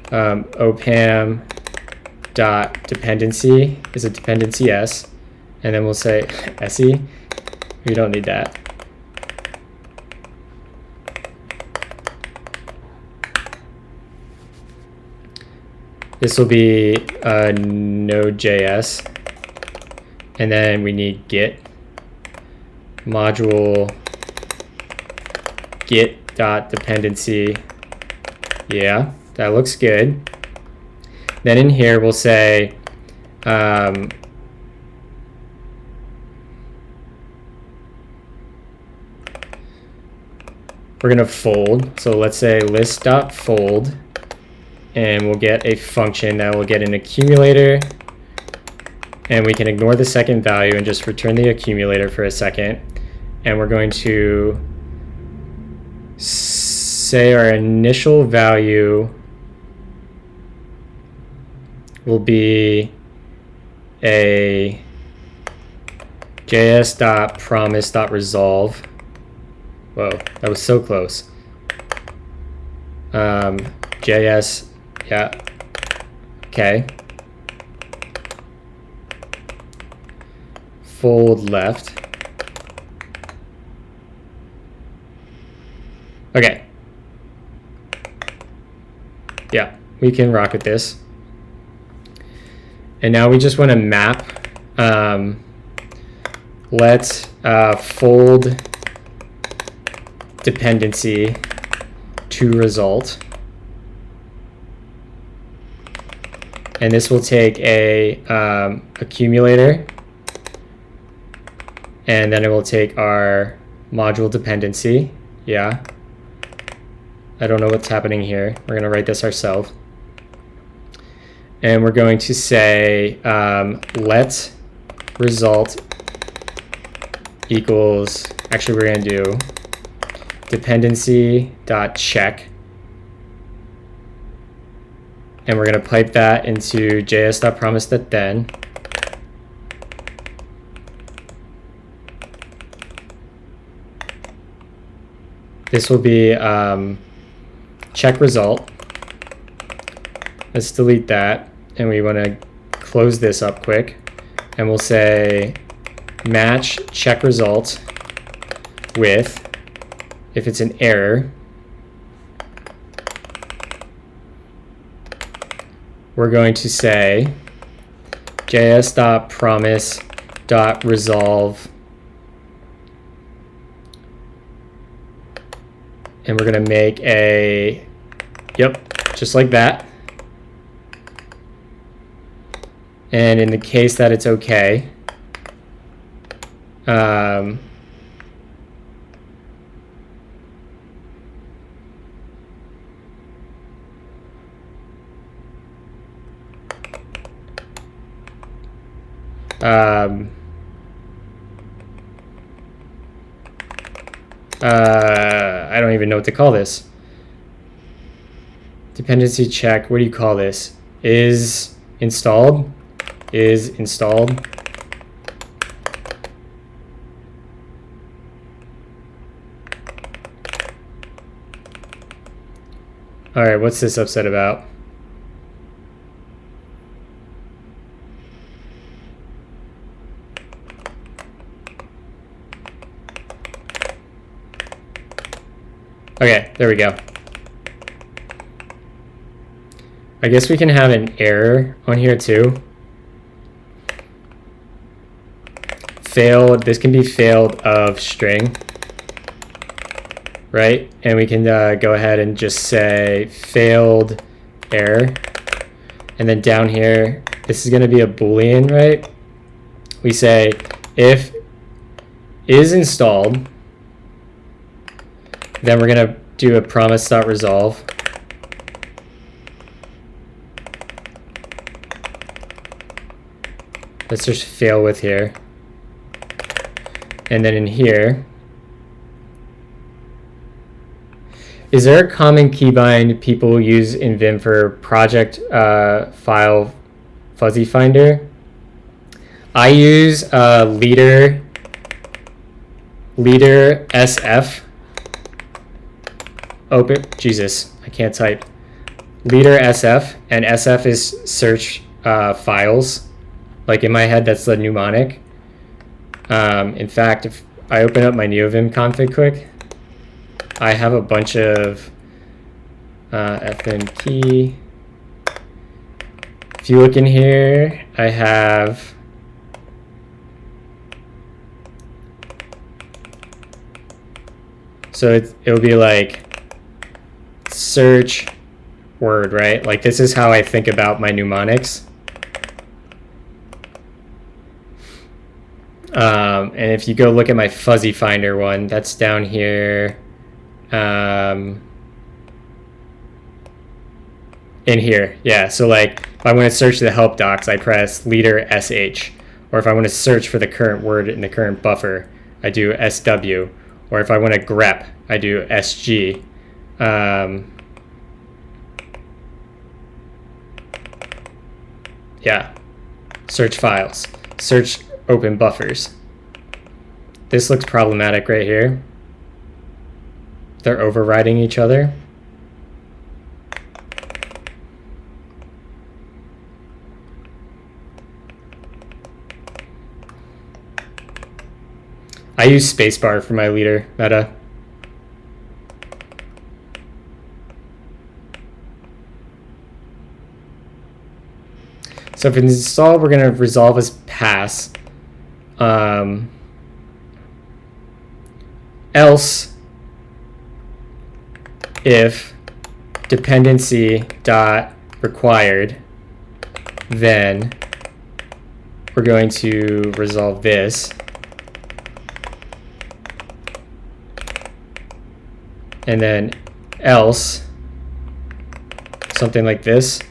OCaml dot dependency is a dependency s, and then we'll say se. We don't need that. This will be Node.js, and then we need git module git dot dependency. Yeah, that looks good. Then in here we'll say we're gonna fold. So let's say list.fold, and we'll get a function that will get an accumulator, and we can ignore the second value and just return the accumulator for a second. And we're going to say our initial value will be a js.promise.resolve. Whoa, that was so close. JS, yeah, okay. Fold left. Okay. Yeah, we can rock with this. And now we just want to map. Let's fold dependency to result. And this will take a accumulator, and then it will take our module dependency. Yeah. I don't know what's happening here. We're going to write this ourselves. And we're going to say let result equals, actually we're going to do dependency.check. And we're going to pipe that into js.promise.then. This will be check result. Let's delete that, and we want to close this up quick, and we'll say match check result with, if it's an error, we're going to say js.promise.resolve, and we're going to make a, yep, just like that. And in the case that it's okay, I don't even know what to call this. Dependency check, what do you call this? Is installed? Is installed. All right, what's this upset about? Okay, there we go. I guess we can have an error on here too. Failed, this can be failed of string, right? And we can go ahead and just say failed error. And then down here, this is gonna be a Boolean, right? We say if is installed, Then we're gonna do a promise.resolve. Let's just fail with here. And then in here, is there a common keybind people use in Vim for project file fuzzy finder? I use leader SF. Open, Jesus, I can't type. Leader SF, and SF is search files. Like in my head, that's the mnemonic. In fact, if I open up my NeoVim config quick, I have a bunch of fn key. If you look in here, I have so it'll be like search word, right? Like this is how I think about my mnemonics. And if you go look at my fuzzy finder one, that's down here. In here, yeah. So like if I want to search the help docs, I press leader SH. Or if I want to search for the current word in the current buffer, I do SW. Or if I want to grep, I do SG. Yeah, search files, search open buffers. This looks problematic right here. They're overriding each other. I use spacebar for my leader meta. So if it's installed, we're going to resolve as pass. Else, if dependency dot required, then we're going to resolve this. And then else, something like this.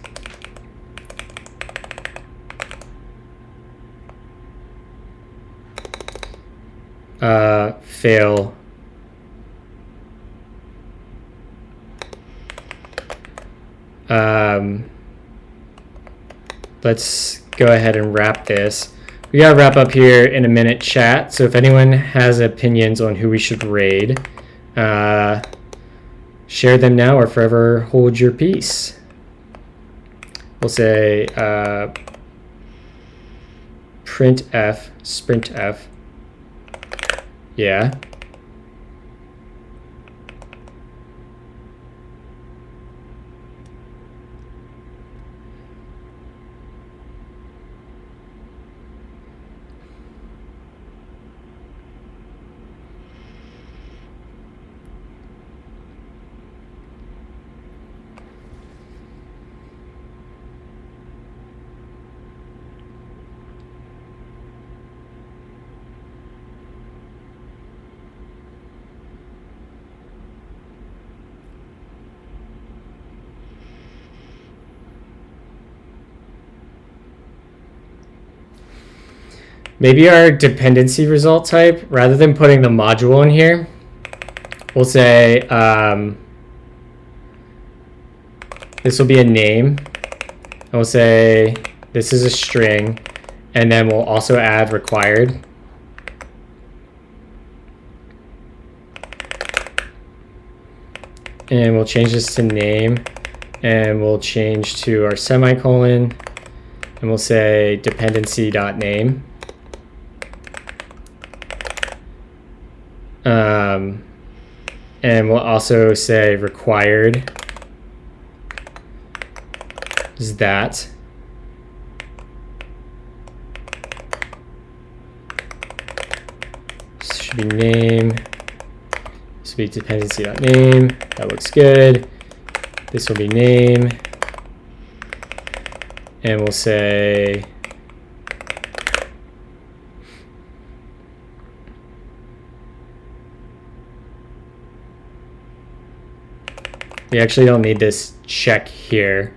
Fail. Let's go ahead and wrap this. We gotta wrap up here in a minute, chat. So if anyone has opinions on who we should raid, share them now or forever hold your peace. We'll say printf, sprintf. Yeah. Maybe our dependency result type, rather than putting the module in here, we'll say this will be a name. And we'll say this is a string, and then we'll also add required. And we'll change this to name, and we'll change to our semicolon, and we'll say dependency.name. And we'll also say required is that. This should be name. This will be dependency.name. That looks good. This will be name. And we'll say We actually don't need this check here.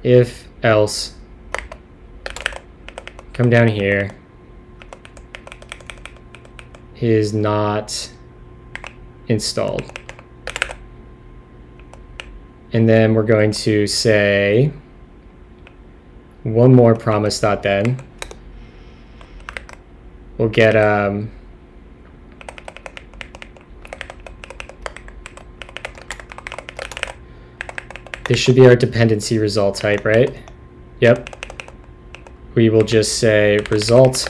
If else, come down here, is not installed. And then we're going to say one more promise.then. We'll get this should be our dependency result type, right? Yep. We will just say result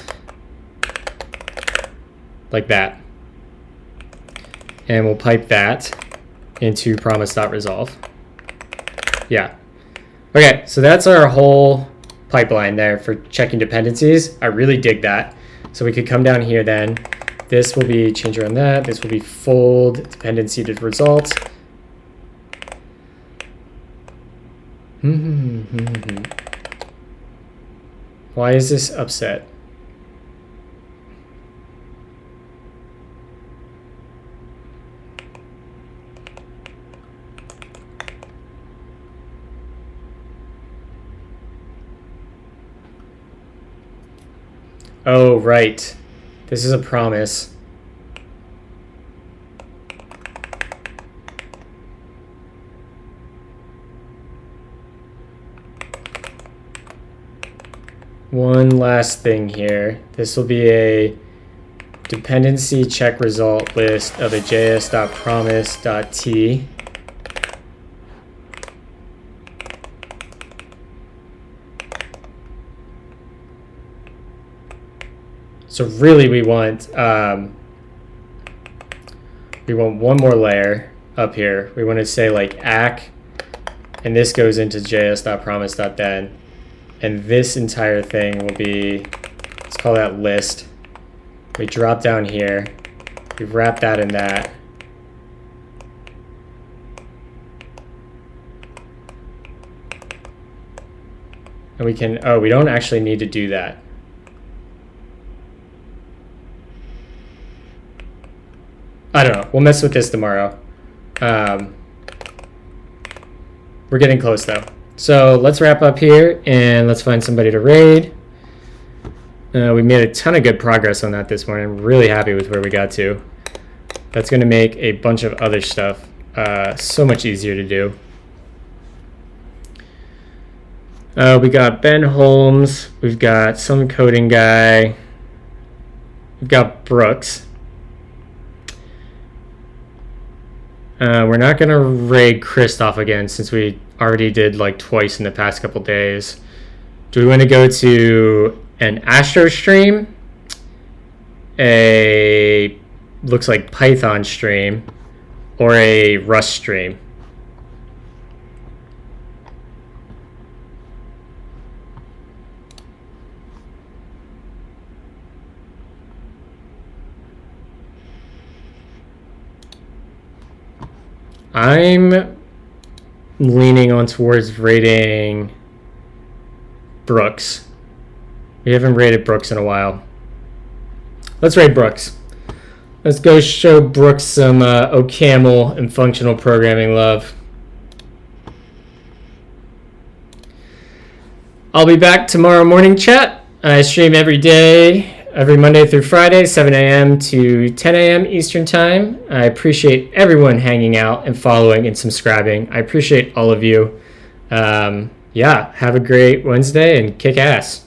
like that. And we'll pipe that into promise.resolve. Yeah. Okay, so that's our whole pipeline there for checking dependencies. I really dig that. So we could come down here then. This will be change around that. This will be fold dependency to result. Why is this upset? Oh, right. This is a promise. One last thing here. This will be a dependency check result list of a js.promise.t. So really we want one more layer up here. We want to say like ACK, and this goes into js.promise.then. And this entire thing will be, let's call that list. We drop down here, we wrap that in that. And we can, oh, we don't actually need to do that. I don't know, we'll mess with this tomorrow. We're getting close though. So let's wrap up here and let's find somebody to raid. We made a ton of good progress on that this morning. I'm really happy with where we got to. That's going to make a bunch of other stuff so much easier to do. We got Ben Holmes. We've got some coding guy. We've got Brooks. We're not going to raid Christoph again since we already did like twice in the past couple days. Do we want to go to an Astro stream, a looks like Python stream, or a Rust stream? I'm leaning on towards rating Brooks. We haven't rated Brooks in a while. Let's raid Brooks. Let's go show Brooks some OCaml and functional programming love. I'll be back tomorrow morning, chat. I stream every day, every Monday through Friday, 7 a.m. to 10 a.m. Eastern Time. I appreciate everyone hanging out and following and subscribing. I appreciate all of you. Yeah, have a great Wednesday and kick ass.